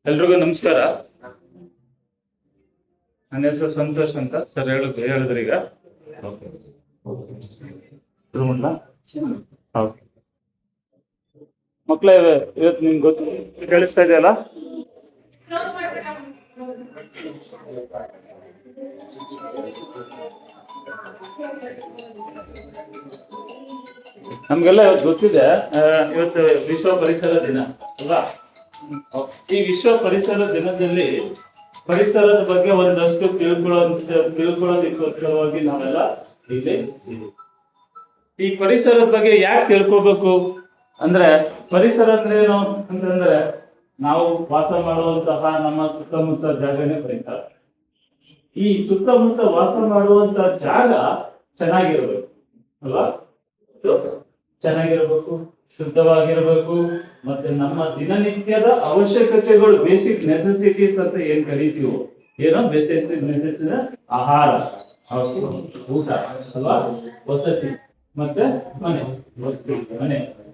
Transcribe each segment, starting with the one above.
ಎಲ್ರಿಗೂ ನಮಸ್ಕಾರ. ನನ್ನ ಹೆಸರು ಸಂತೋಷ್ ಅಂತ ಸರ್. ಹೇಳಿದ್ರಿ ಈಗ ಮಕ್ಕಳೇ, ಇವತ್ತು ನಿಮ್ಗೆ ಗೊತ್ತು ಕೇಳಿಸ್ತಾ ಇದೆಯಲ್ಲ? ನಮ್ಗೆಲ್ಲ ಇವತ್ತು ಗೊತ್ತಿದೆ, ಇವತ್ತು ವಿಶ್ವ ಪರಿಸರ ದಿನ ಅಲ್ವಾ? ಈ ವಿಶ್ವ ಪರಿಸರ ದಿನದಲ್ಲಿ ಪರಿಸರದ ಬಗ್ಗೆ ಒಂದಷ್ಟು ತಿಳ್ಕೊಳ್ಳೋದಕ್ಕೋಸ್ಕರವಾಗಿ ನಾವೆಲ್ಲ ಇಲ್ಲಿ ಈ ಪರಿಸರದ ಬಗ್ಗೆ ಯಾಕೆ ತಿಳ್ಕೊಬೇಕು ಅಂದ್ರೆ, ಪರಿಸರ ಅಂದ್ರೆ ಏನು ಅಂತಂದ್ರೆ ನಾವು ವಾಸ ಮಾಡುವಂತಹ ನಮ್ಮ ಸುತ್ತಮುತ್ತ ಜಾಗನೇ ಪರಿಸರ. ಈ ಸುತ್ತಮುತ್ತ ವಾಸ ಮಾಡುವಂತ ಜಾಗ ಚೆನ್ನಾಗಿರ್ಬೇಕು ಅಲ್ವಾ? ಚೆನ್ನಾಗಿರ್ಬೇಕು, ಶುದ್ಧವಾಗಿರ್ಬೇಕು, ಮತ್ತೆ ನಮ್ಮ ದಿನನಿತ್ಯದ ಅವಶ್ಯಕತೆಗಳು, ಬೇಸಿಕ್ ನೆಸೆಸಿಟೀಸ್ ಅಂತ ಏನ್ ಕರೀತೀವೋ, ಏನೋ ಬೇಸಿಕ್ ನೆಸೆಸಿಟಿ, ಆಹಾರ, ಊಟ ಅಲ್ವಾ, ವಸತಿ, ಮತ್ತೆ ಮನೆ,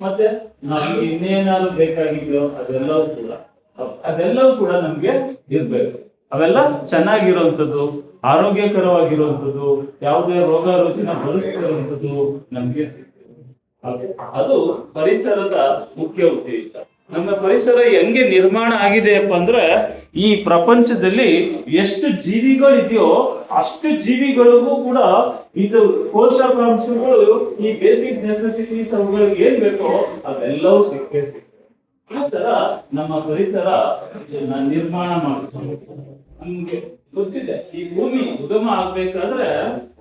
ಮತ್ತೆ ನಮ್ಗೆ ಇನ್ನೇನಾದ್ರು ಬೇಕಾಗಿದೆಯೋ ಅದೆಲ್ಲವೂ ಕೂಡ ನಮ್ಗೆ ಇರ್ಬೇಕು. ಅವೆಲ್ಲ ಚೆನ್ನಾಗಿರುವಂಥದ್ದು, ಆರೋಗ್ಯಕರವಾಗಿರುವಂಥದ್ದು, ಯಾವುದೇ ರೋಗ ರುಜಿನ ಬರುತ್ತಿರುವಂಥದ್ದು ನಮ್ಗೆ ಅದು ಪರಿಸರದ ಮುಖ್ಯ ಉದ್ದೇಶ. ನಮ್ಮ ಪರಿಸರ ಹೆಂಗೆ ನಿರ್ಮಾಣ ಆಗಿದೆಯಪ್ಪ ಅಂದ್ರೆ, ಈ ಪ್ರಪಂಚದಲ್ಲಿ ಎಷ್ಟು ಜೀವಿಗಳಿದೆಯೋ ಅಷ್ಟು ಜೀವಿಗಳಿಗೂ ಕೂಡ ಇದು ಪೋಷಕಾಂಶಗಳು, ಈ ಬೇಸಿಕ್ ನೆಸೆಸಿಟೀಸ್ ಅವುಗಳಿಗೆ ಏನ್ ಬೇಕೋ ಅವೆಲ್ಲವೂ ಸಿಗ್ತೈತಿ. ಆ ತರ ನಮ್ಮ ಪರಿಸರ ನಿರ್ಮಾಣ ಮಾಡ್ಕೊಂಡು ನಮ್ಗೆ ಗೊತ್ತಿದೆ, ಈ ಭೂಮಿ ಉಗಮ ಆಗ್ಬೇಕಾದ್ರೆ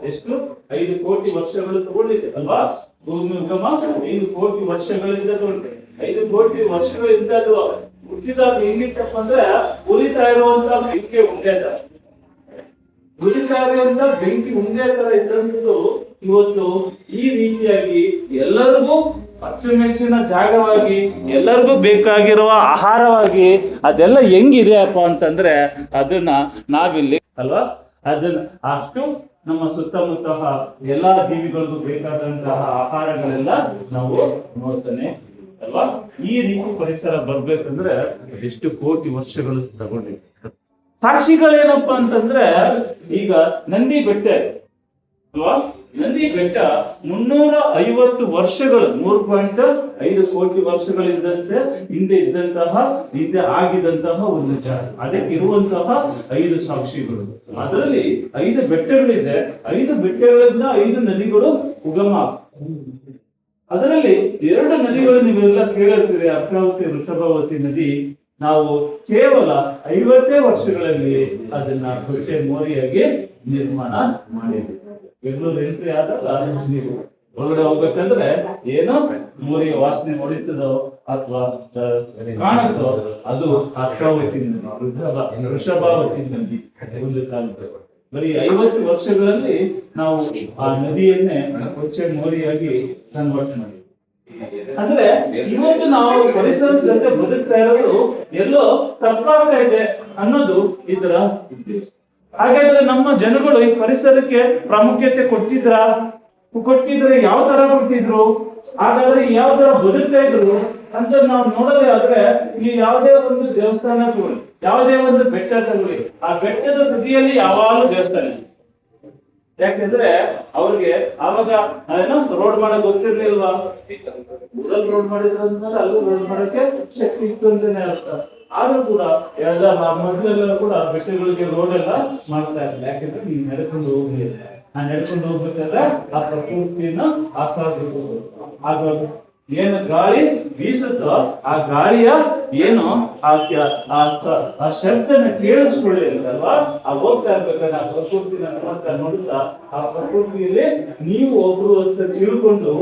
ಎಷ್ಟು 5 ಕೋಟಿ ವರ್ಷಗಳು ತಗೊಂಡಿದೆ ಅಲ್ವಾ? ಭೂಮಿ ಉಗಮ 5 ಕೋಟಿ ವರ್ಷಗಳಿಂದ ತಗೊಂಡಿದೆ. 5 ಕೋಟಿ ವರ್ಷಗಳಿಂದ ಅದು ಹುಟ್ಟಿದಾಗ ಹೆಂಗಿತ್ತಪ್ಪ ಅಂದ್ರೆ, ಉರಿತಾ ಇರುವಂತ ಬೆಂಕಿ ಉಂಡೆ ತರ, ಬೆಂಕಿ ಉಂಡೆ ತರ ಇದ್ದಂಥದ್ದು ಇವತ್ತು ಈ ರೀತಿಯಾಗಿ ಎಲ್ಲರಿಗೂ ಅಚ್ಚುಮೆಚ್ಚಿನ ಜಾಗವಾಗಿ, ಎಲ್ಲರಿಗೂ ಬೇಕಾಗಿರುವ ಆಹಾರವಾಗಿ ಅದೆಲ್ಲ ಹೆಂಗಿದೆಯಪ್ಪ ಅಂತಂದ್ರೆ, ಅದನ್ನ ನಾವಿಲ್ಲಿ ಅಲ್ವಾ, ಅದನ್ನ ಅಷ್ಟು ನಮ್ಮ ಸುತ್ತಮುತ್ತ ಎಲ್ಲಾ ಜೀವಿಗಳಿಗೂ ಬೇಕಾದಂತಹ ಆಹಾರಗಳೆಲ್ಲ ನಾವು ನೋಡ್ತಾನೆ ಅಲ್ವಾ? ಈ ರೀತಿ ಪರಿಸರ ಬರ್ಬೇಕಂದ್ರೆ ಎಷ್ಟು ಕೋಟಿ ವರ್ಷಗಳು ತಗೊಂಡಿದೆ. ಸಾಕ್ಷಿಗಳೇನಪ್ಪಾ ಅಂತಂದ್ರೆ, ಈಗ ನಂದಿ ಬೆಟ್ಟ ಅಲ್ವಾ? ನಂದಿ ಬೆಟ್ಟ 350 ವರ್ಷಗಳು, 3.5 ಕೋಟಿ ವರ್ಷಗಳಿದ್ದಂತೆ ಹಿಂದೆ ಆಗಿದಂತಹ ಒಂದು ಜಾಗ. ಅದಕ್ಕೆ ಇರುವಂತಹ 5 ಸಾಕ್ಷಿಗಳು. ಅದರಲ್ಲಿ 5 ಬೆಟ್ಟಗಳಿದೆ. 5 ಬೆಟ್ಟಗಳಿಂದ 5 ನದಿಗಳು ಉಗಮ. ಅದರಲ್ಲಿ 2 ನದಿಗಳು ನೀವೆಲ್ಲ ಕೇಳಿರ್ತೀರಿ, ಅರ್ಕಾವತಿ, ವೃಷಭಾವತಿ ನದಿ. ನಾವು ಕೇವಲ 50 ವರ್ಷಗಳಲ್ಲಿ ಅದನ್ನ ಕೊಚ್ಚೆ ಮೋರಿಯಾಗಿ ನಿರ್ಮಾಣ ಮಾಡಿದ್ವಿ. ಬೆಂಗಳೂರು ಎಂಟ್ರಿ ಆದಾಗ ನೀವು ಒಳಗಡೆ ಹೋಗ್ಬೇಕಂದ್ರೆ ಏನೋ ಮೋರಿಯ ವಾಸನೆ ಹೊಡಿತದೋ ಅಥವಾ ಕಾಣುತ್ತೋ ಅದು ಅರ್ಕಾವತಿ ನದಿ, ವೃಷಭಾವತಿ ನದಿ. ಒಂದು ಕಾಲದ ಬರೀ 50 ವರ್ಷಗಳಲ್ಲಿ ನಾವು ಆ ನದಿಯನ್ನೇ ಕೊಚ್ಚೆ ಮೋರಿಯಾಗಿ ಕನ್ವರ್ಟ್ ಮಾಡಿದ್ವಿ. ಅಂದ್ರೆ ಇವತ್ತು ನಾವು ಪರಿಸರದ ಜೊತೆ ಬದುಕ್ತಾ ಇರೋದು ಎಲ್ಲೋ ತಪ್ಪಾಗ್ತಾ ಇದೆ ಅನ್ನೋದು ಇದರ. ಹಾಗಾದ್ರೆ ನಮ್ಮ ಜನಗಳು ಈ ಪರಿಸರಕ್ಕೆ ಪ್ರಾಮುಖ್ಯತೆ ಕೊಟ್ಟಿದ್ರೆ ಯಾವ ತರ ಕೊಟ್ಟಿದ್ರು, ಹಾಗಾದ್ರೆ ಯಾವ ತರ ಬದುಕ್ತಾ ಇದ್ರು ಅಂತ ನಾವು ನೋಡೋದೇ ಆದ್ರೆ, ಇಲ್ಲಿ ಯಾವುದೇ ಒಂದು ದೇವಸ್ಥಾನ ತಗೊಳ್ಳಿ, ಯಾವುದೇ ಒಂದು ಬೆಟ್ಟ ತಗೊಳ್ಳಿ, ಆ ಬೆಟ್ಟದ ತುದಿಯಲ್ಲಿ ಯಾವಾಗಲೂ ದೇವಸ್ಥಾನ. ಯಾಕೆಂದ್ರೆ ಅವ್ರಿಗೆ ಆವಾಗ ರೋಡ್ ಮಾಡಕ್ ಗೊತ್ತಿರ್ಲಿಲ್ವಾ? ಊರಲ್ಲಿ ರೋಡ್ ಮಾಡಿದ್ರೆ ಅಲ್ಲೂ ರೋಡ್ ಮಾಡಕ್ಕೆ ಶಕ್ತಿ ಇತ್ತು ಅಂತಾನೆ ಅರ್ಥ. ಆದ್ರೂ ಕೂಡ ಮೊದಲೆಲ್ಲ ಕೂಡ ಬೆಟ್ಟಗಳಿಗೆ ರೋಡ್ ಎಲ್ಲ ಮಾಡ್ತಾ ಇರಲಿಲ್ಲ. ಯಾಕೆಂದ್ರೆ ನೀವು ನಡ್ಕೊಂಡು ಹೋಗ್ಲಿಲ್ಲ. ನಡ್ಕೊಂಡು ಹೋಗ್ಬೇಕಾದ್ರೆ ಆ ಪ್ರಕೃತಿಯನ್ನು ಆಸ್ವಾದಿಸಬಹುದು. ಆಗ ಏನು ಗಾಳಿ ಬೀಸುತ್ತೋ ಆ ಗಾಳಿಯ ಏನು ಆ ಶಬ್ದನ ಕೇಳಿಸ್ಕೊಳ್ಳಿಲ್ವಾ? ಆ ಹೋಗ್ತಾ ಇರ್ಬೇಕಾದ್ರೆ ಆ ಪ್ರಕೃತಿನ ನೋಡುತ್ತಾ ಆ ಪ್ರಕೃತಿಯಲ್ಲಿ ನೀವು ಒಬ್ರು ಅಂತ ತಿಳ್ಕೊಂಡು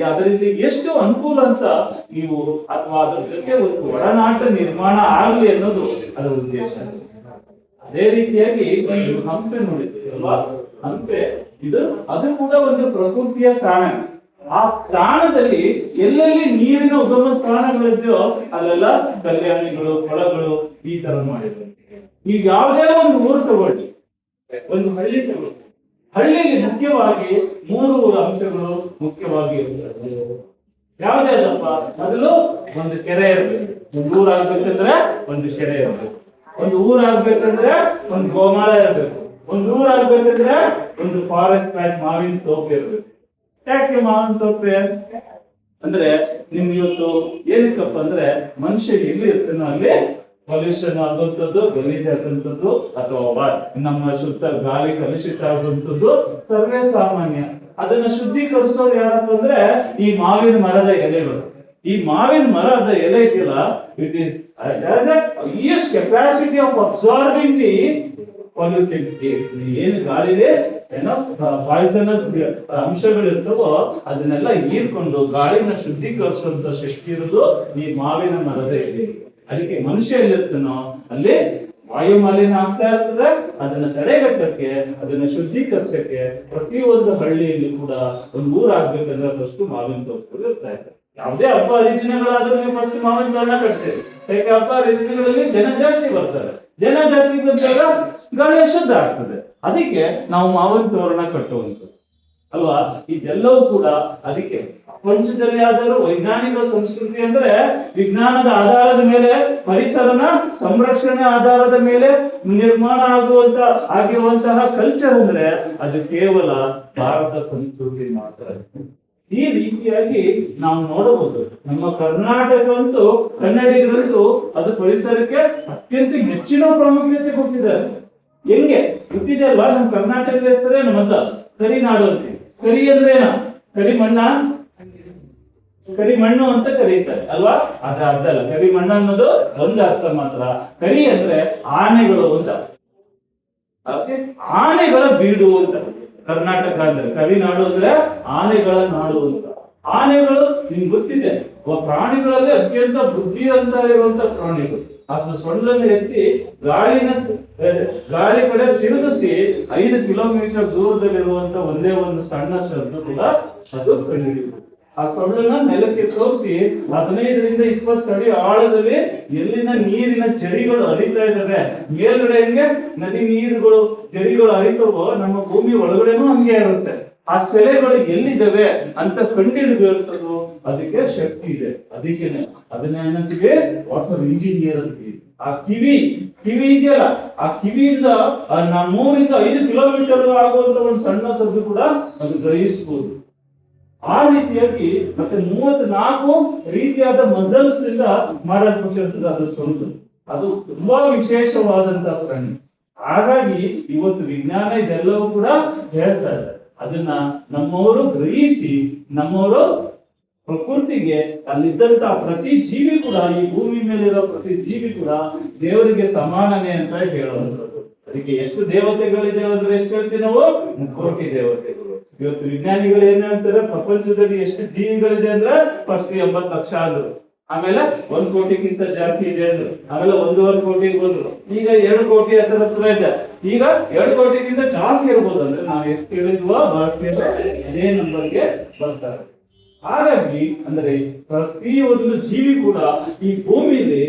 ಅದರಿಂದ ಎಷ್ಟು ಅನುಕೂಲ ಅಂತ ನೀವು, ಅಥವಾ ಅದ್ರ ಜೊತೆ ಒಂದು ಒಡನಾಟ ನಿರ್ಮಾಣ ಆಗಲಿ ಅನ್ನೋದು ಅದರ ಉದ್ದೇಶ. ಅದೇ ರೀತಿಯಾಗಿ ಹಂಪೆ ನೋಡಿದ್ವಿ ಅಲ್ವಾ? ಹಂಪೆ ಅದು ಕೂಡ ಒಂದು ಪ್ರಕೃತಿಯ ತಾಣ. ಆ ತಾಣದಲ್ಲಿ ಎಲ್ಲೆಲ್ಲಿ ನೀರಿನ ಉಗಮ ಸ್ಥಾನಗಳಿದೆಯೋ ಅಲ್ಲೆಲ್ಲ ಕಲ್ಯಾಣಿಗಳು, ಕೊಳಗಳು ಈ ತರ ಮಾಡಿದ್ರು. ಈಗ ಯಾವುದೇ ಒಂದು ಊರು ತಗೊಳ್ಳಿ, ಒಂದು ಹಳ್ಳಿ ತಗೊಳ್ಳಿ, ಹಳ್ಳಿಗೆ ಮುಖ್ಯವಾಗಿ 3 ಅಂಶಗಳು ಮುಖ್ಯವಾಗಿ ಇರ್ತದೆ. ಯಾವ್ದಾದಪ್ಪ? ಮೊದಲು ಒಂದು ಕೆರೆ ಇರಬೇಕು. ಒಂದು ಊರ್ ಆಗ್ಬೇಕಂದ್ರೆ ಒಂದು ಕೆರೆ ಇರಬೇಕು. ಒಂದು ಊರ್ ಆಗ್ಬೇಕಂದ್ರೆ ಒಂದು ಗೋಮಾಳ ಇರಬೇಕು. ಒಂದು ಊರ್ ಆಗ್ಬೇಕಂದ್ರೆ ಒಂದು ಫಾರೆಸ್ಟ್ ಪ್ಲಾಂಟ್, ಮಾವಿನ ತೋಪು ಇರಬೇಕು. ಯಾಕೆ ಮಾವಿನ ತೋಪೆ ಅಂದ್ರೆ ನಿಮ್ಗೆ ಇವತ್ತು ಏನಕ್ಕಪ್ಪ ಅಂದ್ರೆ ಮನುಷ್ಯ ಎಲ್ಲಿ ಇರ್ತಾನೋ ಅಲ್ಲಿ ಪೊಲ್ಯೂಷನ್ ಆಗುವಂಥದ್ದು, ಗಲೀಜ್ ಆಗುವಂಥದ್ದು, ಅಥವಾ ನಮ್ಮ ಸುತ್ತ ಗಾಳಿ ಕಲುಷಿತ ಆಗುವಂಥದ್ದು ಸರ್ವೇ ಸಾಮಾನ್ಯ. ಅದನ್ನ ಶುದ್ಧೀಕರಿಸೋರು ಯಾರಪ್ಪ ಅಂದ್ರೆ ಈ ಮಾವಿನ ಮರದ ಎಲೆಗಳು. ಈ ಮಾವಿನ ಮರದ ಎಲೆ ಇದೆಯಲ್ಲ, it is capacity of absorbing the pollutant. ಏನು ಗಾಳಿಗೆ ಏನೋ ಪಾಯ್ಸನಸ್ ಅಂಶಗಳಿರ್ತವೋ ಅದನ್ನೆಲ್ಲ ಹೀರ್ಕೊಂಡು ಗಾಳಿನ ಶುದ್ಧೀಕರಿಸುವಂತ ಶಕ್ತಿ ಇರೋದು ಈ ಮಾವಿನ ಮರದ ಎಲೆ. ಅದಕ್ಕೆ ಮನುಷ್ಯ ಎಲ್ಲಿರ್ತಾನೋ ಅಲ್ಲಿ ವಾಯು ಮಾಲಿನ್ಯ ಆಗ್ತಾ ಇರ್ತದೆ. ಅದನ್ನ ತಡೆಗಟ್ಟಕ್ಕೆ, ಅದನ್ನ ಶುದ್ಧೀಕರಿಸಕ್ಕೆ ಪ್ರತಿಯೊಂದು ಹಳ್ಳಿಯಲ್ಲಿ ಕೂಡ ಒಂದು ಊರಾಗ್ಬೇಕಂದ್ರೆ ಫಸ್ಟ್ ಮಾವಿನ ತೋಪುಗಳು ಇರ್ತಾ ಇದೆ. ಯಾವುದೇ ಹಬ್ಬ ಹರಿದಿನಗಳಾದ್ರೂ ನೀವು ಫಸ್ಟ್ ಮಾವಿನ ತೋರಣ ಕಟ್ತೇವೆ. ಯಾಕೆ ಹಬ್ಬ ಹರಿದಿನಗಳಲ್ಲಿ ಜನ ಜಾಸ್ತಿ ಬರ್ತಾರೆ. ಜನ ಜಾಸ್ತಿ ಬಂದಾಗ ಗಾಳಿ ಶುದ್ಧ ಆಗ್ತದೆ. ಅದಕ್ಕೆ ನಾವು ಮಾವಿನ ತೋರಣ ಕಟ್ಟುವಂಥದ್ದು ಅಲ್ವಾ. ಇದೆಲ್ಲವೂ ಕೂಡ ಅದಕ್ಕೆ ಪ್ರಪಂಚದಲ್ಲಿ ಆದರೂ ವೈಜ್ಞಾನಿಕ ಸಂಸ್ಕೃತಿ ಅಂದ್ರೆ ವಿಜ್ಞಾನದ ಆಧಾರದ ಮೇಲೆ, ಪರಿಸರನ ಸಂರಕ್ಷಣೆ ಆಧಾರದ ಮೇಲೆ ನಿರ್ಮಾಣ ಆಗಿರುವಂತಹ ಕಲ್ಚರ್ ಅಂದ್ರೆ ಅದು ಕೇವಲ ಭಾರತ ಸಂಸ್ಕೃತಿ ಮಾತ್ರ. ಈ ರೀತಿಯಾಗಿ ನಾವು ನೋಡಬಹುದು. ನಮ್ಮ ಕರ್ನಾಟಕ ಅಂತೂ, ಕನ್ನಡಿಗರಂತೂ ಅದು ಪರಿಸರಕ್ಕೆ ಅತ್ಯಂತ ಹೆಚ್ಚಿನ ಪ್ರಾಮುಖ್ಯತೆ ಕೊಟ್ಟಿದ್ದಾರೆ. ಹೆಂಗೆ ಗೊತ್ತಿದೆ ಅಲ್ವಾ? ನಮ್ಮ ಕರ್ನಾಟಕದ ಹೆಸರೇ ಮೊದಲ ಕರಿನಾಡು ಅಂತ. ಕರಿ ಅಂದ್ರೆ ಕರಿ ಮಣ್ಣ, ಕರಿ ಮಣ್ಣು ಅಂತ ಕರೀತಾರೆ ಅಲ್ವಾ? ಅದ್ರ ಅರ್ಥ ಅಲ್ಲ. ಕರಿ ಮಣ್ಣು ಅನ್ನೋದು ಒಂದು ಅರ್ಥ ಮಾತ್ರ. ಕರಿ ಅಂದ್ರೆ ಆನೆಗಳು ಅಂತ, ಆನೆಗಳ ಬೀಡು ಅಂತ ಕರ್ನಾಟಕ ಅಂದ್ರೆ. ಕರಿನಾಡು ಅಂದ್ರೆ ಆನೆಗಳ ನಾಡು ಅಂತ. ಆನೆಗಳು ನಿಮ್ಗೆ ಗೊತ್ತಿದೆ, ಪ್ರಾಣಿಗಳಲ್ಲಿ ಅತ್ಯಂತ ಬುದ್ಧಿವಂತ ಇರುವಂತ ಪ್ರಾಣಿಗಳು. ಅದು ಸೊಳ್ಳನ್ನು ಎತ್ತಿ ಗಾಳಿ ಕಡೆ ತಿರುಗಿಸಿ 5 ಕಿಲೋಮೀಟರ್ ದೂರದಲ್ಲಿರುವಂತ ಒಂದೇ ಒಂದು ಸಣ್ಣ ಶಬ್ದ ಕೂಡ ಅದು ಕಂಡುಹಿಡಿಯುವುದು. ಆ ಸೊಳ್ಳನ್ನ ನೆಲಕ್ಕೆ ತೋರಿಸಿ 15ರಿಂದ 20 ಅಡಿ ಆಳದಲ್ಲಿ ಎಲ್ಲಿನ ನೀರಿನ ಚರಿಗಳು ಹರಿತಾ ಇದ್ದಾವೆ, ಮೇಲ್ಗಡೆ ಹೆಂಗೆ ನದಿ ನೀರುಗಳು ಚರಿಗಳು ಹರಿತವೋ ನಮ್ಮ ಭೂಮಿ ಒಳಗಡೆನೂ ಹಂಗೆ ಇರುತ್ತೆ. ಆ ಸೆಲೆಗಳು ಎಲ್ಲಿದ್ದಾವೆ ಅಂತ ಕಂಡುಹಿಡಿದಿರ್ತದೋ ಅದಕ್ಕೆ ಶಕ್ತಿ ಇದೆ. ಅದಕ್ಕೆ ಅದನ್ನ ಏನಂತೀವಿ? ವಾಟರ್ ಇಂಜಿನಿಯರ್ ಅಂತೀವಿ. ಆ ಕಿವಿ ಇದೆಯಲ್ಲ, ಆ ಕಿವಿಯಿಂದ 3ರಿಂದ 5 ಕಿಲೋಮೀಟರ್ ಆಗುವಂತ ಒಂದು ಸಣ್ಣ ಶಬ್ದ ಕೂಡ ಅದು ಗ್ರಹಿಸಬಹುದು. ಆ ರೀತಿಯಾಗಿ ಮತ್ತೆ 34 ರೀತಿಯಾದ ಮಸಲ್ಸ್ ಇಂದ ಮಾಡಲ್ಪಟ್ಟಿರ್ತದೆ ಅದು ಸ್ವಂತ. ಅದು ತುಂಬಾ ವಿಶೇಷವಾದಂತಹ ಪ್ರಾಣಿ. ಹಾಗಾಗಿ ಇವತ್ತು ವಿಜ್ಞಾನ ಇದೆಲ್ಲವೂ ಕೂಡ ಹೇಳ್ತಾ ಇದೆ. ಅದನ್ನ ನಮ್ಮವರು ಗ್ರಹಿಸಿ, ನಮ್ಮವರು ಪ್ರಕೃತಿಗೆ ಅಲ್ಲಿದ್ದಂತಹ ಪ್ರತಿ ಜೀವಿ ಕೂಡ, ಈ ಭೂಮಿ ಮೇಲಿರೋ ಪ್ರತಿ ಜೀವಿ ಕೂಡ ದೇವರಿಗೆ ಸಮಾನನೇ ಅಂತ ಹೇಳುವಂಥದ್ದು. ಅದಕ್ಕೆ ಎಷ್ಟು ದೇವತೆಗಳಿದೆ ಅಂದ್ರೆ ಎಷ್ಟು ಹೇಳ್ತೀವಿ ನಾವು? 3 ಕೋಟಿ ದೇವತೆಗಳು. ಇವತ್ತು ವಿಜ್ಞಾನಿಗಳು ಏನ್ ಹೇಳ್ತಾರೆ? ಪ್ರಪಂಚದಲ್ಲಿ ಎಷ್ಟು ಜೀವಿಗಳಿದೆ ಅಂದ್ರೆ ಫಸ್ಟ್ 80 ಲಕ್ಷ ಅಂದ್ರು, ಆಮೇಲೆ 1 ಕೋಟಿಗಿಂತ ಜಾಸ್ತಿ ಇದೆ ಅಂದ್ರು, ಆಮೇಲೆ 1.5 ಕೋಟಿಗೆ ಬಂದ್ರು, ಈಗ 2 ಕೋಟಿ ಹತ್ರ ಇದೆ. ಈಗ 2 ಕೋಟಿಗಿಂತ ಜಾಸ್ತಿ ಇರ್ಬೋದು. ಅಂದ್ರೆ ನಾವು ಎಷ್ಟು ಹೇಳಿದ್ವೋ ಭಾರತೀಯರು ಅದೇ ನಂಬರ್ಗೆ ಬರ್ತಾರೆ. ಹಾಗಾಗಿ ಅಂದ್ರೆ ಪ್ರತಿಯೊಂದು ಜೀವಿ ಕೂಡ ಈ ಭೂಮಿಯಲ್ಲಿ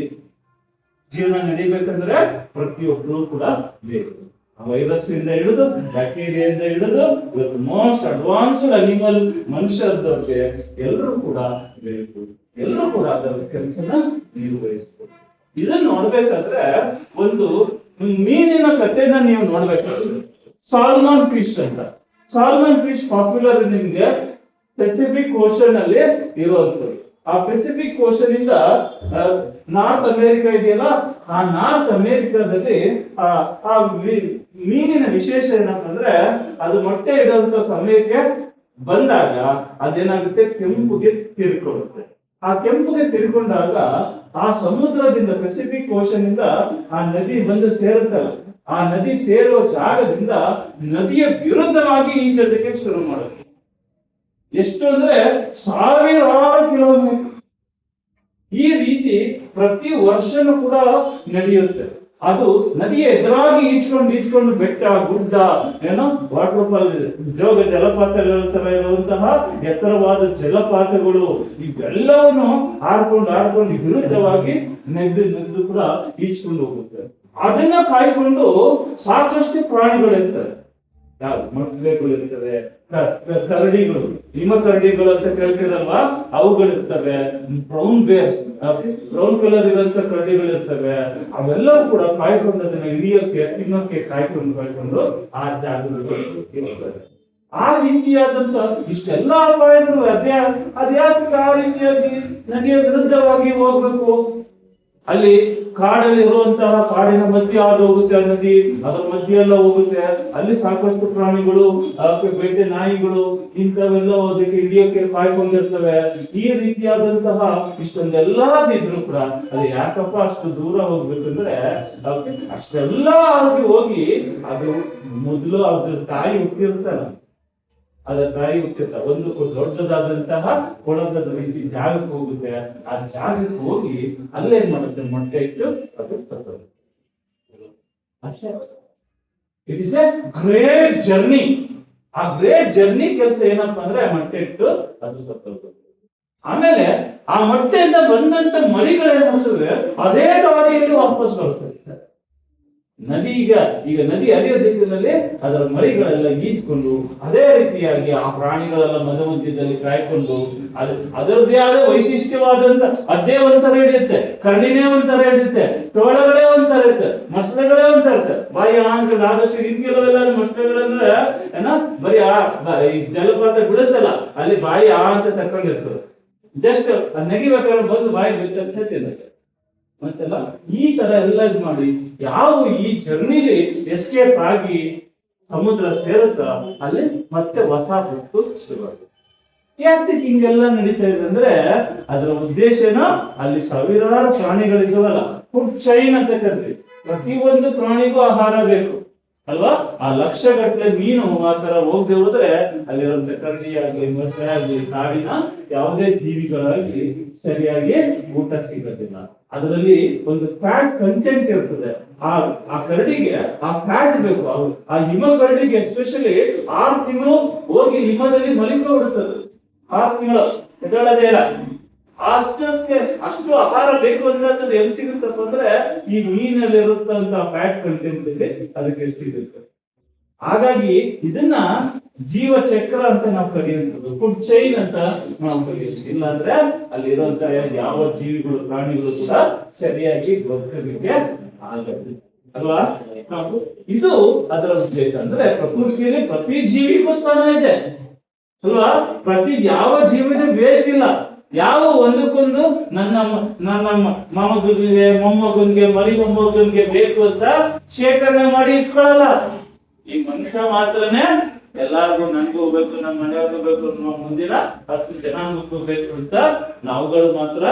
ಜೀವನ ನಡೀಬೇಕಂದ್ರೆ ಪ್ರತಿಯೊಬ್ಬರು ಕೂಡ ಬೇಕು. ವೈರಸ್ ಇಂದ ಹಿಡಿದು ಬ್ಯಾಕ್ಟೀರಿಯಾದಿಂದ ಹಿಡಿದು ಇವತ್ತು ಮೋಸ್ಟ್ ಅಡ್ವಾನ್ಸ್ಡ್ ಅನಿಮಲ್ ಮನುಷ್ಯರದವ್ರಿಗೆ ಎಲ್ಲರೂ ಕೂಡ ಬೇಕು. ಎಲ್ಲರೂ ಕೂಡ ಅದರ ಕೆಲಸನ ನಿರ್ವಹಿಸಬೇಕು. ಇದನ್ನ ನೋಡ್ಬೇಕಾದ್ರೆ ಒಂದು ಮೀನಿನ ಕಥೆನ ನೀವು ನೋಡ್ಬೇಕಾದ್ರೆ ಸಾಲ್ಮನ್ ಫಿಶ್ ಅಂತ. ಸಾಲ್ಮನ್ ಫಿಶ್ ಪಾಪ್ಯುಲರ್ ನಿಮ್ಗೆ ಪೆಸಿಫಿಕ್ ಓಷನ್ ಅಲ್ಲಿ ಇರುವಂತದ್ದು. ಆ ಪೆಸಿಫಿಕ್ ಓಷನ್ ಇಂದ ನಾರ್ತ್ ಅಮೆರಿಕ ಇದೆಯಲ್ಲ, ಆ ನಾರ್ತ್ ಅಮೆರಿಕಾದಲ್ಲಿ ಆ ಮೀನಿನ ವಿಶೇಷ ಏನಪ್ಪ ಅಂದ್ರೆ ಅದು ಮೊಟ್ಟೆ ಇಡುವಂತ ಸಮಯಕ್ಕೆ ಬಂದಾಗ ಅದೇನಾಗುತ್ತೆ? ಕೆಂಪುಗೆ ತಿರ್ಕೊಳ್ಳುತ್ತೆ. ಆ ಕೆಂಪುಗೆ ತಿರ್ಕೊಂಡಾಗ ಆ ಸಮುದ್ರದಿಂದ, ಪೆಸಿಫಿಕ್ ಓಷನ್ ಇಂದ ಆ ನದಿ ಬಂದು ಸೇರುತ್ತಲ್ಲ, ಆ ನದಿ ಸೇರುವ ಜಾಗದಿಂದ ನದಿಯ ವಿರುದ್ಧವಾಗಿ ಈಜೋದಕ್ಕೆ ಶುರು ಮಾಡುತ್ತೆ. ಎಷ್ಟು ಅಂದ್ರೆ 1000 ಕಿಲೋಮೀಟರ್. ಈ ರೀತಿ ಪ್ರತಿ ವರ್ಷನೂ ಕೂಡ ನಡೆಯುತ್ತೆ. ಅದು ನದಿಯ ಎದುರಾಗಿ ಈಚ್ಕೊಂಡು ಬೆಟ್ಟ, ಗುಡ್ಡ, ಏನೋ ವಾಟರ್ ಫಾಲ್, ಜೋಗ ಜಲಪಾತಗಳ ಇರುವಂತಹ ಎತ್ತರವಾದ ಜಲಪಾತಗಳು, ಇವೆಲ್ಲವನ್ನು ಆಡ್ಕೊಂಡು ವಿರುದ್ಧವಾಗಿ ನೆದ್ದು ಕೂಡ ಈಚ್ಕೊಂಡು ಹೋಗುತ್ತೆ. ಅದನ್ನ ಕಾಯ್ಕೊಂಡು ಸಾಕಷ್ಟು ಪ್ರಾಣಿಗಳಿರ್ತವೆ. ಯಾವ್ದು ಮೊಟ್ಟೆಗಳಿರ್ತವೆ, ಕರಡಿಗಳು, ಹಿಮಕರಡಿಗಳು ಅಂತ ಕೇಳ್ತೀರಲ್ವಾ, ಅವುಗಳಿರ್ತವೆ. ಬ್ರೌನ್ ಕಲರ್ ಇರುವಂತ ಕರಡಿಗಳಿರ್ತವೆ. ಅವೆಲ್ಲವೂ ಕೂಡ ಕಾಯ್ಕೊಂಡು ಅದನ್ನ ಹಿಡಿಯೋಕೆ ತಿನ್ನೋಕೆ ಕಾಯ್ಕೊಂಡು ಆ ಜಾಗದಲ್ಲಿ ಇರ್ತವೆ. ಆ ರೀತಿಯಾದಂತ ಇಷ್ಟೆಲ್ಲ ಅಪಾಯಗಳು ಅದ್ಯಾಕೆ ಆ ರೀತಿಯಾಗಿ ನದಿಯ ವಿರುದ್ಧವಾಗಿ ಹೋಗ್ಬೇಕು? ಅಲ್ಲಿ ಕಾಡಲ್ಲಿ ಇರುವಂತಹ ಕಾಡಿನ ಮಧ್ಯೆ ಹಾದು ಹೋಗುತ್ತೆ ಆ ನದಿ, ಅದರ ಮಧ್ಯೆ ಎಲ್ಲ ಹೋಗುತ್ತೆ. ಅಲ್ಲಿ ಸಾಕಷ್ಟು ಪ್ರಾಣಿಗಳು, ಬೇಟೆ ನಾಯಿಗಳು ಇಂಥವೆಲ್ಲ ಅದಕ್ಕೆ ಹಿಡಿಯೋಕೆ ಕಾಯ್ಕೊಂಡಿರ್ತವೆ. ಈ ರೀತಿಯಾದಂತಹ ಇಷ್ಟೊಂದೆಲ್ಲ ಇದ್ರು ಕೂಡ ಅದು ಯಾಕಪ್ಪ ಅಷ್ಟು ದೂರ ಹೋಗ್ಬೇಕಂದ್ರೆ ಅಷ್ಟೆಲ್ಲ ಹೋಗಿ ಅದು ಮೊದಲು ಅದ್ರ ತಾಯಿ ಹುಟ್ಟಿರ್ತಾನೆ, ಅದರ ತಾಯಿ ಹುಟ್ಟಿರ್ತ ಒಂದು ದೊಡ್ಡದಾದಂತಹ ಕೊಳದ ರೀತಿ ಜಾಗಕ್ಕೆ ಹೋಗುತ್ತೆ. ಆ ಜಾಗಕ್ಕೆ ಹೋಗಿ ಅಲ್ಲೇನ್ ಮಾಡುತ್ತೆ, ಮೊಟ್ಟೆ ಇಟ್ಟು ಅದು ಸತ್ತೋಗುತ್ತೆ. It is a great journey. ಆ ಗ್ರೇಟ್ ಜರ್ನಿ ಕೆಲಸ ಏನಪ್ಪಾ ಅಂದ್ರೆ ಮೊಟ್ಟೆ ಇಟ್ಟು ಅದು ಸತ್ತೋಗುತ್ತೆ. ಆಮೇಲೆ ಆ ಮೊಟ್ಟೆಯಿಂದ ಬಂದಂತ ಮರಿಗಳೇನ್ ಮಾಡ್ತವೆ, ಅದೇ ದಾರಿಯಲ್ಲಿ ವಾಪಸ್ ಬರ್ತದೆ. ನದಿ ಈಗ ನದಿ ಹರಿಯೋ ದಿಕ್ಕಿನಲ್ಲಿ ಅದರ ಮರಿಗಳೆಲ್ಲ ಈದ್ಕೊಂಡು ಅದೇ ರೀತಿಯಾಗಿ ಆ ಪ್ರಾಣಿಗಳೆಲ್ಲ ಮಧ್ಯದಲ್ಲಿ ಕಾಯ್ಕೊಂಡು ಅದರದ್ದೇ ಆದ ವೈಶಿಷ್ಟ್ಯವಾದಂತ ಅದೇ ಒಂಥರ ಹಿಡಿಯುತ್ತೆ, ಕಣ್ಣಿನೇ ಒಂಥರ ಹಿಡಿಯುತ್ತೆ, ತೋಳಗಳೇ ಒಂಥರ ಇರುತ್ತೆ, ಮೊಸಳೆಗಳೇ ಒಂಥರ ಇರುತ್ತೆ. ಬಾಯಿ ಅಂತ ಆದಷ್ಟು ಹಿಂಗಿರೋವೆಲ್ಲ ಮೊಸಳೆಗಳಂದ್ರೆ ಬರೀ ಜಲಪಾತ ಬಿಡುತ್ತಲ್ಲ ಅಲ್ಲಿ ಬಾಯಿ ಅಂತ ತಕೊಂಡಿರ್ತದೆ. ಜಸ್ಟ್ ನೆಗಿಬೇಕಾದ್ರೆ ಬಂದು ಬಾಯಿ ಬಿಟ್ಟಂತ ಹೇಳ್ತಿರುತ್ತೆ. ಮತ್ತೆಲ್ಲ ಈ ತರ ಎಲ್ಲ ಮಾಡಿ ಯಾವ ಈ ಜರ್ನಿಲಿ ಎಸ್ಕೇಪ್ ಆಗಿ ಸಮುದ್ರ ಸೇರುತ್ತಾ ಅಲ್ಲಿ ಮತ್ತೆ ಹೊಸ ಹೊತ್ತು ಶುರುವಾಗುತ್ತೆ. ಯಾಕೆ ಹಿಂಗೆಲ್ಲ ನಡೀತಾ ಇದೆ ಅಂದ್ರೆ ಅದರ ಉದ್ದೇಶನ ಅಲ್ಲಿ ಸಾವಿರಾರು ಪ್ರಾಣಿಗಳಿದ್ದಾವಲ್ಲ, ಫುಡ್ ಚೈನ್ ಅಂತ ಕರಿತೀವಿ. ಪ್ರತಿಯೊಂದು ಪ್ರಾಣಿಗೂ ಆಹಾರ ಬೇಕು ಅಲ್ವಾ? ಆ ಲಕ್ಷಗಟ್ಟಲೆ ಮೀನು ಆ ತರ ಹೋಗದೆ ಹೋದ್ರೆ ಅಲ್ಲಿರುವಂತ ಕರಡಿ ಆಗ್ಲಿ, ಮೊಸಳೆ ಆಗ್ಲಿ, ಕಾಡಿನ ಯಾವುದೇ ಜೀವಿಗಳಾಗಿ ಸರಿಯಾಗಿ ಊಟ ಸಿಗೋದಿಲ್ಲ. ಅದರಲ್ಲಿ ಒಂದು ಫ್ಯಾಟ್ ಕಂಟೆಂಟ್ ಇರ್ತದೆ. ಆ ಕರಡಿಗೆ ಆ ಫ್ಯಾಟ್ ಬೇಕು. ಆ ಹಿಮ ಕರಡಿಗೆ ಎಸ್ಪೆಷಲಿ 6 ತಿಂಗಳು ಹೋಗಿ ಹಿಮದಲ್ಲಿ ಮಲಿಕೊಂಡ್ಬಿಡುತ್ತದೆ. 6 ತಿಂಗಳು ಎದ್ದೇಳೋದೇ ಇಲ್ಲ. ಅಷ್ಟು ಆಹಾರ ಬೇಕು ಅನ್ನೋದು ಎಲ್ಲಿ ಸಿಗುತ್ತಪ್ಪ ಅಂದ್ರೆ ಈ ಮೀನಲ್ಲಿ ಇರುತ್ತಂತ ಫ್ಯಾಟ್ ಕಂಟೆಂಟ್ ಅದಕ್ಕೆ ಸಿಗುತ್ತೆ. ಹಾಗಾಗಿ ಇದನ್ನ ಜೀವ ಚಕ್ರ ಅಂತ ನಾವು ಕರೆಯುವಂಥದ್ದು, ಫುಡ್ ಚೈನ್ ಅಂತ ನಾವು ಕರೆಯುವುದು. ಇಲ್ಲ ಅಂದ್ರೆ ಅಲ್ಲಿ ಇರುವಂತಹ ಯಾವ ಜೀವಿಗಳು ಪ್ರಾಣಿಗಳು ಕೂಡ ಸರಿಯಾಗಿ ಬದುಕಲಿಕ್ಕೆ ಆಗಲ್ಲ ಅಲ್ವಾ? ಇದು ಅದರ ಉದ್ದೇಶ. ಅಂದ್ರೆ ಪ್ರಕೃತಿಯಲ್ಲಿ ಪ್ರತಿ ಜೀವಿಗೂ ಸ್ಥಾನ ಇದೆ ಅಲ್ವಾ? ಪ್ರತಿ ಯಾವ ಜೀವಿಗೂ ವೇಸ್ಟ್ ಇಲ್ಲ. ಯಾವ ಒಂದಕ್ಕೊಂದು ನನ್ನ ಮೊಮ್ಮಗನಿಗೆ ಮರಿ ಮೊಮ್ಮಗನಿಗೆ ಬೇಕು ಅಂತ ಶೇಖರಣೆ ಮಾಡಿ ಇಟ್ಕೊಳ್ಳಲ್ಲ. ಈ ಮನುಷ್ಯ ಮಾತ್ರನೇ ಎಲ್ಲಾರ್ಗು ನನ್ಗೂ ಹೋಗ್ಬೇಕು, ನಮ್ಮ ಮನೆಯವ್ರಿಗೂ ಬೇಕು, ನಮ್ಮ ಮುಂದಿನ 10 ಜನಾಂಗಕ್ಕೂ ಬೇಕು ಅಂತ ನಾವುಗಳು ಮಾತ್ರ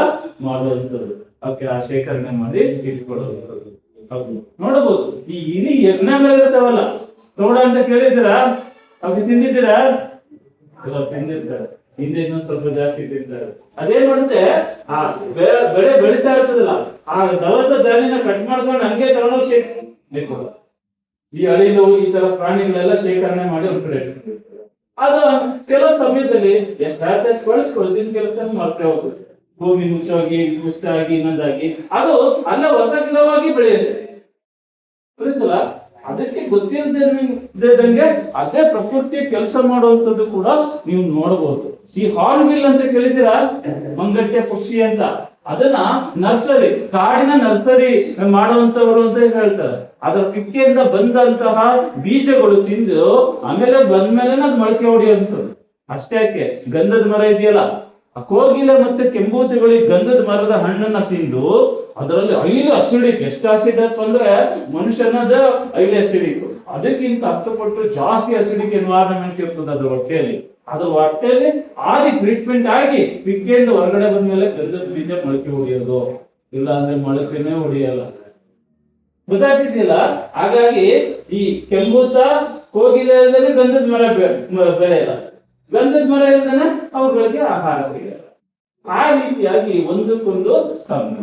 ಮಾಡುವಂಥದ್ದು. ಓಕೆ, ಆ ಶೇಖರಣೆ ಮಾಡಿ ಇಟ್ಕೊಳ್ಳುವಂಥದ್ದು. ಹೌದು, ನೋಡಬಹುದು ಈ ಇರಿ ಯಜ್ಞಗಳಿರ್ತಾವಲ್ಲ, ತೋಡ ಅಂತ ಕೇಳಿದ್ದೀರಾ? ಅವ್ರಿಗೆ ತಿಂದಿದ್ದೀರಾ? ತಿಂದಿರ್ತಾರೆ. ಹಿಂದೆ ಇನ್ನೊಂದು ಸ್ವಲ್ಪ ಜಾಸ್ತಿ ತಿಂತಾರೆ. ಅದೇನ್ ಮಾಡುತ್ತೆ, ಆ ಬೆಳೆ ಬೆಳೀತಾ ಇರ್ತದಲ್ಲ, ಆ ದವಸ ಧಾನ್ಯನ ಕಟ್ ಮಾಡ್ಕೊಂಡು ಹಂಗೆ ತಗೊಂಡೋಗಿ ಶೇಖರಣೆ, ಈ ಅಳಿಲು ಈ ತರ ಪ್ರಾಣಿಗಳೆಲ್ಲ ಶೇಖರಣೆ ಮಾಡಿ ಒಂದ್ ಕಡೆ ಇಟ್ಕೊಂಡಿರ್ತಾರೆ. ಅದು ಕೆಲವು ಸಮಯದಲ್ಲಿ ಎಷ್ಟಾಗ್ತದೆ ಕಳಿಸ್ಕೊಳ್ತೀನಿ, ಕೆಲಸ ಮರ್ತೇ ಹೋಗುತ್ತೆ. ಭೂಮಿ ಮುಚ್ಚೋಗಿ ಮುಚ್ಚಾಗಿ ಇನ್ನೊಂದಾಗಿ ಅದು ಅಲ್ಲ ಹೊಸ ಗಿಡವಾಗಿ ಬೆಳೆಯುತ್ತೆ. ಗೊತ್ತಿಲ್ಲ, ಅದಕ್ಕೆ ಗೊತ್ತಿರದಂಗೆ ಅದೇ ಪ್ರಕೃತಿಯ ಕೆಲಸ ಮಾಡುವಂಥದ್ದು ಕೂಡ ನೀವು ನೋಡಬಹುದು. ಈ ಹಾರ್ನ್ ಬಿಲ್ ಅಂತ ಕೇಳಿದ್ದೀರಾ? ಮಂಗಟ್ಟೆ ಪಕ್ಷಿ ಅಂತ. ಅದನ್ನ ನರ್ಸರಿ, ಕಾಡಿನ ನರ್ಸರಿ ಮಾಡುವಂತವರು ಅಂತ ಹೇಳ್ತಾರೆ. ಅದರ ಪಿಕ್ಕೆಯಿಂದ ಬಂದಂತಹ ಬೀಜಗಳು ತಿಂದು ಆಮೇಲೆ ಬಂದ್ಮೇಲೆ ಅದು ಮೊಳಕೆ ಹೊಡೆಯುವಂಥದ್ದು. ಅಷ್ಟೇ ಯಾಕೆ, ಗಂಧದ ಮರ ಇದೆಯಲ್ಲ, ಆ ಕೋಗಿಲೆ ಮತ್ತೆ ಕೆಂಬೂತಿಗಳಿಗೆ ಗಂಧದ ಮರದ ಹಣ್ಣನ್ನ ತಿಂದು ಅದರಲ್ಲಿ 5 ಅಸಿಡಿಕ್, ಎಷ್ಟು ಅಸಿಡಿಕ್ ಅಂದ್ರೆ ಮನುಷ್ಯನದ 5 ಅಸಿಡಿಕ್, ಅದಕ್ಕಿಂತ 10 ಪಟ್ಟು ಜಾಸ್ತಿ ಅಸಿಡಿಕ್ ಎನ್ವೈರನ್ಮೆಂಟ್ ಇರ್ತದೆ ಅದ್ರ ಹೊಟ್ಟೆಯಲ್ಲಿ. ಅದ್ರ ಹೊಟ್ಟೆಯಲ್ಲಿ ಆಗಿ ಟ್ರೀಟ್ಮೆಂಟ್ ಆಗಿ ಪಿಕ್ಕೆಯಿಂದ ಹೊರಗಡೆ ಬಂದ್ಮೇಲೆ ಗಂಧದ ಬೀಜ ಮೊಳಕೆ ಹೊಡೆಯೋದು, ಇಲ್ಲ ಅಂದ್ರೆ ಮೊಳಕೆನೇ ಹೊಡೆಯಲ್ಲ. ಗೊತ್ತಾಗ್ತಿದ್ದಿಲ್ಲ? ಹಾಗಾಗಿ ಈ ಕೆಂಬೂತ ಕೋಗಿಲೆ ಇಲ್ಲದೇ ಗಂಧದ ಮರ ಬೆಳೆಯಲ್ಲ, ಗಂಧದ ಮರ ಇಲ್ಲದೇ ಅವುಗಳಿಗೆ ಆಹಾರ ಸಿಗಲ್ಲ. ಆ ರೀತಿಯಾಗಿ ಒಂದಕ್ಕೊಂದು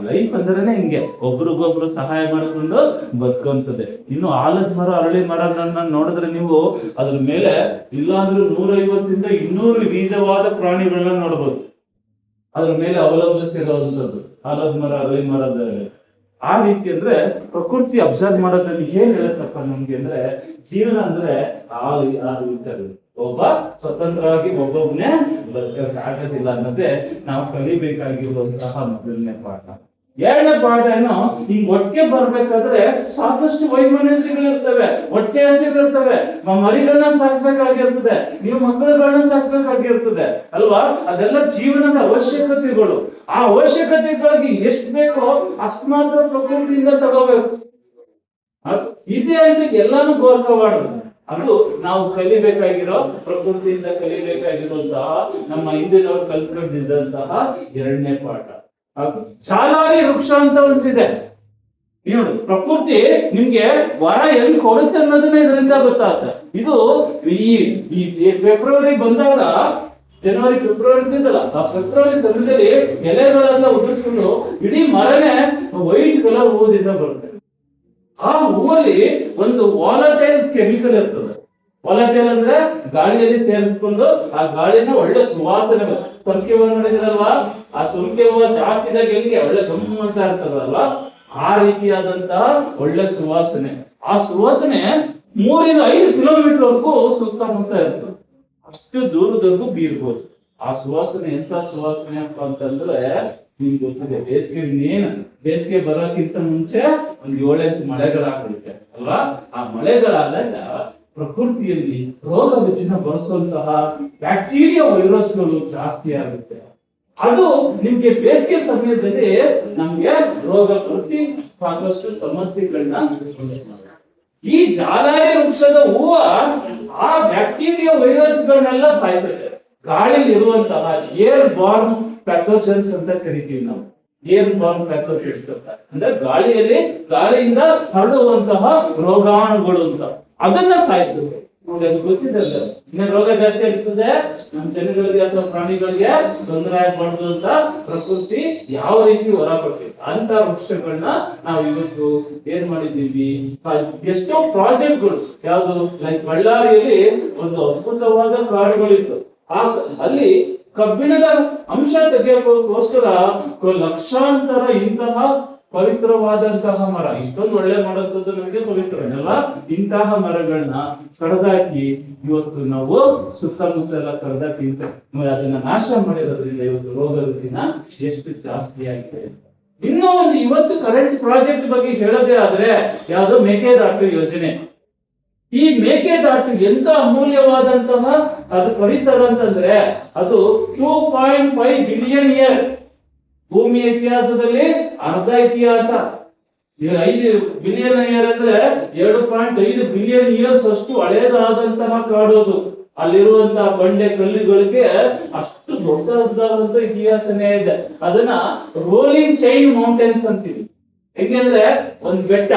ಲೈಫ್ ಅಂದ್ರೇನೆ ಹಿಂಗೆ, ಒಬ್ರಿಗೊಬ್ರು ಸಹಾಯ ಮಾಡಿಕೊಂಡು ಬದುಕುವಂತದೆ. ಇನ್ನು ಆಲದ ಮರ, ಅರಳಿ ಮರಗಳನ್ನ ನೋಡಿದ್ರೆ ನೀವು ಅದ್ರ ಮೇಲೆ ಇಲ್ಲಾಂದ್ರೂ 150 ರಿಂದ 200 ವಿಧವಾದ ಪ್ರಾಣಿಗಳನ್ನ ನೋಡ್ಬೋದು. ಅದ್ರ ಮೇಲೆ ಅವಲಂಬಿಸಿರುವಂತದ್ದು ಆಲದ ಮರ, ಅರಳಿ ಮರದ ಆ ರೀತಿ ಅಂದ್ರೆ ಪ್ರಕೃತಿ ಅಬ್ಸರ್ವ್ ಮಾಡೋದ್ರಲ್ಲಿ ಏನ್ ಹೇಳುತ್ತಪ್ಪ ನಮ್ಗೆ ಅಂದ್ರೆ ಜೀವನ ಅಂದ್ರೆ ಒಬ್ಬ ಸ್ವತಂತ್ರವಾಗಿ ಒಬ್ಬೊಬ್ಬನೇ ಬದುಕಕ್ಕಾಗೋದಿಲ್ಲ ಅನ್ನೋದೇ ನಾವು ಕಲಿಬೇಕಾಗಿರುವಂತಹ ಮೊದಲನೇ ಪಾಠ. ಎರಡನೇ ಪಾಠ ಏನು, ಈ ಒಟ್ಟಿಗೆ ಬರ್ಬೇಕಾದ್ರೆ ಸಾಕಷ್ಟು ವೈಮನಸ್ಯಗಳಿರ್ತವೆ, ಹೊಟ್ಟೆ ಹಸಿಗಳಿರ್ತವೆ, ಮರಿಗಳನ್ನ ಸಾಕ್ಬೇಕಾಗಿರ್ತದೆ, ನೀವು ಮಕ್ಕಳುಗಳನ್ನ ಸಾಕ್ಬೇಕಾಗಿರ್ತದೆ ಅಲ್ವಾ. ಅದೆಲ್ಲ ಜೀವನದ ಅವಶ್ಯಕತೆಗಳು. ಆ ಅವಶ್ಯಕತೆಗಳಿಗೆ ಎಷ್ಟು ಬೇಕೋ ಅಷ್ಟು ಮಾತ್ರ ಪ್ರಕೃತಿಯಿಂದ ತಗೋಬೇಕು. ಇದೆ ಅಂತ ಎಲ್ಲಾನು ಗೋರ್ಕಬಾರ್ದು. ಅದು ನಾವು ಕಲಿಬೇಕಾಗಿರೋ, ಪ್ರಕೃತಿಯಿಂದ ಕಲಿಬೇಕಾಗಿರುವಂತಹ, ನಮ್ಮ ಹಿಂದಿನವರು ಕಲ್ತ್ಕೊಂಡಿದ್ದಂತಹ ಎರಡನೇ ಪಾಠ. ಚಾಲಾರಿ ವೃಕ್ಷ ಅಂತ ಒಂದಿದೆ ನೋಡಿ. ಪ್ರಕೃತಿ ನಿಮ್ಗೆ ವರ ಎಲ್ಲಿ ಕೊಡುತ್ತೆ ಅನ್ನೋದನ್ನ ಇದರಿಂದ ಗೊತ್ತಾಗುತ್ತೆ. ಇದು ಈ ಫೆಬ್ರವರಿ ಬಂದಾಗ, ಜನವರಿ ಫೆಬ್ರವರಿ ಇದ್ದಲ್ಲ, ಆ ಫೆಬ್ರವರಿ ಸಮಯದಲ್ಲಿ ಎಲೆಗಳೆಲ್ಲ ಉದುರಿಸ್ಕೊಂಡು ಇಡೀ ಮರನೇ ವೈಟ್ ಕಲರ್ ಹೂವಿಂದ ಬರುತ್ತೆ. ಆ ಹೂವಲ್ಲಿ ಒಂದು ವಾಲಟೈಲ್ ಕೆಮಿಕಲ್ ಇರ್ತದೆ. ವಾಲಟೈಲ್ ಅಂದ್ರೆ ಗಾಳಿಯಲ್ಲಿ ಸೇರಿಸ್ಕೊಂಡು ಆ ಗಾಳಿನ ಒಳ್ಳೆ ಸುವಾಸನೆ, ಸೊಂಕೆ ಹೂವು ನೋಡಿದ್ರಲ್ವಾ, ಆ ಸೊಂಕೆ ಹೂವು ಜಾಸ್ತಿ ಇದ್ದಾಗ ಎಲ್ಲಿಗೆ ಒಳ್ಳೆ ಗಮ್ಮಂತ ಇರ್ತದಲ್ವಾ, ಆ ರೀತಿಯಾದಂತಹ ಒಳ್ಳೆ ಸುವಾಸನೆ. ಆ ಸುವಾಸನೆ 3-5 ಕಿಲೋಮೀಟರ್ ವರೆಗೂ ಸುತ್ತಮುತ್ತ ಇರ್ತದೆ. ಅಷ್ಟು ದೂರದವರೆಗೂ ಬೀರ್ಬೋದು. ಆ ಸುವಾಸನೆ ಎಂತ ಸುವಾಸನೆ ಅಪ್ಪ ಅಂತಂದ್ರೆ ನಿಮ್ಗೆ ಗೊತ್ತಿದೆ. ಬೇಸಿಗೆ ಬರೋಕ್ಕಿಂತ ಮುಂಚೆ ಒಂದು 7-8 ಮಳೆಗಳಾಗುತ್ತೆ ಅಲ್ವಾ. ಆ ಮಳೆಗಳಾದಾಗ ಪ್ರಕೃತಿಯಲ್ಲಿ ರೋಗ ರುಜಿನ ಬರೆಸುವಂತಹ ಬ್ಯಾಕ್ಟೀರಿಯಾ ವೈರಸ್ಗಳು ಜಾಸ್ತಿ ಆಗುತ್ತೆ. ಅದು ನಿಮ್ಗೆ ಬೇಸಿಗೆ ಸಮಯದಲ್ಲಿ ನಮ್ಗೆ ರೋಗ ಬರೆಸಿ ಸಾಕಷ್ಟು ಸಮಸ್ಯೆಗಳನ್ನ. ಈ ಜಾಲಾರಿ ವೃಕ್ಷದ ಹೂವ ಆ ಬ್ಯಾಕ್ಟೀರಿಯಾ ವೈರಸ್ಗಳನ್ನೆಲ್ಲ ಸಾಯಿಸುತ್ತೆ. ಗಾಳಿಯಲ್ಲಿ ಇರುವಂತಹ ಏರ್ ಬಾರ್ನ್ ಪ್ಯಾಥೋಜನ್ಸ್ ಅಂತ ಕರಿತೀವಿ ನಾವು. ಏರ್ ಬಾರ್ನ್ ಪ್ಯಾಥೋಜನ್ಸ್ ಅಂದ್ರೆ ಗಾಳಿಯಿಂದ ಹರಡುವಂತಹ ರೋಗಾಣುಗಳು ಅಂತ, ಅದನ್ನ ಸಾಯಿಸುತ್ತೆ. ನೋಡಿ, ಅದು ಗೊತ್ತಿದಲ್ಲ. ಇನ್ನು ರೋಗ ಜಾಸ್ತಿ ಆಗ್ತದೆ ನಮ್ಮ ಜನಗಳಿಗೆ ಅಥವಾ ಪ್ರಾಣಿಗಳಿಗೆ ತೊಂದರೆ ಆಗ್ಬಾರ್ದು ಅಂತ ಪ್ರಕೃತಿ ಯಾವ ರೀತಿ ಹೊರ ಕೊಡ್ತೀವಿ ಅಂತ ವೃಕ್ಷಗಳನ್ನ ನಾವು ಇವತ್ತು ಏನ್ ಮಾಡಿದ್ದೀವಿ. ಎಷ್ಟೋ ಪ್ರಾಜೆಕ್ಟ್ಗಳು, ಯಾವುದು ಲೈಕ್ ಬಳ್ಳಾರಿಯಲ್ಲಿ ಒಂದು ಅದ್ಭುತವಾದ ಕಾಡುಗಳಿತ್ತು. ಅಲ್ಲಿ ಕಬ್ಬಿಣದ ಅಂಶ ತೆಗೆಯೋಕ್ಕೋಸ್ಕರ ಲಕ್ಷಾಂತರ ಇಂತಹ ಪವಿತ್ರವಾದಂತಹ ಮರ, ಇಷ್ಟೊಂದು ಒಳ್ಳೆ ಮಾಡೋದು ನಮಗೆ ಪವಿತ್ರವಲ್ಲ, ಇಂತಹ ಮರಗಳನ್ನ ಕಡ್ದಾಕಿ ಇವತ್ತು ನಾವು ಸುತ್ತಮುತ್ತ ಎಲ್ಲ ಕಡ್ದಾಕಿ ಅದನ್ನ ನಾಶ ಮಾಡಿರೋದ್ರಿಂದ ಇವತ್ತು ರೋಗ ರುಜಿನ ಎಷ್ಟು ಜಾಸ್ತಿ ಆಗಿದೆ. ಇನ್ನೂ ಒಂದು ಇವತ್ತು ಕರೆಂಟ್ ಪ್ರಾಜೆಕ್ಟ್ ಬಗ್ಗೆ ಹೇಳೋದೇ ಆದ್ರೆ ಯಾವುದು ಮೇಕೆದಾಟು ಯೋಜನೆ. ಈ ಮೇಕೆದಾಟು ಎಂತ ಅಮೂಲ್ಯವಾದಂತಹ ಅದು ಪರಿಸರ ಅಂತಂದ್ರೆ ಅದು 2.5 ಬಿಲಿಯನ್ ಇಯರ್. ಭೂಮಿಯ ಇತಿಹಾಸದಲ್ಲಿ ಅರ್ಧ ಇತಿಹಾಸ. 5 ಬಿಲಿಯನ್ ಇಯರ್ ಅಂದ್ರೆ 2.5 ಬಿಲಿಯನ್ ಇಯರ್ಸ್ ಅಷ್ಟು ಹಳೇದಾದಂತಹ ಕಾಡೋದು. ಅಲ್ಲಿರುವಂತಹ ಬಂಡೆ ಕಲ್ಲುಗಳಿಗೆ ಅಷ್ಟು ದೊಡ್ಡದಾದಂತ ಇತಿಹಾಸನೇ ಇದೆ. ಅದನ್ನ ರೋಲಿಂಗ್ ಚೈನ್ ಮೌಂಟೇನ್ಸ್ ಅಂತೀವಿ. ಹೆಂಗಂದ್ರೆ ಒಂದು ಬೆಟ್ಟ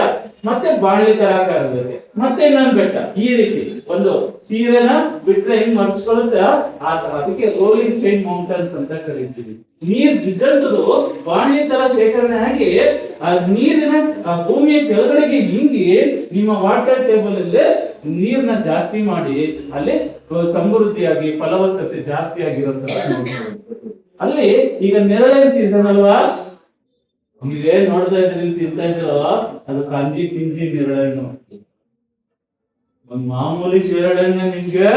ಮತ್ತೆ ಬಾಳ್ಲಿ ತರ ಆಕಾರದಲ್ಲಿ ಮತ್ತೆ ಇನ್ನೊಂದು ಬೆಟ್ಟ, ಈ ರೀತಿ ಒಂದು ಸೀರೆನ ಬಿಟ್ರೆ ಹಿಂಗ್ ಮರ್ಚ್ಕೊಳ್ಳುತ್ತೆ ಆ ತರ. ಅದಕ್ಕೆ ರೋಲಿಂಗ್ ಚೈನ್ ಮೌಂಟೇನ್ಸ್ ಅಂತ ಕರೀತೀವಿ. ನೀರ್ ಬಿದ್ದಂತದ್ದು ಬಾಣ್ಲಿ ತರ ಶೇಖರಣೆ ಆಗಿ ಆ ನೀರಿನ ಆ ಭೂಮಿಯ ಕೆಳಗಡೆಗೆ ಹಿಂಗಿ ನಿಮ್ಮ ವಾಟರ್ ಟೇಬಲ್ ಅಲ್ಲಿ ನೀರ್ನ ಜಾಸ್ತಿ ಮಾಡಿ ಅಲ್ಲಿ ಸಮೃದ್ಧಿಯಾಗಿ ಫಲವತ್ತತೆ ಜಾಸ್ತಿ ಆಗಿರೋತರ ಅಲ್ಲಿ. ಈಗ ನೆರಳೇನ್ ತಿಂತಾನಲ್ವಾ, ನೀವೇನ್ ನೋಡ್ತಾ ಇದ್ರಿ, ತಿಂತಾ ಇದ್ದೀರೋ ಅದು ಕಂಜಿ ಕಿಂಜಿ ನೆರಳನ್ನು. ಒಂದ್ ಮಾಮೂಲಿ ನೇರಳೆಣ್ಣೆ ನಿಮ್ಗೆ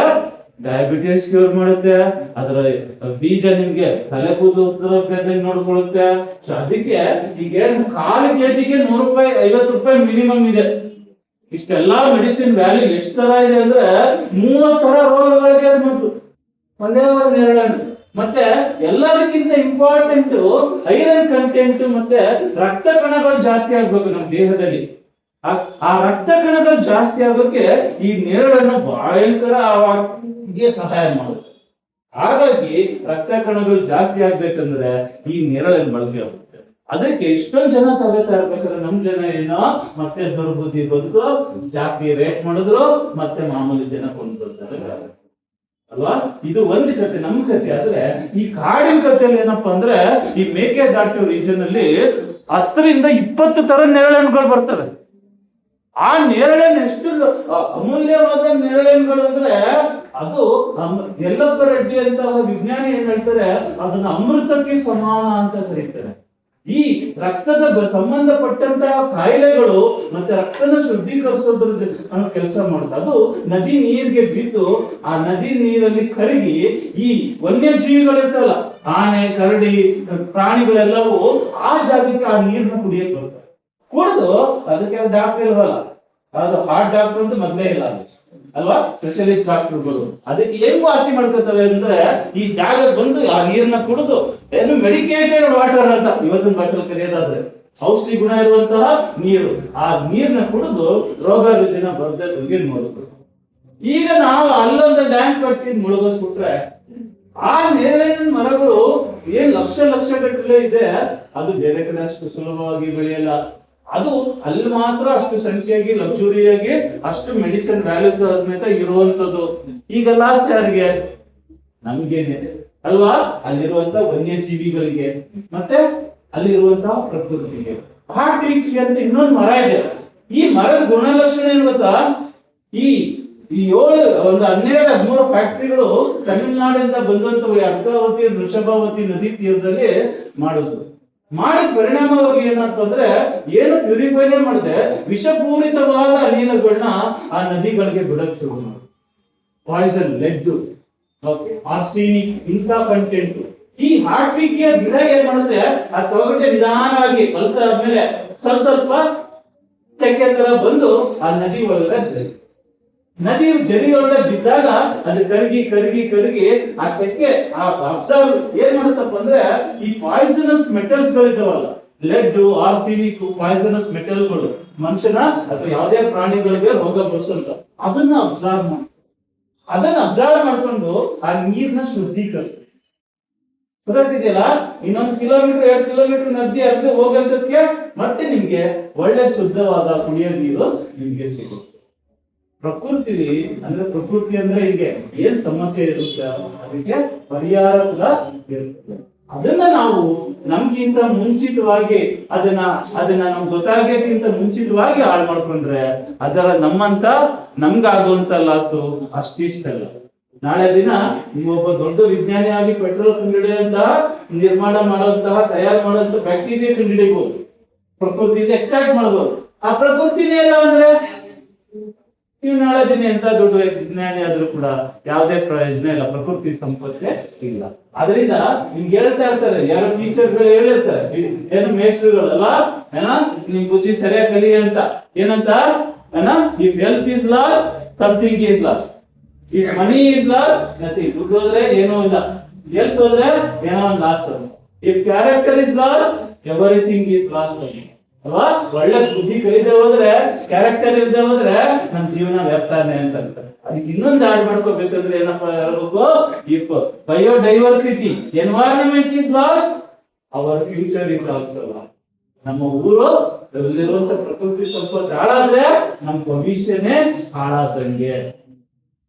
ಡಯಾಬಿಟಿಸ್ ಕ್ಯೂರ್ ಮಾಡುತ್ತೆ. ಅದರ ಬೀಜ ನಿಮ್ಗೆ ತಲೆ ಕೂದಲು ನೋಡ್ಕೊಳ್ಳುತ್ತೆ. ಅದಕ್ಕೆ ಈಗ 1/4 ಕೆಜಿಗೆ 100 ರೂಪಾಯಿ 50 ರೂಪಾಯಿ ಮಿನಿಮಮ್ ಇದೆ. ಇಷ್ಟೆಲ್ಲಾ ಮೆಡಿಸಿನ್ ವ್ಯಾಲ್ಯೂ ಎಷ್ಟು ತರ ಇದೆ ಅಂದ್ರೆ 30 ತರ ರೋಗಗಳಿಗೆ ಅದು ಒಂದೇ ನೇರಳೆಣ್ಣೆ. ಮತ್ತೆ ಎಲ್ಲದಕ್ಕಿಂತ ಇಂಪಾರ್ಟೆಂಟ್ ಐರನ್ ಕಂಟೆಂಟ್ ಮತ್ತೆ ರಕ್ತ ಕಣಗಳು ಜಾಸ್ತಿ ಆಗ್ಬೇಕು ನಮ್ಮ ದೇಹದಲ್ಲಿ. ಆ ರಕ್ತ ಕಣಗಳು ಜಾಸ್ತಿ ಆಗೋಕೆ ಈ ನೇರಳನ್ನು ಭಯಂಕರವಾಗಿ ಸಹಾಯ ಮಾಡುತ್ತೆ. ಹಾಗಾಗಿ ರಕ್ತ ಕಣಗಳು ಜಾಸ್ತಿ ಆಗ್ಬೇಕಂದ್ರೆ ಈ ನೇರಳನ್ನು ಬಳಕೆ ಆಗುತ್ತೆ. ಅದಕ್ಕೆ ಇಷ್ಟೊಂದು ಜನ ತಗೋತಾ ಇರ್ಬೇಕಾದ್ರೆ ನಮ್ ಜನ ಏನೋ ಮತ್ತೆ ದುರ್ಬುದ್ಧಿ ಬಂದು ಜಾಸ್ತಿ ರೇಟ್ ಮಾಡಿದ್ರು, ಮತ್ತೆ ಮಾಮೂಲಿ ಜನ ಕೊಂಡ್ಕೊಳ್ತಾರೆ ಅಲ್ವಾ. ಇದು ಒಂದು ಕತೆ, ನಮ್ಮ ಕತೆ. ಆದ್ರೆ ಈ ಕಾಡಿನ ಕಥೆಯಲ್ಲಿ ಏನಪ್ಪಾ ಅಂದ್ರೆ ಈ ಮೇಕೆದಾಟು ರೀಜನ್ ಅಲ್ಲಿ 10-20 ತರ ನೇರಳೆಹಣ್ಣುಗಳು ಬರ್ತವೆ. ಆ ನೇರಳೆಹಣ್ಣು ಎಷ್ಟು ಅಮೂಲ್ಯವಾದ ನೇರಳೆಹಣ್ಣುಗಳು ಅಂದ್ರೆ ಅದು ಯಲ್ಲಪ್ಪ ರೆಡ್ಡಿ ಅಂತ ವಿಜ್ಞಾನಿ ಏನ್ ಹೇಳ್ತಾರೆ, ಅದನ್ನ ಅಮೃತಕ್ಕೆ ಸಮಾನ ಅಂತ ಕರೀತಾರೆ. ಈ ರಕ್ತದ ಸಂಬಂಧಪಟ್ಟಂತಹ ಕಾಯಿಲೆಗಳು ಮತ್ತೆ ರಕ್ತನ ಶುದ್ಧೀಕರಿಸೋದ್ರ ಕೆಲಸ ಮಾಡುತ್ತೆ. ಅದು ನದಿ ನೀರಿಗೆ ಬಿದ್ದು ಆ ನದಿ ನೀರಲ್ಲಿ ಕರಗಿ ಈ ವನ್ಯಜೀವಿಗಳಿರ್ತಲ್ಲ, ಆನೆ, ಕರಡಿ, ಪ್ರಾಣಿಗಳೆಲ್ಲವೂ ಆ ಜಾಗಕ್ಕೆ ಆ ನೀರನ್ನ ಕುಡಿಯಕ್ಕೆ ಬರ್ತವೆ. ಕುಡಿದು ಅದಕ್ಕೆ ಡಾಕ್ಟರ್ ಇಲ್ವಲ್ಲ, ಅದು ಹಾರ್ಟ್ ಡಾಕ್ಟರ್ ಅಂತ ಮೊದಲೇ ಇಲ್ಲ ಅಲ್ವಾ, ಸ್ಪೆಷಲಿಸ್ಟ್ ಡಾಕ್ಟರ್ಗಳು. ಅದಕ್ಕೆ ಏನ್ ವಾಸಿ ಮಾಡ್ಕೊತವೆ ಅಂದ್ರೆ ಈ ಜಾಗ ಬಂದು ಆ ನೀರನ್ನ ಕುಡಿದು, ಏನು ಮೆಡಿಕೇಟೆಡ್ ವಾಟರ್ ಅಂತ ಇವತ್ತಿನ ಬಾಟಲ್ ಕರೆಯೋದಾದ್ರೆ ಔಷಧಿ ಗುಣ ಇರುವಂತಹ ನೀರು, ಆ ನೀರನ್ನ ಕುಡಿದು ರೋಗ ರುಜಿನ ಬರದೇ ಬಗ್ಗೆ ನೋಡುದು. ಈಗ ನಾವು ಅಲ್ಲೊಂದು ಡ್ಯಾಮ್ ಕಟ್ಟಿ ಮುಳುಗಿಸ್ಬಿಟ್ರೆ ಆ ನೇರಳೆ ಮರಗಳು ಏನ್ ಲಕ್ಷ ಲಕ್ಷ ಗಟ್ಟಲೆ ಇದೆ, ಅದು ಬೇರೆ ಕಡೆ ಅಷ್ಟು ಸುಲಭವಾಗಿ ಬೆಳೆಯಲ್ಲ. ಅದು ಅಲ್ಲಿ ಮಾತ್ರ ಅಷ್ಟು ಸಂಖ್ಯೆಯಾಗಿ ಲಕ್ಸುರಿಯಾಗಿ ಅಷ್ಟು ಮೆಡಿಸಿನ್ ವ್ಯಾಲ್ಯೂಸ್ ಸಮೇತ ಇರುವಂತದ್ದು. ಈಗ ಲಾಸ್ ಯಾರಿಗೆ? ನಮ್ಗೇನೆ ಅಲ್ವಾ, ಅಲ್ಲಿರುವಂತ ವನ್ಯಜೀವಿಗಳಿಗೆ ಮತ್ತೆ ಅಲ್ಲಿರುವಂತಹ ಪ್ರಕೃತಿಗೆ. ಹಾರ್ಟ್ ರೀಚ್ಗೆ ಅಂತ ಇನ್ನೊಂದು ಮರ ಇದೆ. ಈ ಮರದ ಗುಣಲಕ್ಷಣ ಏನ್ ಗೊತ್ತಾ? ಈ 12-13 ಫ್ಯಾಕ್ಟರಿಗಳು ತಮಿಳುನಾಡಿಂದ ಬಂದಂತವು ಅರ್ಕಾವತಿ, ವೃಷಭಾವತಿ ನದಿ ತೀರದಲ್ಲಿ ಮಾಡಿದ್ರು. ಮಾಡಿದ ಪರಿಣಾಮವಾಗಿ ಏನಂತಂದ್ರೆ ಏನು ಪ್ಯೂರಿಫೈನೇ ಮಾಡಿದೆ, ವಿಷಪೂರಿತವಾದ ಅನಿಲಗಳನ್ನ ಆ ನದಿಗಳಿಗೆ ಬಿಡಕ್ ಶುರು ಮಾಡಿ. ಪಾಯ್ಸನ್, ಲೆಡ್, ಆರ್ಸಿನಿಕ್ ಇಂಥ ಕಂಟೆಂಟ್. ಈ ಹಾರ್ಟ್ವಿಕ್ಕಿಯ ಗಿಡ ಏನ್ ಮಾಡುತ್ತೆ, ಆ ತೊಗಟೆ ನಿಧಾನವಾಗಿ ಕಲ್ತಾದ್ಮೇಲೆ ಸ್ವಲ್ಪ ಚಕ್ಕೆ ತರ ಬಂದು ಆ ನದಿ ಒಳಗಡೆ, ನದಿ ಜರಿ ಒಳಗಡೆ ಬಿದ್ದಾಗ ಅದು ಕರಗಿ ಕರಗಿ ಕರಗಿ ಆ ಚಕ್ಕೆ ಅಬ್ಸರ್ವ್ ಏನ್ ಮಾಡುತ್ತಪ್ಪ ಅಂದ್ರೆ ಈ ಪಾಯ್ಸನಸ್ ಮೆಟಲ್ಸ್ ಗಳಿದ್ದಾವಲ್ಲ, ಲೆಡ್, ಆರ್ಸಿನಿಕ್, ಪಾಯ್ಸನಸ್ ಮೆಟಲ್ಗಳು ಮನುಷ್ಯನ ಅಥವಾ ಯಾವುದೇ ಪ್ರಾಣಿಗಳಿಗೆ ರೋಗ ಬರಿಸುವಂತ ಅದನ್ನ ಅಬ್ಸರ್ವ್ ಮಾಡ್ಕೊಂಡು ಆ ನೀರ್ನ ಶುದ್ಧೀಕರಿಸಿ. ಗೊತ್ತಾಗ್ತಿದೆಯಲ್ಲ, ಇನ್ನೊಂದು ಕಿಲೋಮೀಟರ್ 2 ಕಿಲೋಮೀಟರ್ ನದಿ ಹರಿದು ಹೋಗೋದಕ್ಕೆ ಮತ್ತೆ ನಿಮ್ಗೆ ಒಳ್ಳೆ ಶುದ್ಧವಾದ ಕುಡಿಯೋ ನೀರು ನಿಮ್ಗೆ ಸಿಗುತ್ತೆ. ಪ್ರಕೃತಿ ಅಂದ್ರೆ ಹೀಗೆ ಏನ್ ಸಮಸ್ಯೆ ಇರುತ್ತೆ ಅದಕ್ಕೆ ಪರಿಹಾರ ಕೂಡ ಇರುತ್ತೆ. ಅದನ್ನ ನಾವು ನಮ್ಗಿಂತ ಮುಂಚಿತವಾಗಿ ಅದನ್ನ ನಮ್ಗೆ ಗೊತ್ತಾಗೋಕ್ಕಿಂತ ಮುಂಚಿತವಾಗಿ ಹಾಳು ಮಾಡ್ಕೊಂಡ್ರೆ ಅದರ ನಮ್ಗಾಗುವಂತ ಲಾಸು ಅಷ್ಟಿಷ್ಟಲ್ಲ. ನಾಳೆ ದಿನ ನೀವೊಬ್ಬ ದೊಡ್ಡ ವಿಜ್ಞಾನಿ ಆಗಿ ಪೆಟ್ರೋಲ್ ಕಂಡುಹಿಡಿಯುವಂತಹ, ನಿರ್ಮಾಣ ಮಾಡುವಂತಹ, ತಯಾರು ಮಾಡುವಂತಹ ಬ್ಯಾಕ್ಟೀರಿಯಾ ಕಂಡುಹಿಡಿಯಬಹುದು, ಪ್ರಕೃತಿಯಿಂದ ಎಕ್ಸ್ಟ್ರಾಕ್ಟ್ ಮಾಡಬಹುದು. ಆ ಪ್ರಕೃತಿನೇ ಇಲ್ಲ ಅಂದ್ರೆ ನೀವು ನಾಳೆ ದಿನ ಎಂತ ದೊಡ್ಡ ವಿಜ್ಞಾನಿ ಆದ್ರೂ ಕೂಡ ಯಾವುದೇ ಪ್ರಯೋಜನ ಇಲ್ಲ, ಪ್ರಕೃತಿ ಸಂಪತ್ತೇ ಇಲ್ಲ. ಅದರಿಂದ ನಿಮ್ಗೆ ಹೇಳ್ತಾ ಇರ್ತಾರೆ, ಯಾರೋ ಟೀಚರ್ಗಳು ಹೇಳಿರ್ತಾರೆ, ಏನು ಮೇಸ್ಟ್ರುಗಳಲ್ಲ, ನಿಮ್ ಬುದ್ಧಿ ಸರಿಯಾಗಿ ಕಲಿ ಅಂತ. ಏನಂತ? If health is loss, something is loss. If money is loss, nothing. ದುಡ್ಡು ಹೋದ್ರೆ ಏನೂ ಇಲ್ಲ, ಹೆಲ್ತ್ ಹೋದ್ರೆ ಏನೋ ಒಂದು loss. If character is loss, everything is loss ಅಲ್ವಾ. ಒಳ್ಳೆ ಬುದ್ಧಿ ಕಲಿದೆ ಹೋದ್ರೆ, ಕ್ಯಾರೆಕ್ಟರ್ ಇಲ್ಲದೆ ಹೋದ್ರೆ ನಮ್ ಜೀವನ ವ್ಯರ್ಥಾನೆ ಅಂತ. ಅದಕ್ಕೆ ಇನ್ನೊಂದು ಆಡ್ ಮಾಡ್ಕೋಬೇಕಂದ್ರೆ ಏನಪ್ಪಾ ಹೇಳ್ಬೇಕು, if biodiversity, environment is last, our future is also last. ನಮ್ಮ ಊರು ಅಲ್ಲಿರುವಂತ ಪ್ರಕೃತಿ ಸಂಪತ್ತು ಹಾಳಾದ್ರೆ ನಮ್ ಭವಿಷ್ಯನೇ ಹಾಳಾದಂಗೆ.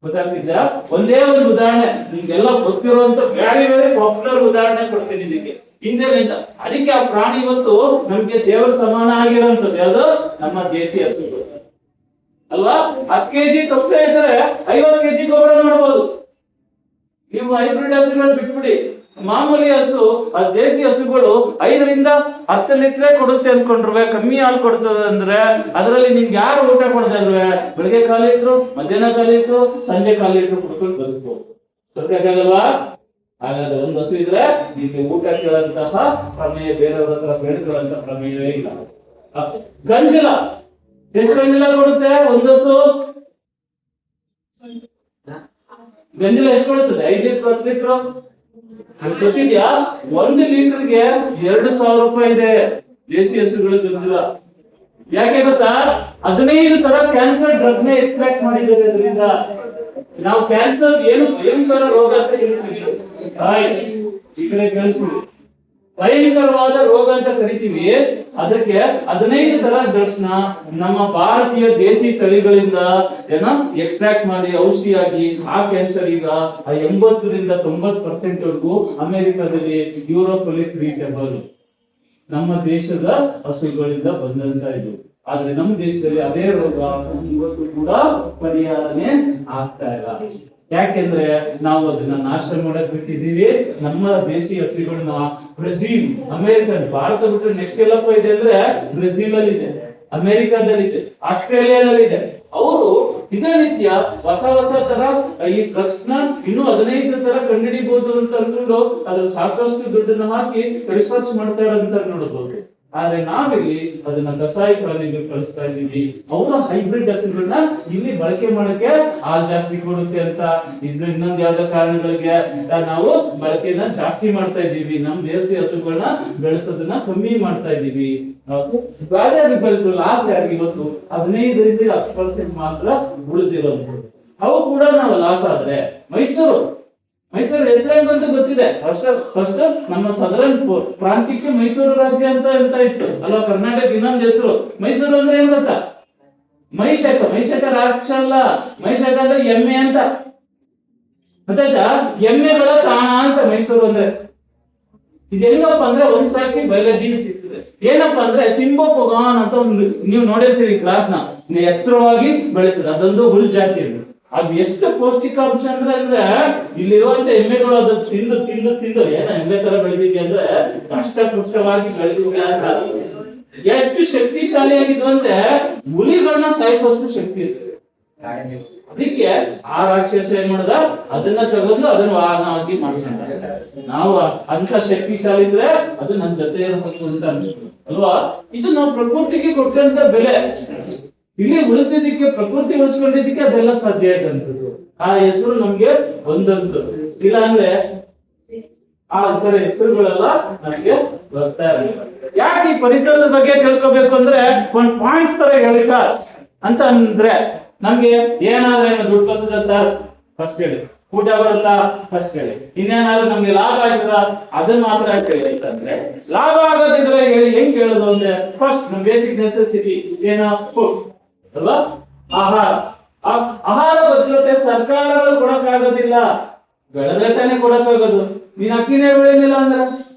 ಗೊತ್ತಾಗ್ತಿದ್ಯಾ? ಒಂದೇ ಒಂದು ಉದಾಹರಣೆ ನಿಮ್ಗೆಲ್ಲ ಗೊತ್ತಿರುವಂತ ವೆರಿ ಪಾಪ್ಯುಲರ್ ಉದಾಹರಣೆ ಕೊಡ್ತೀನಿ ಇದಕ್ಕೆ. ಹಿಂದೆಲಿಂದ ಅದಕ್ಕೆ ಆ ಪ್ರಾಣಿ ಇವತ್ತು ನಮ್ಗೆ ದೇವರ ಸಮಾನ ಆಗಿರುವಂತದ್ದು ಯಾವುದು? ನಮ್ಮ ದೇಸಿ ಹಸುಗಳು ಅಲ್ವಾ. 10 kg ತೊಂದರೆ ಇದ್ರೆ 50 kg ಗೊಬ್ಬರ ಮಾಡಬಹುದು. ನೀವು ಹೈಬ್ರಿಡ್ ಹಸುಗಳು ಬಿಟ್ಬಿಡಿ, ಮಾಮೂಲಿ ಹಸು, ಆ ದೇಸಿ ಹಸುಗಳು 5-10 ಲೀಟರ್ ಕೊಡುತ್ತೆ ಅನ್ಕೊಂಡ್ರೆ, ಕಮ್ಮಿ ಹಾಲು ಕೊಡ್ತದೆ ಅಂದ್ರೆ ಅದರಲ್ಲಿ ನಿಮ್ಗೆ ಯಾರು ಊಟ ಕೊಡ್ತಾ ಇದ್ರೆ ಬೆಳಗ್ಗೆ 1/4 ಲೀಟ್ರು, ಮಧ್ಯಾಹ್ನ 1/4 ಲೀಟ್ರು, ಸಂಜೆ 1/4 ಲೀಟ್ರು ಕುಡ್ಕೊಂಡು ಬದುಕಬಹುದು. ಬದುಕಕ್ಕಾಗಲ್ವಾ? ಹಾಗಾದ್ರೆ ಒಂದು ಹಸು ಇದ್ರೆ ನಿಮ್ಗೆ ಊಟ ಕೇಳಂತಹ ಪ್ರಮೇಯ, ಬೇರೆಯವ್ರ ಹತ್ರ ಬೇಡ್ಕೊಳ್ಳಂತ ಪ್ರಮೇಯವೇ ಇಲ್ಲ. ಗಂಜಲ ಎಷ್ಟು ಗಂಜಲ ಕೊಡುತ್ತೆ ಒಂದು ಹಸು? ಗಂಜಲ ಎಷ್ಟು ಕೊಡುತ್ತದೆ? 5 ಲೀಟರ್, 10 ಲೀಟರ್ ಗೊತ್ತಿದ್ಯಾ? 1 ಲೀಟರ್ಗೆ 2,000 ರೂಪಾಯಿ ಇದೆ ದೇಸಿ ಹಸುಗಳು ಗಂಜಲ. ಯಾಕೆ ಗೊತ್ತಾ? 15 ತರ ಕ್ಯಾನ್ಸರ್ ಡ್ರಗ್ ನೇ ಎಕ್ಸ್ಟ್ರಾಕ್ಟ್ ಮಾಡಿದ್ದಾರೆ ಅದರಿಂದ. ನಾವು ಕ್ಯಾನ್ಸರ್ ಏನ್ ತರ ರೋಗ ಅಂತ ಹೇಳ್ತೀವಿ, ಈ ಕಡೆ ಕೇಳಿಸ್ತೀವಿ, ಭಯಂಕರವಾದ ರೋಗ ಅಂತ ಕರಿತೀವಿ. ಅದಕ್ಕೆ 15 ತರ ಡ್ರಗ್ಸ್ ನ ನಮ್ಮ ಭಾರತೀಯ ದೇಸಿ ತಳಿಗಳಿಂದ ಎಕ್ಸ್ಟ್ರಾಕ್ಟ್ ಮಾಡಿ ಔಷಧಿಯಾಗಿ ಆ ಕ್ಯಾನ್ಸರ್ ಈಗ 80-90% ವರೆಗೂ ಅಮೆರಿಕದಲ್ಲಿ, ಯುರೋಪ್ ಅಲ್ಲಿ ಟ್ರೀಟಬಲ್. ನಮ್ಮ ದೇಶದ ಹಸುಗಳಿಂದ ಬಂದಂತ ಇದು. ಆದ್ರೆ ನಮ್ಮ ದೇಶದಲ್ಲಿ ಅದೇ ರೋಗ ಇವತ್ತು ಕೂಡ ಪರಿಹಾರನೇ ಆಗ್ತಾ ಇಲ್ಲ. ಯಾಕೆಂದ್ರೆ ನಾವು ಅದನ್ನ ನಾಶ ಮಾಡಕ್ ಬಿಟ್ಟಿದೀವಿ. ನಮ್ಮ ದೇಶೀಯ ಹಸುಗಳನ್ನ ಬ್ರೆಜಿಲ್, ಅಮೆರಿಕ, ಭಾರತ ಬಿಟ್ಟರೆ ನೆಕ್ಸ್ಟ್ ಎಲ್ಲಪ್ಪ ಇದೆ ಅಂದ್ರೆ ಬ್ರೆಜಿಲ್ ಅಲ್ಲಿ ಇದೆ, ಅಮೆರಿಕಾದಲ್ಲಿ ಇದೆ, ಆಸ್ಟ್ರೇಲಿಯಾದಲ್ಲಿ ಇದೆ. ಅವರು ದಿನನಿತ್ಯ ಹೊಸ ತರ ಈ ಡ್ರಗ್ಸ್ ನ ಇನ್ನೂ 15 ತರ ಕಂಡುಹಿಡಿಬಹುದು ಅಂತ ಅಂದ್ಕೊಂಡು ಅದ್ರ ಸಾಕಷ್ಟು ದುಡ್ಡನ್ನ ಹಾಕಿ ರಿಸರ್ಚ್ ಮಾಡ್ತಾ ಇರೋದಂತ ನೋಡಬಹುದು. ಆದ್ರೆ ನಾವಿಲ್ಲಿ ಅದನ್ನ ಕಸಾಯಿಖಾನೆಗೆ ಕಳಿಸ್ತಾ ಇದ್ದೀವಿ. ಅವರ ಹೈಬ್ರಿಡ್ ಹಸುಗಳನ್ನ ಇಲ್ಲಿ ಬಳಕೆ ಮಾಡಕ್ಕೆ ಹಾಲು ಜಾಸ್ತಿ ಕೊಡುತ್ತೆ ಅಂತ ಇನ್ನೊಂದು ಯಾವ್ದೋ ಕಾರಣಗಳಿಗೆ ನಾವು ಬಳಕೆನ ಜಾಸ್ತಿ ಮಾಡ್ತಾ ಇದ್ದೀವಿ. ನಮ್ ದೇಶೀಯ ಹಸುಗಳನ್ನ ಬೆಳೆಸೋದನ್ನ ಕಮ್ಮಿ ಮಾಡ್ತಾ ಇದ್ದೀವಿ. ಬೇರೆ ರಿಸಲ್ಟ್ ಲಾಸ್ ಯಾರಿಗೆ ಇವತ್ತು 15% 10% ಮಾತ್ರ ಉಳಿದಿರೋದು. ಅವು ಕೂಡ ನಾವು ಲಾಸ್ ಆದ್ರೆ ಮೈಸೂರು ಹೆಸರೇನು ಅಂತ ಗೊತ್ತಿದೆ. ಫಸ್ಟ್ ನಮ್ಮ ಸದರನ್ ಪ್ರಾಂತ್ಯಕ್ಕೆ ಮೈಸೂರು ರಾಜ್ಯ ಅಂತ ಇತ್ತು ಅಲ್ವಾ. ಕರ್ನಾಟಕ ಇನ್ನೊಂದು ಹೆಸರು. ಮೈಸೂರು ಅಂದ್ರೆ ಏನ್ ಗೊತ್ತಾ? ಮೈಷಕ ರಾಕ್ಷ ಅಲ್ಲ, ಮೈಷಕ ಅಂದ್ರೆ ಎಮ್ಮೆ ಅಂತ ಗೊತ್ತಾಯ್ತಾ? ಎಮ್ಮೆಗಳ ತಾಣ ಅಂತ ಮೈಸೂರು ಅಂದ್ರೆ. ಇದು ಹೆಂಗಪ್ಪ ಅಂದ್ರೆ ಒಂದ್ ಸಾಕಿ ಬಯಾಲಜಿ ಸಿಗ್ತದೆ. ಏನಪ್ಪಾ ಅಂದ್ರೆ ಸಿಂಬೋಪೊಗಾನ್ ಅಂತ ಒಂದು ನೀವು ನೋಡಿರ್ತೀರಿ ಕ್ಲಾಸ್ ನ, ಎತ್ತರವಾಗಿ ಬೆಳೀತದೆ. ಅದೊಂದು ಹುಲ್ ಜಾತಿ ಅದು. ಅದು ಎಷ್ಟು ಪೌಷ್ಟಿಕಾಂಶ ಅಂದ್ರೆ ಇಲ್ಲಿರುವಂತ ಎಮ್ಮೆಗಳು ಅದು ತಿಂದು ತಿಂದು ತಿಂದು ಏನ ಎಮ್ಮೆ ತರ ಬೆಳೆದಿದೆ ಅಂದ್ರೆ ಕಷ್ಟಪುಷ್ಟವಾಗಿ ಬೆಳೆದಿದೆ ಅಂತ. ಎಷ್ಟು ಶಕ್ತಿಶಾಲಿಯಾಗಿದ್ವು ಅಂದ್ರೆ ಹುಲಿಗಳನ್ನ ಸಾಯಿಸುವಷ್ಟು ಶಕ್ತಿ ಇರ್ತದೆ. ಅದಕ್ಕೆ ಆ ರಾಕ್ಷಸ ಏನ್ ಮಾಡದ, ಅದನ್ನ ತಗೊಂಡು ಅದನ್ನ ವಾಹನ ಆಗಿ ಮಾಡ್ಕೊಂಡ. ನಾವು ಅಂತ ಶಕ್ತಿಶಾಲಿ ಇದ್ರೆ ಅದು ನನ್ನ ಜೊತೆ ಇರಬೇಕು ಅಂತ ಅಲ್ವಾ. ಇದು ನಾವು ಪ್ರಕೃತಿಗೆ ಕೊಟ್ಟಂತ ಬೆಲೆ. ಇಲ್ಲಿ ಉಳಿದಿದ್ದಕ್ಕೆ, ಪ್ರಕೃತಿ ಉಳಿಸ್ಕೊಂಡಿದ್ದಕ್ಕೆ ಅದೆಲ್ಲ ಸಾಧ್ಯ ಆಯ್ತಂಥದ್ದು. ಆ ಹೆಸರು ನಮ್ಗೆ ಒಂದೊಂದು ಇಲ್ಲ ಅಂದ್ರೆ ಆ ತರ ಹೆಸರುಗಳೆಲ್ಲ ನಮ್ಗೆ ಬರ್ತಾ ಇರಲಿಲ್ಲ. ಯಾಕೆ ಈ ಪರಿಸರದ ಬಗ್ಗೆ ತಿಳ್ಕೊಬೇಕು ಅಂದ್ರೆ ಒಂದ್ ಪಾಯಿಂಟ್ಸ್ ತರ ಹೇಳಿಕ ಅಂತ ಅಂದ್ರೆ ನಮ್ಗೆ ಏನಾದ್ರೆ ದುಡ್ಡು ಬರ್ತದ ಸರ್ ಫಸ್ಟ್ ಹೇಳಿ, ಊಟ ಬರುತ್ತಾ ಫಸ್ಟ್ ಹೇಳಿ, ಇನ್ನೇನಾದ್ರೂ ನಮ್ಗೆ ಲಾಭ ಆಯ್ತದ ಅದನ್ನ ಮಾತ್ರ ಹೇಳಿ ಅಂತಂದ್ರೆ ಲಾಭ ಆಗೋದಿದ್ರೆ ಹೇಳಿ. ಹೆಂಗ್ ಹೇಳೋದು ಅಂದ್ರೆ ಫಸ್ಟ್ ನಮ್ ಬೇಸಿಕ್ ನೆಸೆಸಿಟಿ ಏನೋ ಫುಡ್ ಅಲ್ವಾ, ಆಹಾರ ಭದ್ರತೆ ಸರ್ಕಾರಗಳು ಕೊಡಕ್ಕಾಗೋದಿಲ್ಲ, ಬೆಳೆದ್ರೆ ತಾನೇ ಕೊಡಕ್ಕಾಗೋದು. ನೀನ್ ಅಕ್ಕಿನೇ ಬೆಳೆಯೋದಿಲ್ಲ ಅಂದ್ರೆ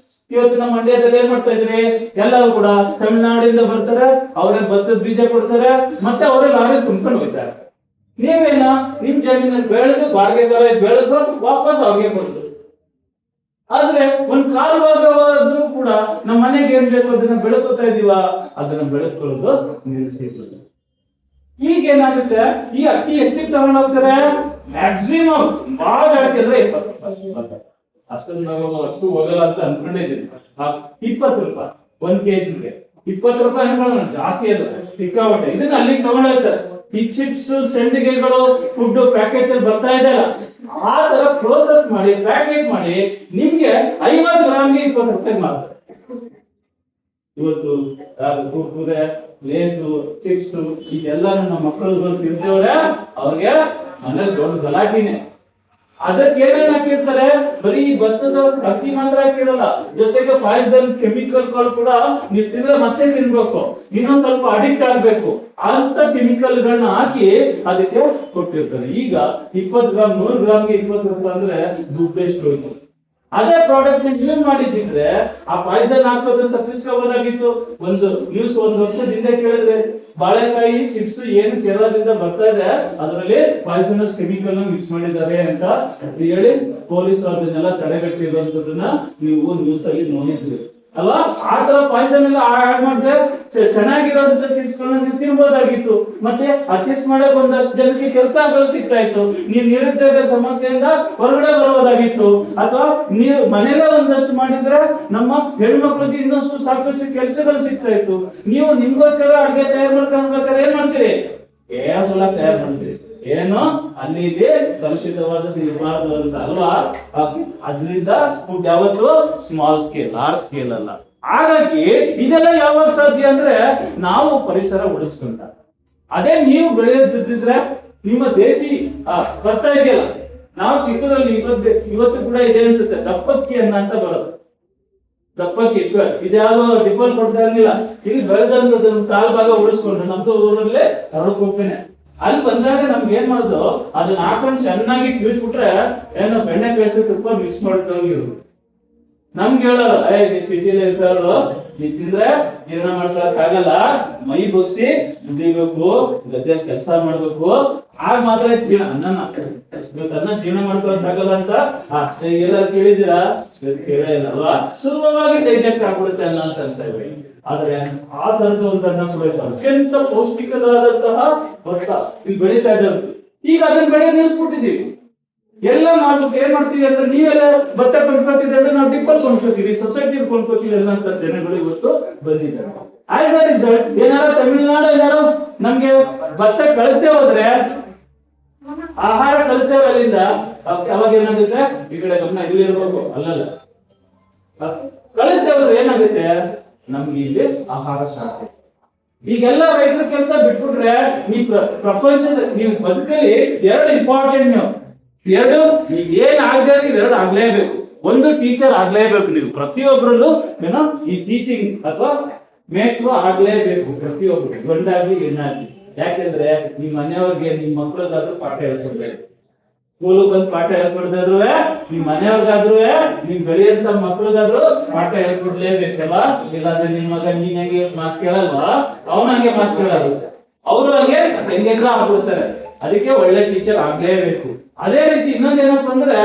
ಇವತ್ತು ನಮ್ಮ ಮಂಡ್ಯದಲ್ಲಿ ಏನ್ ಮಾಡ್ತಾ ಇದ್ರಿ, ಎಲ್ಲರೂ ಕೂಡ ತಮಿಳುನಾಡಿಂದ ಬರ್ತಾರೆ, ಅವರೇ ಭತ್ತದ ಬೀಜ ಕೊಡ್ತಾರೆ, ಮತ್ತೆ ಅವರೇ ಲಾರಿ ತುಂಬ್ಕೊಂಡು ಹೋಗ್ತಾರೆ. ನೀವೇನ ನಿಮ್ ಜಮೀನಲ್ಲಿ ಬೆಳೆದು ಬಾಡಿಗೆಗಾರ ಬೆಳೆದು ವಾಪಸ್ ಅವ್ರಿಗೆ ಕೊಡ್ತು. ಆದ್ರೆ ಒಂದ್ ಕಾಲು ಭಾಗವಾದ್ರೂ ಕೂಡ ನಮ್ಮ ಮನೆಗೆ ಏನ್ ಬೇಕು ಅದನ್ನ ಬೆಳ್ಕೊತಾ ಇದೀವ, ಅದನ್ನ ಬೆಳೆದುಕೊಳ್ಳೋದು ನಿಲ್ಲಿಸಿದ್ರು. ಈಗ ಏನಾಗುತ್ತೆ, ಈ ಅಕ್ಕಿ ಎಷ್ಟಕ್ಕೆ ತಗೊಂಡು ಹೋಗ್ತಾರೆ, ಮ್ಯಾಕ್ಸಿಮಮ್ ಬಹಳ ಜಾಸ್ತಿ ಅಂದ್ರೆ 20 ಅಷ್ಟೊಂದು ನಾವು ಅಷ್ಟು ಹೋಗಲ್ಲ ಅಂತ ಅನ್ಕೊಂಡಿದ್ದೀವಿ. 20 ರೂಪಾಯಿ 1 kgಗೆ 20 ರೂಪಾಯಿ ಅನ್ಕೊಳ್ಳೋಣ, ಜಾಸ್ತಿ ಅದು ಸಿಕ್ಕಾಪಟ್ಟೆ. ಇದನ್ನ ಅಲ್ಲಿಗೆ ತಗೊಂಡು ಹೋಗ್ತಾರೆ. ಈ ಚಿಪ್ಸ್, ಸಂಡಿಗೆಗಳು, ಫುಡ್ ಪ್ಯಾಕೆಟ್ ಅಲ್ಲಿ ಬರ್ತಾ ಇದೆ, ಆ ತರ ಪ್ರೋಸೆಸ್ ಮಾಡಿ ಪ್ಯಾಕೆಟ್ ಮಾಡಿ ನಿಮ್ಗೆ 50 ಗ್ರಾಮ್ಗೆ 20 ರೂಪಾಯಿ ಮಾಡ್ತಾರೆ. ಇವತ್ತು ಕುರ್ಕುರೆ, ಲೇಸು, ಚಿಪ್ಸ್ ಇದೆಲ್ಲ ನಮ್ಮ ಮಕ್ಕಳು ತಿಂತೇವ್ರೆ, ಅವ್ರಿಗೆ ಮನೇಲಿ ದೊಡ್ಡ ಗಲಾಟಿನೇ. ಅದಕ್ಕೆ ಏನೇನ್ ಹಾಕಿರ್ತಾರೆ, ಬರೀ ಭತ್ತದ ಅಕ್ಕಿ ಮಾತ್ರ ಹಾಕಿರಲ್ಲ, ಜೊತೆಗೆ ಪಾಯ್ಸನ್ ಕೆಮಿಕಲ್ಗಳು ಕೂಡ ನೀವು ತಿಂದ್ರೆ ಮತ್ತೆ ತಿನ್ಬೇಕು, ಇನ್ನೊಂದ್ ಸ್ವಲ್ಪ ಅಡಿಕ್ಟ್ ಆಗ್ಬೇಕು ಅಂತ ಕೆಮಿಕಲ್ಗಳನ್ನ ಹಾಕಿ ಅದಕ್ಕೆ ಕೊಟ್ಟಿರ್ತಾರೆ. ಈಗ 20 ಗ್ರಾಮ್ 100 ಗ್ರಾಮ್ಗೆ 20 ರೂಪಾಯಿ ಅಂದ್ರೆ ದುಡ್ಡು ಎಷ್ಟು ಹೋಯ್ತು. ಅದೇ ಪ್ರಾಡಕ್ಟ್ ಯೂಸ್ ಮಾಡಿದ್ರೆ ಆ ಪಾಯ್ಸನ್ ಹಾಕೋದಂತ ತಪ್ಪಿಸ್ಕೋಬಹುದಾಗಿತ್ತು. ಒಂದು ನ್ಯೂಸ್ 1 ವರ್ಷದಿಂದ ಕೇಳಿದ್ರೆ ಬಾಳೆಕಾಯಿ ಚಿಪ್ಸ್ ಏನು ಕೇರಳದಿಂದ ಬರ್ತಾ ಇದೆ, ಅದರಲ್ಲಿ ಪಾಯ್ಸನಸ್ ಕೆಮಿಕಲ್ ಮಿಕ್ಸ್ ಮಾಡಿದ್ದಾರೆ ಅಂತ ಹೇಳಿ ಪೊಲೀಸ್ ಅದನ್ನೆಲ್ಲ ತಡೆಗಟ್ಟಿರುವಂತದನ್ನ ನೀವು ನ್ಯೂಸ್ ಅಲ್ಲಿ ನೋಡಿದ್ರಿ ಅಲ್ವಾ. ಆ ತರ ಪಾಯ್ಸನ್ ಎಲ್ಲ ಆಡ್ ಮಾಡಿದ್ರೆ ಚೆನ್ನಾಗಿರೋದಂತ ತಿಳ್ಸ್ಕೊಂಡು ತಿನ್ಬೋದಾಗಿತ್ತು. ಮತ್ತೆ ಅಡ್ಜಸ್ಟ್ ಮಾಡಕ್ ಒಂದಷ್ಟು ಜನಕ್ಕೆ ಕೆಲಸಗಳು ಸಿಗ್ತಾ ಇತ್ತು. ನೀವು ನಿರುದ್ಯೋಗ ಸಮಸ್ಯೆಯಿಂದ ಹೊರಗಡೆ ಬರೋದಾಗಿತ್ತು. ಅಥವಾ ನೀವು ಮನೇಲೆ ಒಂದಷ್ಟು ಮಾಡಿದ್ರೆ ನಮ್ಮ ಹೆಣ್ಮಕ್ಳಿಗೆ ಇನ್ನಷ್ಟು ಸಾಕಷ್ಟು ಕೆಲಸಗಳು ಸಿಗ್ತಾ ಇತ್ತು. ನೀವು ನಿಮ್ಗೋಸ್ಕರ ಅಡುಗೆ ತಯಾರು ಮಾಡ್ಕೊಂಡ್ಬೇಕಾದ್ರೆ ಏನ್ ಮಾಡ್ತೀರಿ, ಸುಳ್ಳ ತಯಾರು ಮಾಡ್ತೀರಿ, ಏನು ಅಲ್ಲಿ ಇದೆ ಕಲುಷಿತವಾದದ್ದು ಇರಬಾರ್ದು ಅಂತ ಅಲ್ವಾ. ಅದರಿಂದ ಫುಡ್ ಯಾವತ್ತು ಸ್ಮಾಲ್ ಸ್ಕೇಲ್, ಲಾರ್ಜ್ ಸ್ಕೇಲ್ ಅಲ್ಲ. ಹಾಗಾಗಿ ಇದೆಲ್ಲ ಯಾವಾಗ ಸಾಧ್ಯ ಅಂದ್ರೆ ನಾವು ಪರಿಸರ ಉಳಿಸ್ಕೊಂಡ. ಅದೇ ನೀವು ಬೆಳೆದಿದ್ರೆ ನಿಮ್ಮ ದೇಶಿ ಬರ್ತಾ ಇದೆಯಲ್ಲ, ನಾವು ಚಿಕ್ಕದಲ್ಲಿ ಇವತ್ತು ಕೂಡ ಇದೆ ಅನ್ಸುತ್ತೆ, ದಪ್ಪಕ್ಕಿ ಅನ್ನ ಅಂತ ಬರೋದು. ದಪ್ಪಕ್ಕಿ ಇದ್ಯಾವುದೋ ಡಿಪಲ್ ಕೊಡ್ತಾ ಇರ್ಲಿಲ್ಲ, ಇಲ್ಲಿ ಬೆಳೆದಂತ ಕಾಲ್ ಭಾಗ ಉಳಿಸ್ಕೊಂಡು ನಮ್ದು ಊರಲ್ಲೇ ಹರಕೋಪೇನೆ. ಅಲ್ಲಿ ಬಂದಾಗ ನಮ್ಗೆ ಏನ್ ಮಾಡೋದು, ಅದನ್ನ ಹಾಕೊಂಡು ಚೆನ್ನಾಗಿ ಕಿಳಿಸ್ಬಿಟ್ರೆ ಏನೋ ಬೆಣ್ಣೆ ಕಾಯಿಸಿ ತುಪ್ಪ ಮಿಕ್ಸ್ ಮಾಡ್ತೋಗಿರು. ನಮ್ಗೆ ಹೇಳೋರು, ನೀ ಸಿಟಿಲಿ ಇರ್ತಾರೋ ನೀ ತಿಂದ್ರೆ ಜೀವನ ಮಾಡ್ಕೊಳಕ್ ಆಗಲ್ಲ, ಮೈ ಬಗ್ಸಿ ದುಡಿಬೇಕು, ಗದ್ದೆಯಲ್ಲಿ ಕೆಲಸ ಮಾಡ್ಬೇಕು, ಆಗ ಮಾತ್ರ ಅನ್ನನ ತನ್ನ ಜೀವನ ಮಾಡ್ಕೊಳಕ್ಕಾಗಲ್ಲ ಅಂತ ಎಲ್ಲರೂ ಕೇಳಿದ್ದೀರಾ? ಕೇಳೇ ಇಲ್ಲ ಅಲ್ವಾ? ಸುಲಭವಾಗಿ ಡೈಜೆಸ್ಟ್ ಆಗ್ಬಿಡುತ್ತೆ ಅನ್ನ ಅಂತ ಹೇಳಿ. ಆದ್ರೆ ಆ ತರದ ಒಂದು ಅನ್ನ ಸುಡಬೇಕು, ಅತ್ಯಂತ ಪೌಷ್ಟಿಕವಾದಂತಹ ಭತ್ತ ಇಲ್ಲಿ ಬೆಳೀತಾ ಇದ್ದಾರೆ. ಈಗ ಅದನ್ನ ಬೆಳೆ ನಿಲ್ಲಿಸ್ಬಿಟ್ಟಿದೀವಿ. ಎಲ್ಲ ನಾವು ಏನ್ ಮಾಡ್ತೀವಿ ಅಂದ್ರೆ, ನೀವೆಲ್ಲ ಭತ್ತ ಕೊಂಡ್ಕೊತೀವಿ ಅಂದ್ರೆ ನಾವು ಡಿಪ್ಪಲ್ ಕೊಂಡ್ಕೊತೀವಿ, ಸೊಸೈಟಿ ಕೊಂಡ್ಕೊತೀವಿ ಅನ್ನೋಂಥ ಜನಗಳು ಇವತ್ತು ಬಂದಿದ್ದಾರೆ. ಆಸ್ ಅ ರಿಸಲ್ಟ್ ಏನಾರ ತಮಿಳುನಾಡು ಏನಾರು ನಮ್ಗೆ ಭತ್ತ ಕಳಿಸ್ತೇ ಹೋದ್ರೆ, ಆಹಾರ ಕಳಿಸ್ತೇವೆ ಅಲ್ಲಿಂದ, ಅವಾಗ ಏನಾಗುತ್ತೆ ಈ ಕಡೆ ಗಮನ ಇಲ್ಲಿ ಇರ್ಬೇಕು, ಅಲ್ಲಲ್ಲ ಕಳಿಸ್ತೇ ಹೋದ್ರೆ ಏನಾಗುತ್ತೆ ನಮ್ಗೆ ಇಲ್ಲಿ ಆಹಾರ ಶಾಸ್ತ್ರ. ಈಗೆಲ್ಲ ರೈತರ ಕೆಲಸ ಬಿಟ್ಬಿಟ್ರೆ ಈ ಪ್ರಪಂಚದ ನೀವು ಬದುಕಲ್ಲಿ ಎರಡು ಇಂಪಾರ್ಟೆಂಟ್, ಎರಡು ಈಗ ಏನ್ ಆಗದೆ ಎರಡು ಆಗ್ಲೇಬೇಕು. ಒಂದು ಟೀಚರ್ ಆಗ್ಲೇಬೇಕು, ನೀವು ಪ್ರತಿಯೊಬ್ಬರಲ್ಲೂ ಏನೋ ಈ ಟೀಚಿಂಗ್ ಅಥವಾ ಮೇಷ್ಟ್ರು ಆಗ್ಲೇಬೇಕು ಪ್ರತಿಯೊಬ್ರು, ಗಂಡಾಗ್ಲಿ ಹೆಣ್ಣಾಗ್ಲಿ. ಯಾಕೆಂದ್ರೆ ನಿಮ್ ಮನೆಯವ್ರಿಗೆ ನಿಮ್ ಮಕ್ಳಿಗಾದ್ರೂ ಪಾಠ ಹೇಳ್ಕೊಡ್ಬೇಕು. ಸ್ಕೂಲ್ ಬಂದು ಪಾಠ ಹೇಳ್ಕೊಡ್ದಾದ್ರು ನಿಮ್ ಮನೆಯವ್ರಿಗಾದ್ರು ನಿಮ್ ಬೆಳೆಯಂತ ಮಕ್ಳಿಗಾದ್ರು ಪಾಠ ಹೇಳ್ಕೊಡ್ಲೇಬೇಕಲ್ಲ. ಇಲ್ಲಾಂದ್ರೆ ನಿಮ್ ಮಗ ನೀನ್ ಹಂಗೆ ಮಾತು ಕೇಳಲ್ವಾ, ಅವನ ಹಂಗೆ ಮಾತು ಕೇಳಲ್ಲ, ಅವರು ಹಂಗೆ ಹೆಂಗೆಲ್ಲ ಆಗ್ಬಿಡ್ತಾರೆ. ಅದಕ್ಕೆ ಒಳ್ಳೆ ಟೀಚರ್ ಆಗ್ಲೇಬೇಕು. ಅದೇ ರೀತಿ ಇನ್ನೊಂದೇನಪ್ಪ ಅಂದ್ರೆ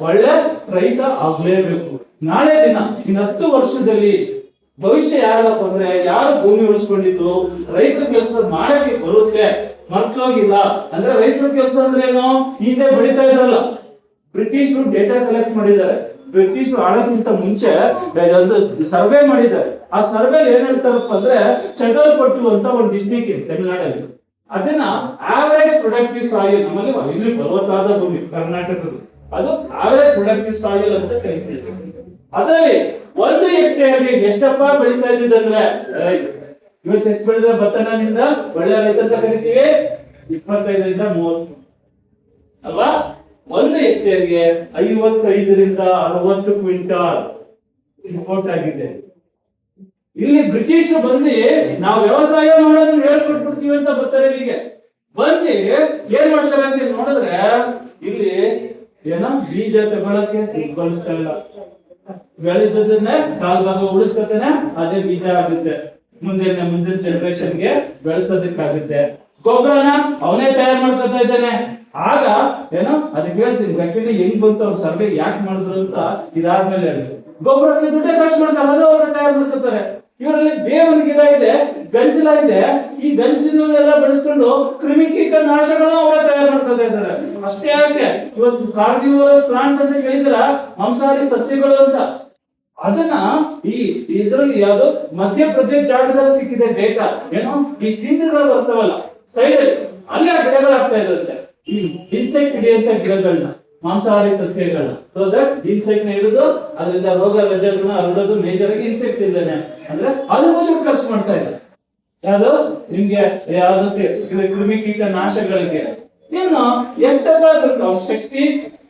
ಒಳ್ಳೆ ರೈತ ಆಗ್ಲೇಬೇಕು. ನಾಳೆ ದಿನ ಇನ್ನು 10 ವರ್ಷದಲ್ಲಿ ಭವಿಷ್ಯ ಯಾರಪ್ಪ ಅಂದ್ರೆ, ಯಾರು ಭೂಮಿ ಉಳಿಸ್ಕೊಂಡಿದ್ದು ರೈತರ ಕೆಲಸ ಮಾಡಕ್ಕೆ ಬರುತ್ತೆ, ಮರ್ತೋಗಿಲ್ಲ ಅಂದ್ರೆ. ರೈತರ ಕೆಲಸ ಅಂದ್ರೆ ಏನು, ಹಿಂದೆ ಬೆಳಿತಾ ಇದ್ರಲ್ಲ, ಬ್ರಿಟಿಷರು ಡೇಟಾ ಕಲೆಕ್ಟ್ ಮಾಡಿದ್ದಾರೆ. ಬ್ರಿಟಿಷರು ಆಳಕ್ಕಿಂತ ಮುಂಚೆ ಒಂದು ಸರ್ವೆ ಮಾಡಿದ್ದಾರೆ. ಆ ಸರ್ವೆ ಏನ್ ಹೇಳ್ತಾರಪ್ಪ ಅಂದ್ರೆ, ಚಗಲ್ಪಟ್ಟು ಅಂತ ಒಂದು ಡಿಸ್ಟ್ರಿಕ್ಟ್ ಇದೆ ತಮಿಳುನಾಡಲ್ಲಿ. ಅದನ್ನ ಆವರೇಜ್ ಪ್ರೊಡಕ್ಟಿವ್ ಸಾಯಿಲ್, ನಮ್ಮಲ್ಲಿ ಇಲ್ಲಿ ಫಲವತ್ತಾದ ಭೂಮಿ ಕರ್ನಾಟಕದ್ದು, ಅದು ಆವರೇಜ್ ಪ್ರೊಡಕ್ಟಿವ್ ಸಾಯಿಲ್ ಅಂತ ಕರೀತೀವಿ. ಅದರಲ್ಲಿ 1 ಹೆಕ್ಟೇರ್ಗೆ ಎಷ್ಟಪ್ಪ ಬೆಳೀತಾ ಇದ್ದಂದ್ರೆ, ಇವತ್ತು ಎಷ್ಟು ಬೆಳೆದ್ರೆ ಭತ್ತನಿಂದ ಒಳ್ಳೆ ರೈತ ಅಂತ ಕರಿತೀವಿ? 25ರಿಂದ 30 ಅಲ್ವಾ? 1 ಹೆಕ್ಟೇರ್ಗೆ 55ರಿಂದ 60 ಕ್ವಿಂಟಾಲ್ ಇಂಪೋರ್ಟ್ ಆಗಿದೆ. ಇಲ್ಲಿ ಬ್ರಿಟಿಷ್ ಬಂದು ನಾವು ವ್ಯವಸಾಯ ಮಾಡೋದನ್ನ ಹೇಳ್ಕೊಟ್ಬಿಡ್ತೀವಿ ಅಂತ ಬರ್ತಾರೆ. ಇಲ್ಲಿಗೆ ಬಂದು ಏನ್ ಮಾಡ್ತಾರೆ ಅಂತ ನೋಡಿದ್ರೆ, ಇಲ್ಲಿ ಏನೋ ಬೀಜ ತಗೊಳಕ್ಕೆ ಬಳಸ್ತಾ ಇಲ್ಲ, ಬೆಳೆಸೋದನ್ನೇ ಕಾಲ್ ಭಾಗ ಉಳಿಸ್ಕೊತಾನೆ, ಅದೇ ಬೀಜ ಆಗುತ್ತೆ, ಮುಂದಿನ ಜನರೇಷನ್ಗೆ ಬೆಳೆಸೋದಕ್ಕಾಗುತ್ತೆ. ಗೊಬ್ಬರನ ಅವನೇ ತಯಾರು ಮಾಡ್ಕೊತಾ ಇದ್ದಾನೆ. ಆಗ ಏನೋ ಅದಕ್ಕೆ ಹೇಳ್ತೀನಿ, ಯಾಕೆಂದ್ರೆ ಹೆಂಗ್ ಬಂತು ಅವ್ರು ಸರ್ವೆ ಯಾಕೆ ಮಾಡಿದ್ರು ಅಂತ ಇದಾದ್ಮೇಲೆ ಹೇಳಿ, ಗೊಬ್ಬರಕ್ಕೆ ದುಡ್ಡೇ ಖರ್ಚು ಮಾಡ್ತಾರೆ, ಅದು ಅವ್ರನ್ನ ತಯಾರು ಮಾಡ್ಕೊತಾರೆ. ಇವರಲ್ಲಿ ಬೇವಿನ ಗಿಡ ಇದೆ, ಗಂಜಲ ಇದೆ, ಈ ಗಂಜಲನ್ನೆಲ್ಲ ಬೆಳೆಸ್ಕೊಂಡು ಕ್ರಿಮಿಕೀಟ ನಾಶಗಳು ಅವರೇ ತಯಾರು ಮಾಡ್ಕೊತಾ ಇದ್ದಾರೆ. ಅಷ್ಟೇ ಯಾಕೆ, ಇವತ್ತು ಕಾರ್ನಿವೋರಸ್ ಪ್ಲಾಂಟ್ಸ್ ಅಂತ ಕೇಳಿದ್ರ, ಮಾಂಸಾಹಾರಿ ಸಸ್ಯಗಳು ಅಂತ, ಅದನ್ನ ಇದರಲ್ಲಿ ಯಾವ್ದು ಮಧ್ಯಪ್ರದೇಶ ಜಾಗದಲ್ಲಿ ಸಿಕ್ಕಿದೆ ಡೇಟಾ. ಏನೋ ಈ ತಿಂಡಿಗಳು ಬರ್ತಾವಲ್ಲ ಸೈಡ್ ಅಲ್ಲಿ ಆ ಗಿಡಗಳಾಗ್ತಾ ಇರುತ್ತೆ, ಈ ಇನ್ಸೆಕ್ಟ್ ಹಿಡಿಯಂತ ಗಿಡಗಳನ್ನ, ಮಾಂಸಾಹಾರಿ ಸಸ್ಯಗಳನ್ನ. ಸೊ ದಟ್ ಇನ್ಸೆಕ್ಟ್ ನ ಹಿಡಿದು ಅದರಿಂದ ರೋಗ ರುಜಿನಗಳನ್ನ ಹರಡೋದು ಮೇಜರ್ ಆಗಿ ಇನ್ಸೆಕ್ಟ್ ಇದ್ದಾನೆ ಅಂದ್ರೆ ಅದಕ್ಕೋಸ್ಕರ ಖರ್ಚು ಮಾಡ್ತಾ ಇದ್ದಾರೆ. ಯಾವ್ದು ನಿಮ್ಗೆ ಯಾವ್ದು ಕ್ರಿಮಿಕೀಟ ನಾಶಗಳಿಗೆ ಏನು ಎಷ್ಟಪ್ಪ ಶಕ್ತಿ,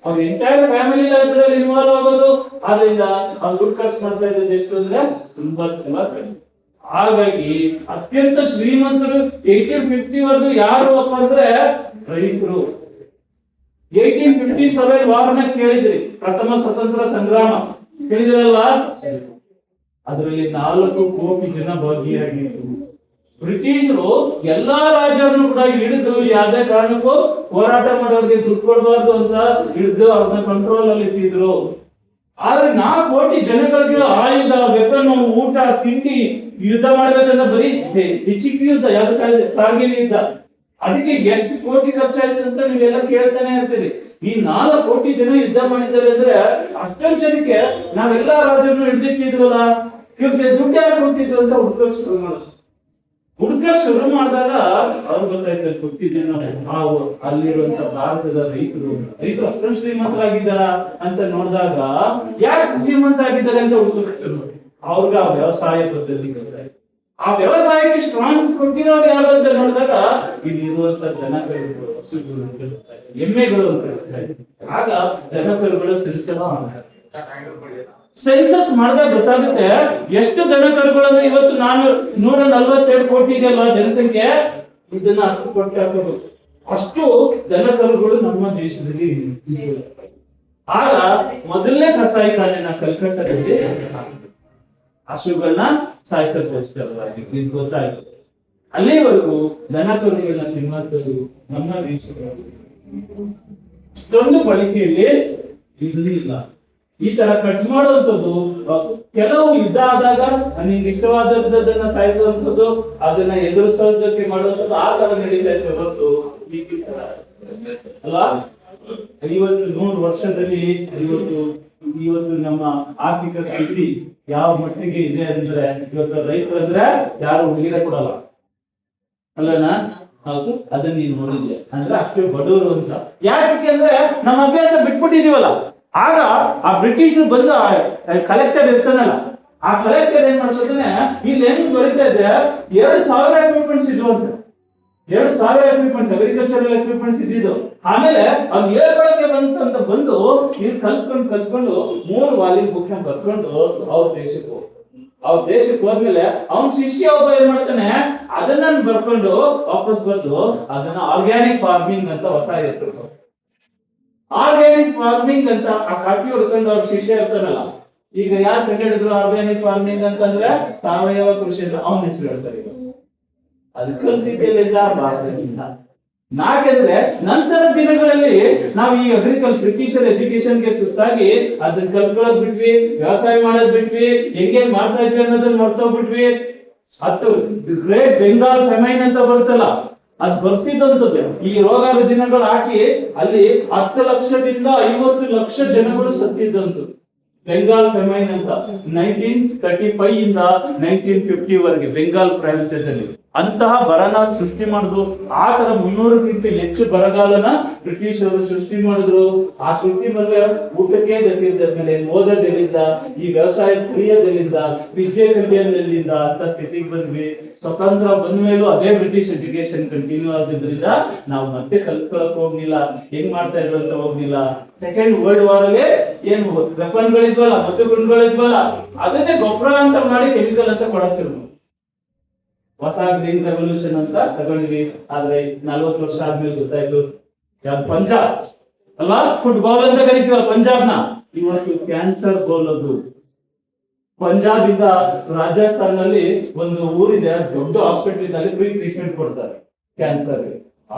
ಅವ್ರ ಎಂಟೈರ್ ಫ್ಯಾಮಿಲಿ ಅದರಲ್ಲಿ ಇನ್ವಾಲ್ವ್ ಆಗೋದು. ಆದ್ರಿಂದ ಅವ್ರು ದುಡ್ಡು ಖರ್ಚು ಮಾಡ್ತಾ ಇರೋದು ಎಷ್ಟು ಅಂದ್ರೆ ತುಂಬಾ ಸಲ. ಹಾಗಾಗಿ ಅತ್ಯಂತ ಶ್ರೀಮಂತರು 1850 ಯಾರು ಅಪ್ಪ ಅಂದ್ರೆ ರೈತರು. 1857 ವಾರನ ಕೇಳಿದ್ರಿ, ಪ್ರಥಮ ಸ್ವತಂತ್ರ ಸಂಗ್ರಾಮ ಕೇಳಿದ್ರಲ್ವಾ? ಅದರಲ್ಲಿ 4 ಕೋಟಿ ಜನ ಭಾಗಿಯಾಗಿದ್ರು. ಬ್ರಿಟಿಷರು ಎಲ್ಲಾ ರಾಜ್ಯವನ್ನು ಕೂಡ ಹಿಡಿದು ಯಾವುದೇ ಕಾರಣಕ್ಕೂ ಹೋರಾಟ ಮಾಡೋರಿಗೆ ದುಡ್ಡು ಕೊಡಬಾರ್ದು ಅಂತ ಹಿಡಿದು ಅವ್ರನ್ನ ಕಂಟ್ರೋಲ್ ಅಲ್ಲಿ ಇಟ್ಟಿದ್ರು. ಆದ್ರೆ 4 ಕೋಟಿ ಜನಗಳಿಗೆ ಆಯುಧ, ವೆಪನ್, ಊಟ, ತಿಂಡಿ, ಯುದ್ಧ ಮಾಡ್ಬೇಕಂತ ಬರೀ ಚಿಕ್ಕ ಯುದ್ಧ, ಯಾವ್ದು ಕಾರ್ಗಿಲ್ ಯುದ್ಧ, ಅದಕ್ಕೆ ಎಷ್ಟು ಕೋಟಿ ಖರ್ಚಾಯ್ತು ಅಂತ ನೀವೆಲ್ಲ ಕೇಳ್ತಾನೆ ಇರ್ತೀರಿ. ಈ 4 ಕೋಟಿ ಜನ ಯುದ್ಧ ಮಾಡಿದ್ದಾರೆ ಅಂದ್ರೆ ಅಷ್ಟೊಂದು ಜನಕ್ಕೆ ನಾವೆಲ್ಲಾ ರಾಜ್ಯವನ್ನು ಹಿಡಿದಿಟ್ಟಿದ್ವಲ್ಲ, ಇವ್ರಿಗೆ ದುಡ್ಡು ಯಾರು ಕೊಡ್ತಿದ್ರು ಅಂತ ಹುಡುಕಕ್ ಶುರು ಮಾಡಿದಾಗ ಅವ್ರು ಗೊತ್ತಾಯ್ತು, ಕೊಟ್ಟಿದ್ದೇನೆ ನಾವು ಅಲ್ಲಿರುವಂತ ಭಾರತದ ರೈತರು ಅಷ್ಟೊಂದು ಶ್ರೀಮಂತರಾಗಿದ್ದಾರ ಅಂತ ನೋಡಿದಾಗ, ಯಾಕೆ ಶ್ರೀಮಂತ ಆಗಿದ್ದಾರೆ ಅಂತ ಹುಡುಕಬೇಕು. ಅವ್ರಿಗೆ ಆ ವ್ಯವಸಾಯ ಪದ್ಧತಿ ಗೊತ್ತಾಯ್ತು. ಆ ವ್ಯವಸಾಯಕ್ಕೆ ಸ್ಟ್ರಾಂಗ್ ಕೊಟ್ಟಿರೋರು ಯಾರು ಅಂತ ನೋಡಿದಾಗ ಇಲ್ಲಿರುವಂತ ಜನಕರುಗಳು, ಹಸುಗಳು, ಎಮ್ಮೆಗಳು ಅಂತ ಆಗ ಜನಕರುಗಳು ಸೆನ್ಸಸ್ ಮಾಡಿದಾಗ ಗೊತ್ತಾಗುತ್ತೆ ಎಷ್ಟು ದನಕರುಗಳನ್ನು. ಇವತ್ತು 142 ಕೋಟಿ ಇದೆಯಲ್ಲ ಜನಸಂಖ್ಯೆ, ಇದನ್ನ 10 ಕೋಟಿ ಹಾಕಬೇಕು, ಅಷ್ಟು ದನಕರುಗಳು ನಮ್ಮ ದೇಶದಲ್ಲಿ. ಆಗ ಮೊದಲನೇ ಕಸಾಯಿಖಾನೆನ ಕಲ್ಕತ್ತಾದಲ್ಲಿ ಹಸುಗಳನ್ನ ಸಾಯಿಸೋದಕ್ಕೋಸ್ಕರವಾಗಿ ಇದು ಗೊತ್ತಾಯ್ತು. ಅಲ್ಲಿವರೆಗೂ ದನಕರುಗಳನ್ನ ಶ್ರೀಮಂತರು ನಮ್ಮ ದೇಶದಲ್ಲಿ. ಇಷ್ಟೊಂದು ಬಳಕೆಯಲ್ಲಿ ಇರಲಿಲ್ಲ. ಈ ತರ ಕಟ್ ಮಾಡುವಂಥದ್ದು ಕೆಲವು ಯುದ್ಧ ಆದಾಗ ನಿಮ್ಗೆ ಇಷ್ಟವಾದದ್ದನ್ನ ಸಾಯಿಸುವಂಥದ್ದು, ಅದನ್ನ ಎದುರಿಸೋದಕ್ಕೆ ಮಾಡುವಂಥದ್ದು ಆ ತರ ನಡೀತಾ ಇತ್ತು ಹೊರತು ಅಲ್ವಾ. 50-100 ವರ್ಷದಲ್ಲಿ ಇವತ್ತು ನಮ್ಮ ಆರ್ಥಿಕ ಸ್ಥಿತಿ ಯಾವ ಮಟ್ಟಿಗೆ ಇದೆ ಅಂದ್ರೆ, ಇವತ್ತು ರೈತರಂದ್ರೆ ಯಾರು ಹುಡುಗಿರ ಕೊಡಲ್ಲ ಅಲ್ಲನಾ. ಹೌದು, ಅದನ್ನ ನೀನು ನೋಡಿದ್ದೆ ಅಂದ್ರೆ ಅಷ್ಟೇ ಬಡವರು ಅಂತ. ಯಾಕೆ ಅಂದ್ರೆ ನಮ್ಮ ಅಭ್ಯಾಸ ಬಿಟ್ಬಿಟ್ಟಿದೀವಲ್ಲ. ಆಗ ಆ ಬ್ರಿಟಿಷ್ ಬಂದು ಕಲೆಕ್ಟರ್ ಇರ್ತಾನಲ್ಲ, ಆ ಕಲೆಕ್ಟರ್ ಏನ್ ಮಾಡ್ತಾನೆ, ಇಲ್ಲಿ ಏನ್ ಬರೀತಾ ಇದೆ 2,000 ಎಕ್ವಿಪ್ಮೆಂಟ್ಸ್ ಇದ್ವು ಅಂತ. 2,000 ಎಕ್ವಿಪ್ಮೆಂಟ್ಸ್, ಅಗ್ರಿಕಲ್ಚರಲ್ ಎಕ್ವಿಪ್ಮೆಂಟ್ಸ್ ಇದ್ದಿದ್ದು. ಆಮೇಲೆ ಅವ್ನು ಹೇಳ್ಕೊಳಕ್ಕೆ ಬಂತಂತ ಬಂದು ಇಲ್ಲಿ ಕಲ್ತ್ಕೊಂಡು 3 ವಾಲ್ಯೂಮ್ ಬುಕ್ ನ ಬರ್ಕೊಂಡು ಅವ್ರ ದೇಶಕ್ಕೆ ಹೋದ್ಮೇಲೆ ಅವನ್ ಶಿಷ್ಯ ಒಬ್ಬ ಏನ್ ಮಾಡ್ತಾನೆ, ಅದನ್ನ ಬರ್ಕೊಂಡು ವಾಪಸ್ ಬಂದು ಅದನ್ನ ಆರ್ಗ್ಯಾನಿಕ್ ಫಾರ್ಮಿಂಗ್ ಅಂತ ಹೊಸ ಹೆಸರು, ಆರ್ಗ್ಯಾನಿಕ್ ಫಾರ್ಮಿಂಗ್ ಅಂತ ಆ ಕಾಪಿ ಹೊಡ್ಕೊಂಡು ಅವ್ರ ಶಿಷ್ಯ ಇರ್ತಾನಲ್ಲ. ಈಗ ಯಾರು ಕಂಡುಹಿಡಿದ್ರು ಆರ್ಗ್ಯಾನಿಕ್ ಫಾರ್ಮಿಂಗ್ ಅಂತಂದ್ರೆ ಸಾವಯವ ಕೃಷಿ ಅಂತ ಅವನ ಹೆಸರು ಹೇಳ್ತಾರೆ. ಈಗ ಅದು ಕಲ್ತಿದ್ದೆಲ್ಲ ಭಾರತದಿಂದ. ನಾಕೆಂದ್ರೆ ನಂತರ ದಿನಗಳಲ್ಲಿ ನಾವು ಈ ಬ್ರಿಟಿಷರ್ ಎಜುಕೇಶನ್ಗೆ ಸುತ್ತಾಗಿ ಅದನ್ನ ಕಲ್ತ್ಕೊಳ್ಳೋದ್ ಬಿಟ್ವಿ, ವ್ಯವಸಾಯ ಮಾಡೋದ್ ಬಿಟ್ವಿ, ಹೆಂಗೆ ಮಾಡ್ತಾ ಇದ್ವಿ ಅನ್ನೋದನ್ನ ಮರ್ತೋಗ್ಬಿಟ್ವಿ. ಅದು ಗ್ರೇಟ್ ಬೆಂಗಾಲ್ ಫೆಮೈನ್ ಅಂತ ಬರುತ್ತಲ್ಲ, ಅದ್ ಬರ್ಸಿದಂತದ್ದು. ಈ ರೋಗ ರುಜಿನಗಳು ಹಾಕಿ ಅಲ್ಲಿ 10 ಲಕ್ಷದಿಂದ 50 ಲಕ್ಷ ಜನಗಳು ಸತ್ತಿದ್ದಂತು. ಬೆಂಗಾಲ್ ಫೆಮೈನ್ ಅಂತ 1935 ಇಂದ 1950 ವರೆಗೆ ಬೆಂಗಾಲ್ ಪ್ರಾಂತ್ಯದಲ್ಲಿ ಅಂತಹ ಬರನ ಸೃಷ್ಟಿ ಮಾಡಿದ್ರು. ಆ ತರ 300ಕ್ಕಿಂತ ಹೆಚ್ಚು ಬರಗಾಲನ ಬ್ರಿಟಿಷರು ಸೃಷ್ಟಿ ಮಾಡಿದ್ರು. ಆ ಸೃಷ್ಟಿ ಮೇಲೆ ಊಟಕ್ಕೆ ಗತಿಯಿದ್ದ, ಓದೋದೆಲ್ಲಿಂದ, ಈ ವ್ಯವಸಾಯ ಕಲಿಯೋದೆಲ್ಲಿಂದ, ವಿದ್ಯೆ ಕಲಿಯೋದೆಲ್ಲಿಂದ ಅಂತ ಸ್ಥಿತಿಗೆ ಬಂದ್ವಿ. ಸ್ವತಂತ್ರ ಬಂದ ಮೇಲೂ ಅದೇ ಬ್ರಿಟಿಷ್ ಎಜುಕೇಶನ್ ಕಂಟಿನ್ಯೂ ಆಗಿದ್ರಿಂದ ನಾವು ಮತ್ತೆ ಕಲ್ತ್ಕೊಳಕ್ ಹೋಗ್ಲಿಲ್ಲ, ಹೆಂಗ್ ಮಾಡ್ತಾ ಇದ್ರು ಅಂತ ಹೋಗ್ಲಿಲ್ಲ. ಸೆಕೆಂಡ್ ವರ್ಲ್ಡ್ ವಾರ್ ಅಲ್ಲಿ ಏನು ವೆಪನ್ಗಳಿದ್ವಲ್ಲ, ಮದ್ದುಗುಂಡುಗಳಿದ್ವಲ್ಲ, ಅದನ್ನೇ ಗೊಬ್ಬರ ಅಂತ ಮಾಡಿ ಕೆಮಿಕಲ್ ಅಂತ ಕೊಡಕ್ತಿರ್ಬೋದು. ಹೊಸ ಗ್ರೀನ್ ರೆವಲ್ಯೂಷನ್ ಅಂತ ತಗೊಂಡ್ವಿ. ಆದ್ರೆ 40 ವರ್ಷ ಆದ್ಮೇಲೆ ಗೊತ್ತಾಯ್ತು ಪಂಜಾಬ್ ಅಲ್ವಾ, ಫುಟ್ಬಾಲ್ ಅಂತ ಕರಿತೀವಲ್ಲ ಪಂಜಾಬ್ನ, ಇವತ್ತು ಕ್ಯಾನ್ಸರ್ ಬೋಲ್. ಅದು ಪಂಜಾಬ್ ಇಂದ ರಾಜಸ್ಥಾನ್ ನಲ್ಲಿ ಒಂದು ಊರಿದೆ, ದೊಡ್ಡ ಹಾಸ್ಪಿಟಲ್ ಇದೆ, ಅಲ್ಲಿ ಫ್ರೀ ಟ್ರೀಟ್ಮೆಂಟ್ ಕೊಡ್ತಾರೆ ಕ್ಯಾನ್ಸರ್.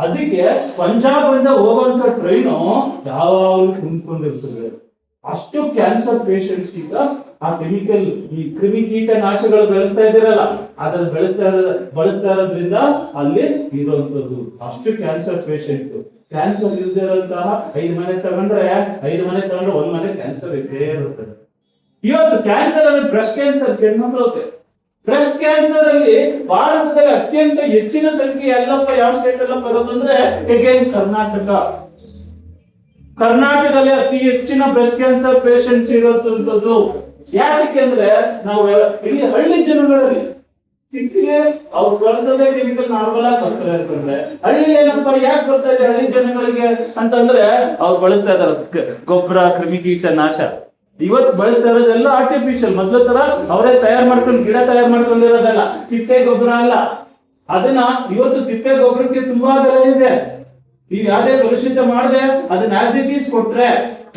ಅದಕ್ಕೆ ಪಂಜಾಬ್ ಇಂದ ಹೋಗುವಂತ ಟ್ರೈನು ಯಾವಾಗಲೂ ತುಂಬಿಕೊಂಡಿರ್ತದೆ. ಅಷ್ಟು ಕ್ಯಾನ್ಸರ್ ಪೇಷಂಟ್ಸ್ ಈಗ ಆ ಕೆಮಿಕಲ್, ಈ ಕ್ರಿಮಿ ಕೀಟನಾಶಗಳು ಬೆಳೆಸ್ತಾ ಇದ್ದೀರಲ್ಲ, ಅದನ್ನ ಬಳಸ್ತಾ ಇರೋದ್ರಿಂದ ಅಲ್ಲಿ ಇರುವಂತದ್ದು ಅಷ್ಟು ಕ್ಯಾನ್ಸರ್ ಪೇಷಂಟ್. ಕ್ಯಾನ್ಸರ್ ಇಲ್ಲದೆ ಇರುವಂತಹ 5 ಮನೆ ತಗೊಂಡ್ರೆ 1 ಮನೆ ಕ್ಯಾನ್ಸರ್ ಇದ್ದೇ ಇರುತ್ತದೆ. ಇವತ್ತು ಕ್ಯಾನ್ಸರ್ ಅಲ್ಲಿ ಬ್ರೆಸ್ಟ್ ಕ್ಯಾನ್ಸರ್ ಹೆಣ್ಮಕ್ಳು, ಬ್ರೆಸ್ಟ್ ಕ್ಯಾನ್ಸರ್ ಅಲ್ಲಿ ಭಾರತದಲ್ಲಿ ಅತ್ಯಂತ ಹೆಚ್ಚಿನ ಸಂಖ್ಯೆ ಎಲ್ಲಪ್ಪ ಯಾವ ಸ್ಟೇಟ್ ಎಲ್ಲ ಬರೋದಂದ್ರೆ ಅಗೇನ್ ಕರ್ನಾಟಕದಲ್ಲಿ ಅತಿ ಹೆಚ್ಚಿನ ಬ್ರೆಸ್ಟ್ ಕ್ಯಾನ್ಸರ್ ಪೇಷಂಟ್ಸ್ ಇರೋದಂಥದ್ದು. ಯಾಕೆ ಅಂದ್ರೆ ನಾವು ಇಲ್ಲಿ ಹಳ್ಳಿ ಜನಗಳಲ್ಲಿ ಸಿಕ್ಕಿಗೆ ಅವ್ರು ಬಳಸೋದೇ ಕೆಮಿಕಲ್ ನಾರ್ಮಲ್ ಆಗಿ ಬರ್ತಾರೆ ಅಂತಂದ್ರೆ, ಹಳ್ಳಿ ಏನಪ್ಪ ಯಾಕೆ ಬರ್ತಾ ಇದೆ ಹಳ್ಳಿ ಜನಗಳಿಗೆ ಅಂತಂದ್ರೆ ಅವ್ರು ಬಳಸ್ತಾ ಇದಾರೆ ಗೊಬ್ಬರ, ಕ್ರಿಮಿಕೀಟ ನಾಶ. ಇವತ್ತು ಬಳಸ್ತಾ ಇರೋದೆಲ್ಲ ಆರ್ಟಿಫಿಷಿಯಲ್. ಮೊದಲ ತರ ಅವರೇ ಗಿಡ ತಯಾರು ಮಾಡ್ಕೊಂಡಿರೋದಲ್ಲ, ತಿಪ್ಪೆ ಗೊಬ್ಬರ ಅಲ್ಲ. ಅದನ್ನ ಇವತ್ತು ತಿಪ್ಪೆ ಗೊಬ್ಬರಕ್ಕೆ ತುಂಬಾ ಬೆಲೆ ಇದೆ. ನೀವು ಯಾವ್ದೇ ಕಲುಷಿತ ಮಾಡದೆ ಅದನ್ನ ಆಸಿಟೀಸ್ ಕೊಟ್ರೆ,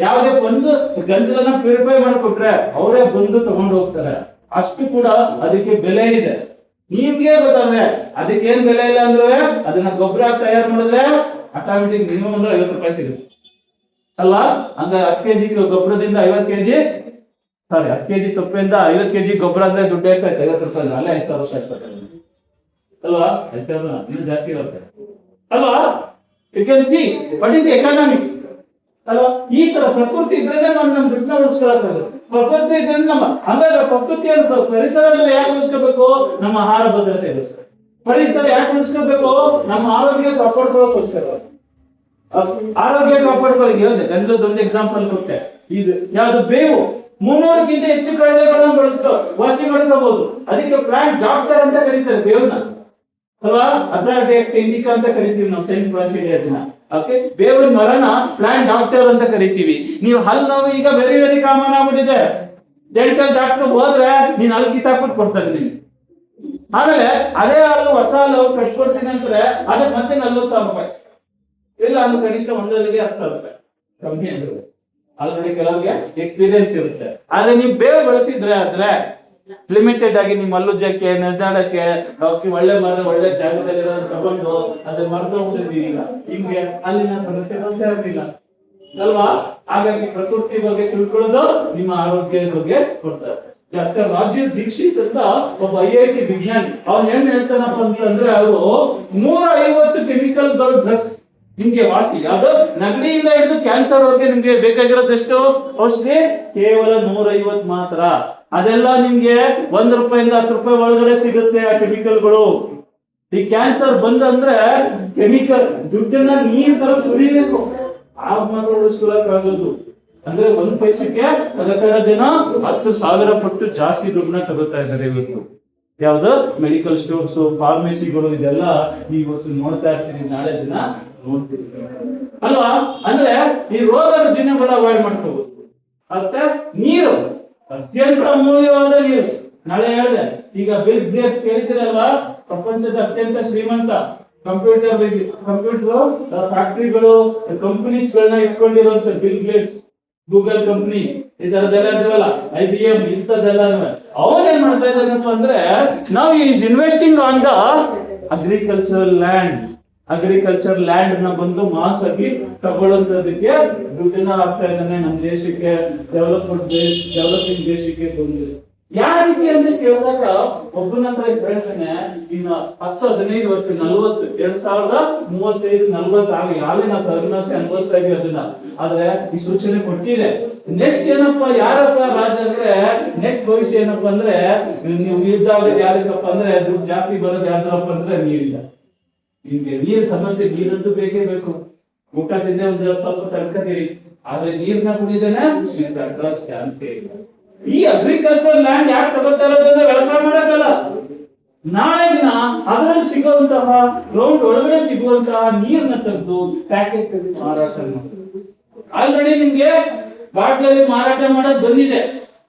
ಯಾವ್ದೇ ಒಂದು ಗಂಜಲನ್ನ ಪ್ಯೂರಿಫೈ ಮಾಡಿಕೊಟ್ರೆ ಅವರೇ ಬಂದು ತಗೊಂಡು ಹೋಗ್ತಾರೆ. ಅಷ್ಟು ಕೂಡ ಅದಕ್ಕೆ ಬೆಲೆ ಇದೆ. ನಿಮ್ಗೆ ಗೊತ್ತಾದ್ರೆ ಅದಕ್ಕೆ ಏನ್ ಬೆಲೆ ಇಲ್ಲ ಅಂದ್ರೆ, ಅದನ್ನ ಗೊಬ್ಬರ ತಯಾರು ಮಾಡಿದ್ರೆ ಆಟೋಮೆಟಿಕ್ ಮಿನಿಮಮ್ ಅಂದ್ರೆ 50 ರೂಪಾಯಿ ಸಿಗುತ್ತೆ ಅಲ್ವಾ. ಅಂದ್ರೆ 10 ಕೆಜಿ ಗೊಬ್ಬರದಿಂದ 50 ಕೆಜಿ 10 ಕೆಜಿ ತುಪ್ಪದಿಂದ 50 ಕೆಜಿ ಗೊಬ್ಬರ ಅಂದ್ರೆ ದುಡ್ಡು ಇರ್ತೈತೆ 50 ರೂಪಾಯಿ, ಅಲ್ಲೇ 5,000 ರೂಪಾಯಿ ಇರ್ತದೆ ಅಲ್ವಾ. 5,000 ಇನ್ನೂ ಜಾಸ್ತಿ ಇರುತ್ತೆ ಅಲ್ವಾ. You can see what is the economy ಅಲ್ವಾ. ಈ ತರ ಪ್ರಕೃತಿ ಇದ್ರೆ ನಾವು ನಮ್ಮ ದುಡ್ಡನ್ನ ಉಳಿಸ್ಕೊಳ್ಳೋದು. ಪ್ರಕೃತಿ ಇದ್ರೆ ಹಂಗಾದ್ರೆ ಪ್ರಕೃತಿಯನ್ನು ಪರಿಸರದಲ್ಲಿ ಯಾಕೆ ಉಳಿಸ್ಕೋಬೇಕು? ನಮ್ಮ ಆಹಾರ ಭದ್ರತೆಗೋಸ್ಕರ. ಪರಿಸರ ಯಾಕೆ ಉಳಿಸ್ಕೋಬೇಕು? ನಮ್ಮ ಆರೋಗ್ಯ ಕಾಪಾಡ್ಕೊಳ್ಳೋಕೋಸ್ಕರ. ಆರೋಗ್ಯ ಕಾಪಾಡ್ಕೊಳ್ಳೋಕೆ ಹೇಳಿದೆ, ಗಂಜಲದೊಂದು ಎಕ್ಸಾಂಪಲ್ ಕೊಟ್ಟೆ. ಇದು ಯಾವ್ದು ಬೇವು 300ಕ್ಕಿಂತ ಹೆಚ್ಚು ಕಾಯಿಲೆಗಳನ್ನ ವಾಸಿ ಮಾಡ್ಕೋಬಹುದು. ಅದಕ್ಕೆ ಪ್ಲಾಂಟ್ ಡಾಕ್ಟರ್ ಅಂತ ಕರೀತಾರೆ ಬೇವನ್ನ ಅಲ್ವಾ. ಅಜಾರ್ಡಿಯಾಕ್ ಇಂಡಿಕಾ ಅಂತ ಕರಿತೀವಿ ನಾವು ಸೈನ್ಸ್ ಬ್ರಾಂಚ್ ಅದನ್ನ. ಓಕೆ, ಬೇವಿನ ಮರನ ಪ್ಲಾಂಟ್ ಡಾಕ್ಟರ್ ಅಂತ ಕರಿತೀವಿ. ನೀವು ಹಲ್ಲು ನೋವು ಈಗ ವೆರಿ ಕಾಮನ್ ಆಗ್ಬಿಟ್ಟಿದೆ. ಡೆಂಟಲ್ ಡಾಕ್ಟರ್ ಹೋದ್ರೆ ನೀನ್ ಹಲ್ಲು ಕಿತ್ತಾಕ್ಬಿಟ್ಟು ಕೊಡ್ತಾರೆ ನಿಮ್ಗೆ. ಆಮೇಲೆ ಅದೇ ಹಲ್ಲು ಹೊಸ ಹಲ್ಲು ಕಟ್ಕೊಡ್ತೀನಿ ಅಂದ್ರೆ ಅದಕ್ಕೆ ಮತ್ತೆ 40,000 ರೂಪಾಯಿ ಇಲ್ಲ, ಅದು ಕನಿಷ್ಠ ಒಂದಲ್ಲಿಗೆ 10,000 ರೂಪಾಯಿ ಕಮ್ಮಿ ಅಂದ್ರೆ. ಆಲ್ರೆಡಿ ಕೆಲವ್ರಿಗೆ ಎಕ್ಸ್ಪೀರಿಯನ್ಸ್ ಇರುತ್ತೆ. ಆದ್ರೆ ನೀವು ಬೇವು ಬಳಸಿದ್ರೆ ಆದ್ರೆ ಲಿಮಿಟೆಡ್ ಆಗಿ ನಿಮ್ಮ ಮಲ್ಲುಜ್ಜಕ್ಕೆ, ನೆದ್ದಾಡಕ್ಕೆ, ಒಳ್ಳೆ ಮರದ ಒಳ್ಳೆ ಜಾಗದಲ್ಲಿ ತಗೊಂಡು ಅದನ್ನ ಮರೆತು ಹೋಗ್ತಿದ್ವಿ. ಈಗ ಹಿಂಗೆ ಅಲ್ಲಿನ ಸಮಸ್ಯೆ ಬರ್ತಾ ಇರಲಿಲ್ಲ. ಅಲ್ವಾ? ಹಾಗಾಗಿ ಪ್ರಕೃತಿ ಬಗ್ಗೆ ತಿಳ್ಕೊಳ್ಳೋದು ನಿಮ್ಮ ಆರೋಗ್ಯದ ಬಗ್ಗೆ ಕೊಡ್ತಾರೆ. ಡಾಕ್ಟರ್ ರಾಜೀವ್ ದೀಕ್ಷಿತ್ ಅಂತ ಒಬ್ಬ IIT ವಿಜ್ಞಾನಿ, ಅವ್ನು ಏನ್ ಹೇಳ್ತಾನಪ್ಪ ಅಂತಂದ್ರೆ, ಅವರು 150 ಕೆಮಿಕಲ್ ಡ್ರಗ್ಸ್ ನಿಮ್ಗೆ ವಾಸಿ, ಯಾವ್ದು ನಗಡಿಯಿಂದ ಹಿಡಿದು ಕ್ಯಾನ್ಸರ್ ವರೆಗೆ ನಿಮ್ಗೆ ಬೇಕಾಗಿರೋದು ಎಷ್ಟು ಔಷಧಿ? ಕೇವಲ 150 ಮಾತ್ರ. ಅದೆಲ್ಲ ನಿಮ್ಗೆ ₹1 ಇಂದ ₹10 ಒಳಗಡೆ ಸಿಗುತ್ತೆ ಆ ಕೆಮಿಕಲ್ಗಳು. ಈ ಕ್ಯಾನ್ಸರ್ ಬಂದಂದ್ರೆ ಕೆಮಿಕಲ್ ದುಡ್ಡನ್ನ ನೀರ್ ತರ ಸುರಿಬೇಕು, ಆಗ ಮಾತ್ರ ಉಳಿಸ್ಕೊಳ್ಳೋಕ್ಕಾಗೋದು. ಅಂದ್ರೆ 1 ಪೈಸಕ್ಕೆ ಜನ 10,000 ಪಟ್ಟು ಜಾಸ್ತಿ ದುಡ್ಡನ್ನ ತಗೋತಾ ಇದ್ದಾರೆ ಇವತ್ತು. ಯಾವ್ದು ಮೆಡಿಕಲ್ ಸ್ಟೋರ್ಸ್, ಫಾರ್ಮಸಿಗಳು, ಇದೆಲ್ಲ ಇವತ್ತು ನೋಡ್ತಾ ಇರ್ತೀರಿ, ನಾಳೆ ದಿನ ನೋಡ್ತೀರಿ ಅಲ್ವಾ? ಅಂದ್ರೆ ಈ ರೋಗ ರುಜಿನಗಳ ಅವಾಯ್ಡ್ ಮಾಡ್ಕೋಬಹುದು. ಮತ್ತೆ ನೀರು ಅತ್ಯಂತ ಅಮೂಲ್ಯವಾದ ನೀರು. ನಾಳೆ ಹೇಳಿದೆ, ಈಗ ಬಿಲ್ ಗೇಟ್ಸ್ ಕೇಳಿದಿರಲ್ವಾ, ಪ್ರಪಂಚದ ಅತ್ಯಂತ ಶ್ರೀಮಂತ ಕಂಪ್ಯೂಟರ್ ಫ್ಯಾಕ್ಟರಿಗಳು, ಕಂಪನೀಸ್ ಗಳನ್ನ ಇಟ್ಕೊಂಡಿರುವಂತ ಬಿಲ್ ಗೇಟ್ಸ್, ಗೂಗಲ್ ಕಂಪನಿ, ಇದರದೆಲ್ಲ ಇದೆಯಲ್ಲ, IBM, ಇಂಥದ್ದೆಲ್ಲ ಅವನೇನ್ ಮಾಡ್ತಾ ಇದ್ದಾನಪ್ಪ ಅಂದ್ರೆ, ನಾವು is investing on the agriculture land ನ ಬಂದು ಮಾಸ್ ಆಗಿ ತಗೊಳ್ಳೋದಕ್ಕೆ ದುಡ್ಡನ್ನ ಆಗ್ತಾ ಇದ್ದಾನೆ ನಮ್ಮ ದೇಶಕ್ಕೆ, ಡೆವಲಪಿಂಗ್ ದೇಶಕ್ಕೆ ಬಂದು. ಯಾವ ರೀತಿ ಅಂತ ಕೇಳಿದಾಗ ಒಬ್ಬನ ಹತ್ರ ಹೇಳ್ತಾನೆ, ಇನ್ನು 10, 15 ವರ್ಷ 40 2035 40 ಆಗಿ ಯಾವೇ ನಾವು ಸರ್ವನಾಸಿ ಅನುಭವಿಸ್ತಾ ಇದೀವಿ ಅದನ್ನ. ಆದ್ರೆ ಈ ಸೂಚನೆ ಕೊಟ್ಟಿದೆ. ನೆಕ್ಸ್ಟ್ ಏನಪ್ಪಾ, ಯಾರಪ್ಪ ರಾಜ ಅಂದ್ರೆ, ನೆಕ್ಸ್ಟ್ ಭವಿಷ್ಯ ಏನಪ್ಪಾ ಅಂದ್ರೆ, ನೀವು ಯುದ್ಧ ಯಾರಿಗಪ್ಪ ಅಂದ್ರೆ ದುಡ್ಡು ಜಾಸ್ತಿ ಬರೋದು ಯಾವ್ದಪ್ಪ ಅಂದ್ರೆ ನೀರಿಲ್ಲ. ನಿಮ್ಗೆ ನೀರ್ ಸಮಸ್ಯೆ, ನೀರಂತೂ ಬೇಕೇ ಬೇಕು. ಊಟ ತಿಂದ್ರೆ ಒಂದ್ ಸ್ವಲ್ಪ ತಡ್ಕತೀರಿ, ಆದ್ರೆ ನೀರ್ನ ಕುಡಿದೇನೆ ಚಾನ್ಸೇ ಇಲ್ಲ. ಈ ಅಗ್ರಿಕಲ್ಚರ್ ಲ್ಯಾಂಡ್ ಯಾಕೆ ತಗೋತಾ ಇರೋದಂದ್ರೆ ವ್ಯವಸಾಯ ಮಾಡಕ್ಕಲ್ಲ, ನಾಳೆ ದಿನ ಅದರಲ್ಲಿ ಸಿಗುವಂತಹ ಗ್ರೌಂಡ್ ಒಳಗಡೆ ಸಿಗುವಂತಹ ನೀರ್ನ ತೆಗೆದು ಪ್ಯಾಕೆಟ್ ಮಾರಾಟ ಮಾಡ್ತಾರೆ. ಆಲ್ರೆಡಿ ನಿಮ್ಗೆ ಬಾಟ್ಲಲ್ಲಿ ಮಾರಾಟ ಮಾಡೋದು ಬಂದಿದೆ.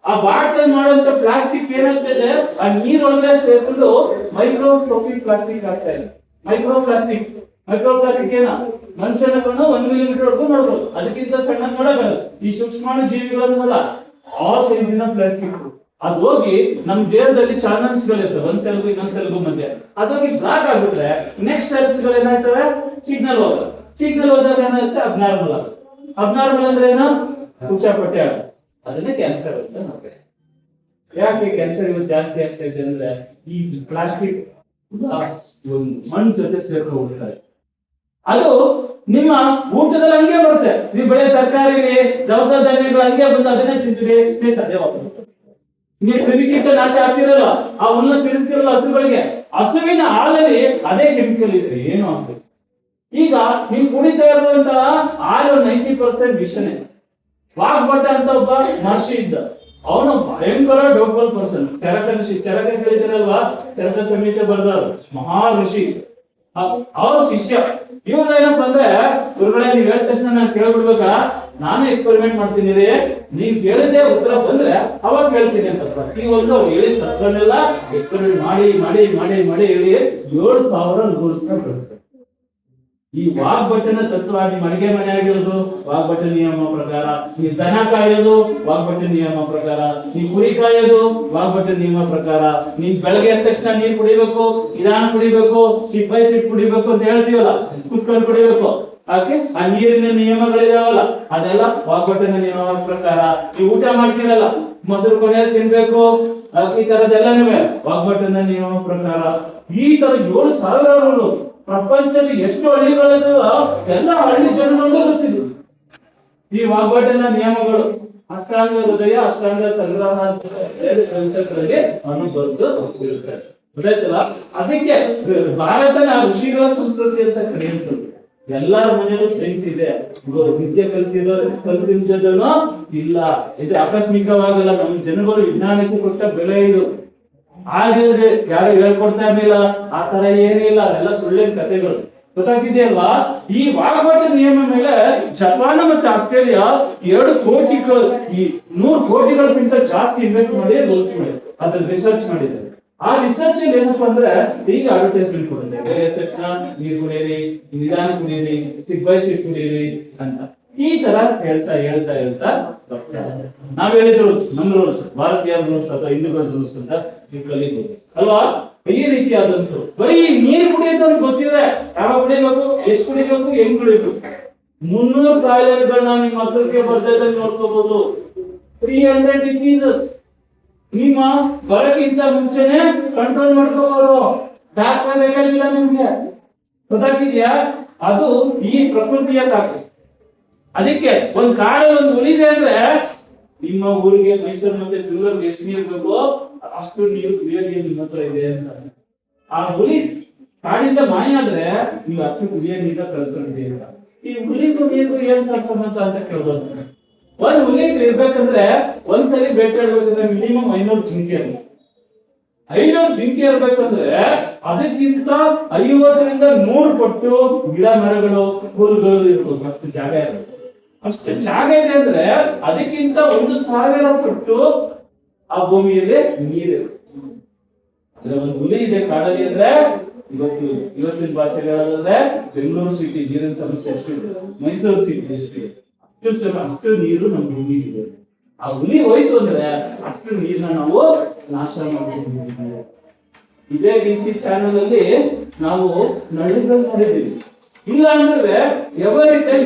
ಆ ಬಾಟ್ಲ್ ಮಾಡುವಂತ ಪ್ಲಾಸ್ಟಿಕ್ ಏನಾಗ್ತಿದೆ, ಆ ನೀರೊಳಗೆ ಸೇರ್ಕೊಂಡು ಮೈಕ್ರೋಪ್ಲಾಸ್ಟಿಕ್ ಆಗ್ತಾ ಇದೆ. ಮೈಕ್ರೋಪ್ಲಾಸ್ಟಿಕ್ ಏನ ಮನುಷ್ಯನನ್ನು 1 ಮಿಲಿಮೀಟರ್ ವರೆಗೂ ನೋಡ್ಬೋದು, ಅದಕ್ಕಿಂತ ಸಣ್ಣ ನೋಡಬಾರದು. ಈ ಸೂಕ್ಷ್ಮಾಣು ಜೀವಿಗಳನ್ನಲ್ಲ, ಆ ಸೈಜಿನ ಪ್ಲಾಸ್ಟಿಕ್ ಅದು ಹೋಗಿ ನಮ್ ದೇಹದಲ್ಲಿ ಚಾನಲ್ಸ್ ಗಳಿರ್ತವೆ, ಒಂದ್ ಸೆಲ್ಗೂ ಇನ್ನೊಂದ್ ಸೆಲ್ಗೂ ಮಧ್ಯೆ. ಅದೋಗಿ ಬ್ಲಾಕ್ ಆಗ್ಬಿಟ್ರೆ ನೆಕ್ಸ್ಟ್ ಸೆಲ್ಸ್ ಗಳು ಏನಾಗ್ತವೆ, ಸಿಗ್ನಲ್ ಹೋದಾಗ ಏನಾಗುತ್ತೆ, ಅಬ್ನಾರ್ಮಲ್ ಆಗುತ್ತೆ. ಅಬ್ನಾರ್ಮಲ್ ಅಂದ್ರೆ ಏನು, ಹುಚ್ಚಾಪಟ್ಟೆ ಆಗ, ಅದನ್ನೇ ಕ್ಯಾನ್ಸರ್ ಅಂತ ನೋಡ್ತಾರೆ. ಯಾಕೆ ಕ್ಯಾನ್ಸರ್ ಇವತ್ತು ಜಾಸ್ತಿ ಆಗ್ತಾ ಇದೆ ಅಂದ್ರೆ, ಈ ಪ್ಲಾಸ್ಟಿಕ್ ಮಣ್ಣು ಜೊತೆ ಸೇರ್ಕೊಂಡು ಹೋಗ್ತಾರೆ. ಅದು ನಿಮ್ಮ ಊಟದಲ್ಲಿ ಹಂಗೆ ಬರುತ್ತೆ. ನೀವು ಬೆಳೆ ತರಕಾರಿ, ದವಸ ಧಾನ್ಯಗಳು ಹಂಗೆ ಬಂದು ಅದನ್ನೇ ತಿಂತೀರಿ, ನೀವು ಕ್ರಿಮಿಕೀಟ ನಾಶ ಆಗ್ತಿರಲ್ಲ, ಆ ಹುಲ್ಲ ತಿರುಗ್ತಿರಲ್ಲ ಹಸುಗಳಿಗೆ, ಹಸುವಿನ ಹಾಲಲ್ಲಿ ಅದೇ ಕೆಮಿಕಲ್ ಇದೆ, ಏನು ಆಗ್ತದೆ. ಈಗ ನೀವು ಕುಡಿತಾ ಇರುವಂತಹ ಹಾಲು 90% ವಿಷನೇ. ವಾಗ್ಭಟ ಅಂತ ಒಬ್ಬ ಮಹರ್ಷಿ ಇದ್ದ, ಅವನು ಭಯಂಕರ ಡೋಪಲ್ ಪರ್ಸನ್. ಚರಕ ಕೇಳಿದಿರಲ್ವಾ, ಚರಕ ಸಂಹಿತೆ ಬರೆದವರು ಮಹಾ ಋಷಿ, ಅವ್ರ ಶಿಷ್ಯ. ಇವ್ರ ಏನಪ್ಪ ಅಂದ್ರೆ, ಗುರುಗಳೇ ನೀವ್ ಹೇಳಿದ ತಕ್ಷಣ ನಾನು ಕೇಳ್ಬಿಡ್ಬೇಕಾ, ನಾನೇ ಎಕ್ಸ್ಪೆರಿಮೆಂಟ್ ಮಾಡ್ತೀನಿ ರೀ, ನೀವ್ ಕೇಳಿದ್ರೆ ಉತ್ತರ ಬಂದ್ರೆ ಅವಾಗ ಕೇಳ್ತೀನಿ ಅಂತ. ಪ್ರತಿ ವರ್ಷ ಹೇಳಿದ ತತ್ವನೆಲ್ಲ ಎಕ್ಸ್ಪೆರಿಮೆಂಟ್ ಮಾಡಿ ಮಾಡಿ ಮಾಡಿ ಮಾಡಿ ಹೇಳಿ 7,000 ರೂಪಾಯಿ ಬರುತ್ತೆ. ಈ ವಾಗ್ಭಟನ ತತ್ವ, ನಿಮ್ ಅಡಿಗೆ ಮನೆ ಆಗಿರೋದು ವಾಗ್ಭಟ ನಿಯಮ ಪ್ರಕಾರ, ಈ ದನ ಕಾಯೋದು ವಾಗ್ಭಟ ನಿಯಮ ಪ್ರಕಾರ, ಈ ಕುರಿ ಕಾಯೋದು ವಾಗ್ಭಟ ನಿಯಮ ಪ್ರಕಾರ. ನೀವ್ ಬೆಳಗ್ಗೆ ಎದ್ದ ತಕ್ಷಣ ನೀರ್ ಕುಡಿಬೇಕು, ನಿಧಾನ ಕುಡಿಬೇಕು, ಚಿಪ್ ಬೈ ಸಿಪ್ ಕುಡಿಬೇಕು ಅಂತ ಹೇಳ್ತೀವಲ್ಲ, ಕುತ್ಕೊಂಡು ಕುಡಿಬೇಕು. ಹಾಗೆ ಆ ನೀರಿನ ನಿಯಮಗಳಿದಾವಲ್ಲ, ಅದೆಲ್ಲ ವಾಗ್ಭಟನ ನಿಯಮ ಪ್ರಕಾರ. ನೀವು ಊಟ ಮಾಡ್ತೀರಲ್ಲ, ಮೊಸರು ಕೊನೆಯಲ್ಲಿ ತಿನ್ಬೇಕು, ಈ ತರದೆಲ್ಲನೂ ವಾಗ್ಭಟನ ನಿಯಮ ಪ್ರಕಾರ. ಈ ತರ 7,000 ಪ್ರಪಂಚದ ಎಷ್ಟು ಹಳ್ಳಿಗಳಿದಾವ, ಎಲ್ಲ ಹಳ್ಳಿ ಜನಗಳಿಗೂ ಗೊತ್ತಿದ್ರು ಈ ವಾಗ್ಭಟನ ನಿಯಮಗಳು. ಅಷ್ಟಾಂಗ ಹೃದಯ, ಅಷ್ಟಾಂಗ ಸಂಗ್ರಹ ಅಂತ ಗ್ರಂಥಗಳಲ್ಲಿ ಅನುಬಂಧ ಗೊತ್ತಾಯ್ತಲ್ಲ. ಅದಕ್ಕೆ ಭಾರತನ ಋಷಿಗಳ ಸಂಸ್ಕೃತಿ ಅಂತ ಕರೆಯುತ್ತದೆ. ಎಲ್ಲರ ಮನೆಯಲ್ಲೂ ಸೈನ್ಸ್ ಇದೆ, ವಿದ್ಯೆ ಕಲ್ತಿದ್ದನೋ ಇಲ್ಲ, ಇದು ಆಕಸ್ಮಿಕವಾಗಲ್ಲ. ನಮ್ಮ ಜನಗಳು ವಿಜ್ಞಾನಕ್ಕೆ ಕೊಟ್ಟ ಬೆಲೆ ಇದು. ಆಗಿದ್ರೆ ಯಾರು ಹೇಳ್ಕೊಡ್ತಾ ಇರ್ಲಿಲ್ಲ, ಆ ತರ ಏನಿಲ್ಲ, ಅದೆಲ್ಲ ಸುಳ್ಳಿನ ಕಥೆಗಳು. ಗೊತ್ತಾಗಿದೆಯಲ್ವಾ? ಈ ವಾಗ್ಭಟ ನಿಯಮ ಮೇಲೆ ಜಪಾನ್ ಮತ್ತೆ ಆಸ್ಟ್ರೇಲಿಯಾ 2 ಕೋಟಿಗಳು, ಈ 100 ಕೋಟಿಗಳಕ್ಕಿಂತ ಜಾಸ್ತಿ ಇನ್ವೆಸ್ಟ್ ಮಾಡಿ ಅದ್ರ ರಿಸರ್ಚ್ ಮಾಡಿದ್ದಾರೆ. ಆ ರಿಸರ್ಚ್ ಏನಪ್ಪಾ ಅಂದ್ರೆ, ಈಗ ಅಡ್ವರ್ಟೈಸ್ಮೆಂಟ್ ಕೊಡುತ್ತೆ, ತಕ್ಷಣ ನೀರು ಕುಡಿಯಿರಿ, ನಿಧಾನ ಕುಡಿಯಿರಿ, ಸಿಪ್ ಬೈ ಸಿಪ್ ಕುಡಿಯಿರಿ ಅಂತ. ಈ ತರ ಹೇಳ್ತಾ ಹೇಳ್ತಾ ಹೇಳ್ತಾ ನಾವ್ ಹೇಳಿದ್ರು ನಮ್ಮ ರೂಲ್ಸ್, ಭಾರತೀಯ ರೂಲ್ಸ್ ಅಥವಾ ಹಿಂದೂಗಳ ರೂಲ್ಸ್ ಅಂತ ನೀವು ಕಲಿಬಹುದು ಅಲ್ವಾ. ಈ ರೀತಿಯಾದಂತೂ ಬರೀ ನೀರು ಕುಡಿಯೋದು ಗೊತ್ತಿದ್ರೆ, ಯಾವ ಕುಡಿಬೇಕು, ಎಷ್ಟು ಕುಡಿಬೇಕು, ಹೆಂಗ್ ಕುಡಿಬೇಕು, 300 ಕಾಯಿಲೆಗಳನ್ನ ನಿಮ್ಮ ಮಕ್ಕಳಿಗೆ ಬರ್ದೇ ನೋಡ್ಕೋಬಹುದು. 300 ಡಿಸೀಸಸ್ ನಿಮ್ಮ ಬರಕ್ಕಿಂತ ಮುಂಚೆನೆ ಕಂಟ್ರೋಲ್ ಮಾಡ್ಕೋಬಹುದು. ಡಾಕ್ಟರ್ ಬೇಕಾಗಿಲ್ಲ ನಿಮ್ಗೆ, ಗೊತ್ತಾಗ್ತಿದ್ಯಾ? ಅದು ಈ ಪ್ರಕೃತಿಯ ತಾಕತ್ತು. ಅದಕ್ಕೆ ಒಂದ್ ಕಾಡಲ್ಲಿ ಒಂದು ಹುಲಿದೆ ಅಂದ್ರೆ ನಿಮ್ಮ ಊರಿಗೆ ಮೈಸೂರು ಮತ್ತೆ ಬೆಂಗಳೂರಿಗೆ ಎಷ್ಟು ನೀರು ಬೇಕೋ ಅಷ್ಟು ನೀರು ಕುಡಿಯೋಕೆ ನಿಮ್ಮ ಹತ್ರ ಇದೆ ಅಂತ. ಆ ಹುಲಿ ಕಾಡಿಂದ ಮಾಯ ಆದ್ರೆ ನೀವು ಅಷ್ಟು ಕುಡಿಯೋ ನೀರ ಕಳ್ಕೊಂಡಿದ್ದೀರಿ ಅಂತ. ಈ ಹುಲಿಗೂ ನೀರು ಏನ್ ಸಂಬಂಧ ಅಂತ ಕೇಳ್ಬೋದು. ಒಂದ್ ಹುಲಿ ಇರ್ಬೇಕಂದ್ರೆ ಒಂದ್ಸಲಿ ಬೇಟೆಯಾಡ್ಬೇಕಂದ್ರೆ ಮಿನಿಮಮ್ 500 ಜಿಂಕೆ ಇರಬೇಕು. 500 ಜಿಂಕೆ ಇರ್ಬೇಕಂದ್ರೆ ಅದಕ್ಕಿಂತ 50ರಿಂದ 100 ಪಟ್ಟು ಗಿಡ ಮರಗಳು ಹುಲ್ಲುಗಳು ಇರ್ಬೇಕು. ಅಷ್ಟು ಜಾಗ ಇರಬೇಕು. ಅಷ್ಟು ಜಾಗ ಇದೆ ಅಂದ್ರೆ ಅದಕ್ಕಿಂತ 1,000 ಪಟ್ಟು ಆ ಭೂಮಿಯಲ್ಲಿ ನೀರು. ಅಂದ್ರೆ ಒಂದು ಹುಲಿ ಇದೆ ಕಾಡಲ್ಲಿ ಅಂದ್ರೆ ಇವತ್ತಿನ ಭಾಷೆಗಳಂದ್ರೆ ಬೆಂಗಳೂರು ಸಿಟಿ ನೀರಿನ ಸಮಸ್ಯೆ ಅಷ್ಟು ಇದೆ, ಮೈಸೂರು ಸಿಟಿ ಅಷ್ಟು ನೀರು ನಮ್ಮ ಭೂಮಿಗೆ ಇದೆ. ಆ ಹುಲಿ ಹೋಯ್ತು ಅಂದ್ರೆ ಅಷ್ಟು ನೀರನ್ನ ನಾವು ನಾಶ ಮಾಡ್ಕೊಂಡಿದ್ದೀವಿ. ಇದೇ DC ಚಾನೆಲ್ ಅಲ್ಲಿ ನಾವು ನಳಿಗಳು ನೋಡಿದ್ದೀವಿ. ಇಲ್ಲ ಅಂದ್ರೆ ಎವರಿ ಟೈಮ್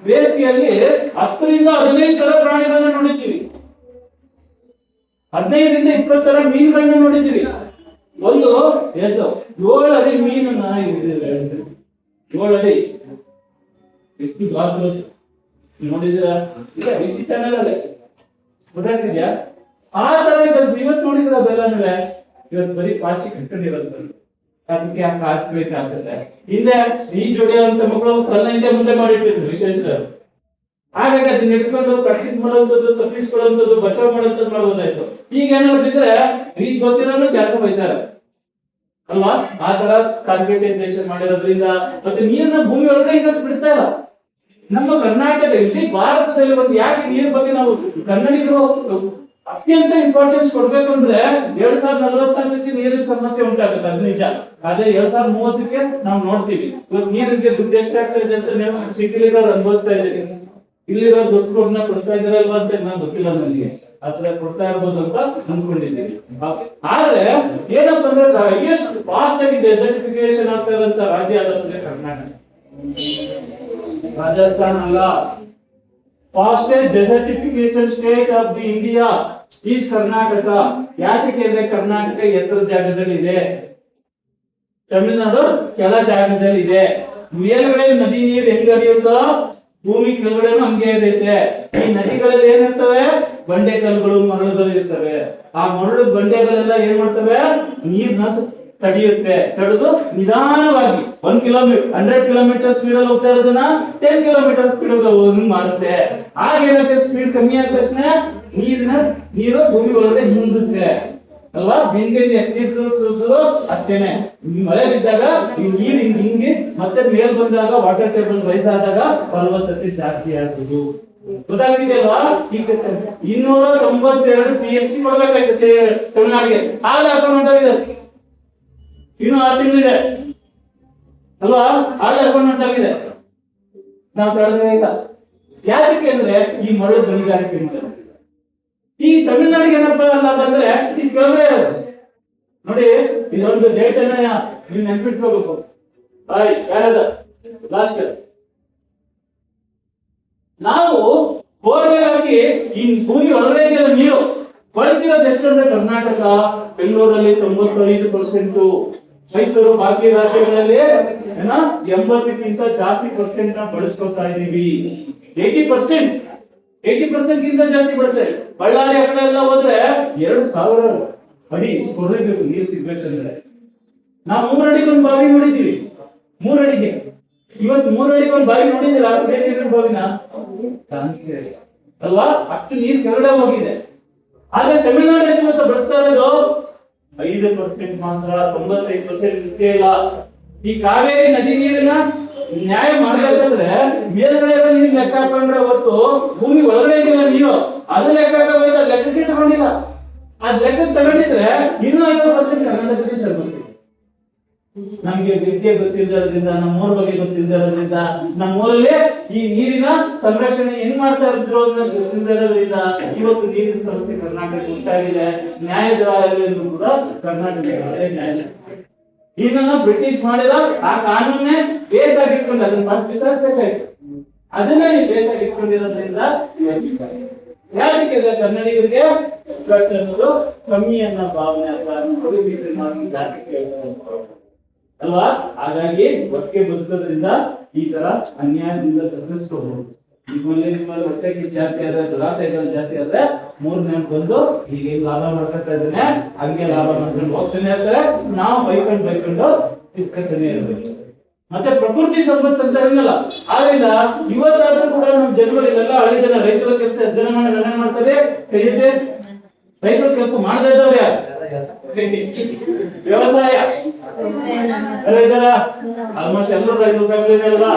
ಬೇಸಿಗೆಯಲ್ಲಿ 10ರಿಂದ 15 ತರ ಪ್ರಾಣಿಗಳನ್ನ ನೋಡಿದ್ದೀವಿ. 15ರಿಂದ 20 ತರ ಮೀನುಗಳನ್ನ ನೋಡಿದ್ದೀವಿ. ಒಂದು 7 ಅಡಿ ಮೀನನ್ನ 7 ಅಡಿ ಎಷ್ಟು ಗಾತ್ರ ನೋಡಿದ್ರ DC ಚಾನೆಲ್ ಅಲ್ಲೇ ಗೊತ್ತಾಗ್ತಿದ್ಯಾ? ಆ ತರ ಇವತ್ತು ನೋಡಿದ್ರ ಅದೆಲ್ಲ ಇವತ್ತು ಬರೀ ಪಾಚಿ ಕಟ್ಕೊಂಡಿರೋದು. ಅದಕ್ಕೆ ಹಾಕ್ಬೇಕಾಗ್ತದೆ. ಹಿಂದೆ ಈ ಜೋಡಿಯುವಂತ ಮಕ್ಕಳು ತನ್ನ ಹಿಂದೆ ಮುಂದೆ ಮಾಡಿಟ್ಟಿದ್ರು ವಿಶೇಷ. ಹಾಗಾಗಿ ಅದನ್ನ ಹಿಡ್ಕೊಂಡು ಪ್ರಾಕ್ಟೀಸ್ ಮಾಡುವಂಥದ್ದು, ತಪ್ಪಿಸ್ಕೊಳ್ಳುವಂಥದ್ದು, ಬಚಾವ್ ಮಾಡುವಂಥದ್ದು ಮಾಡ್ಬೋದಾಯ್ತು. ಈಗ ಏನಾಗ್ಬಿಟ್ಟಿದ್ರೆ ಈಗ ಗೊತ್ತಿರೋನು ಜಾಸ್ತಿ ಬೈತಾರೆ ಅಲ್ವಾ? ಆ ತರ ಕಾಂಪಿಟೇಷನ್ ಮಾಡಿರೋದ್ರಿಂದ ಮತ್ತೆ ನೀರನ್ನ ಭೂಮಿ ಒಳಗಡೆ ಈಗ ಬಿಡ್ತಾ ಇಲ್ಲ. ನಮ್ಮ ಕರ್ನಾಟಕದಲ್ಲಿ ಭಾರತದಲ್ಲಿ ಒಂದು ಯಾಕೆ ನೀರ್ ಬಗ್ಗೆ ನಾವು ಕನ್ನಡಿಗರು ಅತ್ಯಂತ ಇಂಪಾರ್ಟೆನ್ಸ್ ಕೊಡ್ಬೇಕು ಅಂದ್ರೆ 2040 ನೀರಿನ ಸಮಸ್ಯೆ ಉಂಟಾಗುತ್ತೆ. ಅದು ನಿಜ. ಅದೇ 2030 ನಾವು ನೋಡ್ತೀವಿ ಇವತ್ತು ನೀರಿಗೆ ದುಡ್ಡು ಎಷ್ಟಾಗ್ತಾ ಇದೆ ಅಂತ ನೀವು ಸಿಟಿಲಿರೋರು ಅನುಭವಿಸ್ತಾ ಇದ್ದೀರಿ. ಇಲ್ಲಿರೋ ದುಡ್ಡನ್ನ ಕೊಡ್ತಾ ಇದ್ದೀರಲ್ವಾ ಅಂತ ನಾನು ಗೊತ್ತಿಲ್ಲ ನನಗೆ. ಆತರ ಕೊಡ್ತಾ ಇರ್ಬೋದು ಅಂತ ಅನ್ಕೊಂಡಿದ್ದೀವಿ. ಆದ್ರೆ ಏನಪ್ಪ ಅಂದ್ರೆ ಎಷ್ಟು ಫಾಸ್ಟ್ ಆಗಿ ಡೆಸರ್ಟಿಫಿಕೇಶನ್ ಆಗ್ತಾ ಇರೋಂತ ರಾಜ್ಯ ಅದಂದ್ರೆ ಕರ್ನಾಟಕ, ರಾಜಸ್ಥಾನ ಅಲ್ಲ. Fastest desertification state of the India is Karnataka. ಯಾಕೆ ಅಂದ್ರೆ ಕರ್ನಾಟಕ ಎತ್ತರ ಜಾಗದಲ್ಲಿ ಇದೆ, ತಮಿಳುನಾಡು ಕೆಳ ಜಾಗದಲ್ಲಿ ಇದೆ. ಮೇಲ್ಗಡೆ ನದಿ ನೀರು ಹೆಂಗ್ ಹರಿಯುತ್ತೋ ಭೂಮಿ ಕೆಳಗಡೆನೂ ಹಂಗೆ ಇರುತ್ತೆ. ಈ ನದಿಗಳಲ್ಲಿ ಏನಿರ್ತವೆ? ಬಂಡೆ ಕಲ್ಲುಗಳು, ಮರಳುಗಳು ಇರ್ತವೆ. ಆ ಮರಳು ಬಂಡೆಗಳೆಲ್ಲ ಏನ್ ಮಾಡ್ತವೆ? ನೀರ್ನ ತಡೆಯುತ್ತೆ. ತಡೆದು ನಿಧಾನವಾಗಿ 1 ಕಿಲೋಮೀಟರ್ 100 ಕಿಲೋಮೀಟರ್ ಸ್ಪೀಡ್ ಅಲ್ಲಿ ಹೋಗ್ತಾ ಇರೋದನ್ನ 10 ಕಿಲೋಮೀಟರ್ ಸ್ಪೀಡ್ ಮಾಡುತ್ತೆ. ಆಗೇನಕ್ಕೆ ಸ್ಪೀಡ್ ಕಮ್ಮಿ ಆದ ತಕ್ಷಣ ನೀರು ಭೂಮಿ ಒಳಗಡೆ ಹಿಂಗುತ್ತೆ ಅಲ್ವಾ? ಬೆಂಗೆ ಎಷ್ಟು ಅಷ್ಟೇನೆ. ಮಳೆ ಬಿದ್ದಾಗ ಈ ನೀರು ಹಿಂಗಿ ಮತ್ತೆ ಮೇಲ್ ಬಂದಾಗ ವಾಟರ್ ಟೇಬಲ್ ರೈಸ್ ಆದಾಗ ಫಲವತ್ತತೆ ಜಾಸ್ತಿ ಆಗುದು. ಗೊತ್ತಾಗ್ತಿದೆಯಲ್ವಾ? 292 TMC ಕೊಡ್ಬೇಕಾಯ್ತು ತಮಿಳುನಾಡಿಗೆ. ಹಾಲು ಹಾಕೊಂಡು ಹೊಂಟೋಗಿದೆ. ಇನ್ನು 6 ತಿಂಗಳಿದೆ ಅಲ್ವಾ? ಹಾಲು ಹಾಕೊಂಡು ಹೊಂಟೋಗಿದೆ. ನಾವು ಕಳೆದ್ರೆ ಇಲ್ಲ. ಯಾಕೆ ಅಂದ್ರೆ ಈ ಮರಳು ಗಣಿಗಾರಿಕೆ ಮಾಡ್ತಾರೆ. ಈ ತಮಿಳುನಾಡಿಗೆ ಏನಪ್ಪ ಅಂತಂದ್ರೆ ಈ ಕೆಳಗಡೆ ನೋಡಿ ಇದೊಂದು ಡೇಟ್ ಅನ್ನ ನೀವು ನೆನ್ಪಿಟ್ಕೋಬೇಕು. ಲಾಸ್ಟ್ ನಾವು ಬೋರ್ವೆಲ್ ಈ ಭೂಮಿ ಒಳಗಡೆ ನೀರು ಬಳಸಿರೋದು ಎಷ್ಟು ಅಂದ್ರೆ ಕರ್ನಾಟಕ, ಬೆಂಗಳೂರಲ್ಲಿ 95%, ಮೈಸೂರು, ಬಾಕಿ ರಾಜ್ಯಗಳಲ್ಲಿ 80ಕ್ಕಿಂತ ಜಾಸ್ತಿ ಪರ್ಸೆಂಟ್ ನ ಬಳಸ್ಕೊತಾ ಇದೀವಿ. 80% ಗಿಂತ ಜಾಸ್ತಿ ಬರ್ತದೆ. ಬಳ್ಳಾರಿ ಆ ಕಡೆ ಎಲ್ಲ ಹೋದ್ರೆ 2000 ಅಡಿ ಕೊಡಬೇಕು ನೀರು ಸಿಗ್ಬೇಕಂದ್ರೆ. ನಾವು 3 ಅಡಿಗೆ ಒಂದು ಬಾವಿ ನೋಡಿದೀವಿ. 3 ಅಡಿಗೆ ಇವತ್ತು 3 ಅಡಿಗೆ ಒಂದು ಬಾವಿ ನೋಡಿದಿರ? ಬಾವಿನ ಅಲ್ವಾ? ಅಷ್ಟು ನೀರು ಕೆಳಗಡೆ ಹೋಗಿದೆ. ಆದ್ರೆ ತಮಿಳುನಾಡು ಎಷ್ಟು ಬಳಸ್ತಾ ಇರೋದು 5% ಮಾತ್ರ. 95% ಇಷ್ಟೇ ಇಲ್ಲ. ಈ ಕಾವೇರಿ ನದಿ ನೀರಿನ ನ್ಯಾಯ ಮಾಡ್ಬೇಕಂದ್ರೆ ಮೇಲ್ಗಡೆ ನೀರು ಲೆಕ್ಕ ಹಾಕೊಂಡ್ರೆ ಹೊತ್ತು ಭೂಮಿ ಒಳಗಡೆ ಇರೋ ನೀರು ಅದು ಲೆಕ್ಕ ಹಾಕೋದು ಲೆಕ್ಕಕ್ಕೆ ತಗೊಂಡಿಲ್ಲ. ಆ ಲೆಕ್ಕ ತಗೊಂಡಿದ್ರೆ ಇನ್ನೂ 50% ಕರ್ನಾಟಕದಲ್ಲಿ ಸರ್. ನಮ್ಗೆ ವಿದ್ಯೆ ಗೊತ್ತಿರೋದ್ರಿಂದ, ನಮ್ಮೂರ ಬಗ್ಗೆ ಗೊತ್ತಿರೋದ್ರಿಂದ, ನಮ್ಮೂರಲ್ಲಿ ಈ ನೀರಿನ ಸಂರಕ್ಷಣೆ ಹೆಂಗ್ ಮಾಡ್ತಾ ಇದ್ರು ಅಂತ ಗೊತ್ತಿರೋದ್ರಿಂದ ಇವತ್ತು ನೀರಿನ ಸಮಸ್ಯೆ ಕರ್ನಾಟಕ ಉಂಟಾಗಿದೆ. ನ್ಯಾಯದಾರರು ಕೂಡ ಕರ್ನಾಟಕ ನ್ಯಾಯ. ಇದನ್ನ ಬ್ರಿಟಿಷ್ ಮಾಡಿದ ಆ ಕಾನೂನೇ ಬೇಸ್ ಆಗಿಟ್ಕೊಂಡು ಅದನ್ನ ಫಸ್ಟ್ ಬಿಸಾಕ್ಬೇಕಾಯ್ತು. ಅದನ್ನ ನೀವು ಬೇಸಾಗಿ ಇಟ್ಕೊಂಡಿರೋದ್ರಿಂದ ಯಾಕೆ ಕನ್ನಡಿಗರಿಗೆ ಕಟ್ ಅನ್ನೋದು ಕಮ್ಮಿ ಅನ್ನೋ ಭಾವನೆ ಅಥವಾ ಅಲ್ವಾ? ಹಾಗಾಗಿ ಒಟ್ಟಿಗೆ ಬದುಕೋದ್ರಿಂದ ಈ ತರ ಅನ್ಯಾಯದಿಂದ ತಪ್ಪಿಸ್ಕೋಬಹುದು. ನಿಮ್ಮಲ್ಲಿ ಹೊಟ್ಟೆಗೆ ಜಾಸ್ತಿ ಆದ್ರೆ ದುರಾಸೆಗಳು ಜಾಸ್ತಿ ಆದ್ರೆ ಮೂರನೇ ಬಂದು ಹೀಗೆ ಲಾಭ ಮಾಡ್ಕೊತಾ ಇದ್ದಾನೆ, ಹಂಗೆ ಲಾಭ ಮಾಡ್ಕೊಂಡು ಹೋಗ್ತಾನೆ ಇರ್ತಾರೆ. ನಾವು ಬೈಕೊಂಡು ತಿಳ್ಕೊತಾನೆ ಇರ್ಬೇಕು. ಮತ್ತೆ ಪ್ರಕೃತಿ ಸಂಪತ್ತು ಅಂತ ಇರಲ್ಲ. ಆದ್ರಿಂದ ಇವತ್ತಾದ್ರೂ ಕೂಡ ನಮ್ಮ ಜನಗಳಿಗೆಲ್ಲ ಹಳ್ಳಿ ಜನ ರೈತರ ಕೆಲಸ ಜನ ಮಾಡಿ ಮಾಡ್ತಾರೆ. ಕೈಯಿದೆ ರೈತರ ಕೆಲಸ ಮಾಡದೇ ಇದ್ದವ್ರೆ ವ್ಯವಸಾಯ ಆಲ್ಮೋಸ್ಟ್ ಎಲ್ಲರೂ ರೈತರ ಫ್ಯಾಮಿಲಿ ಅಲ್ವಾ?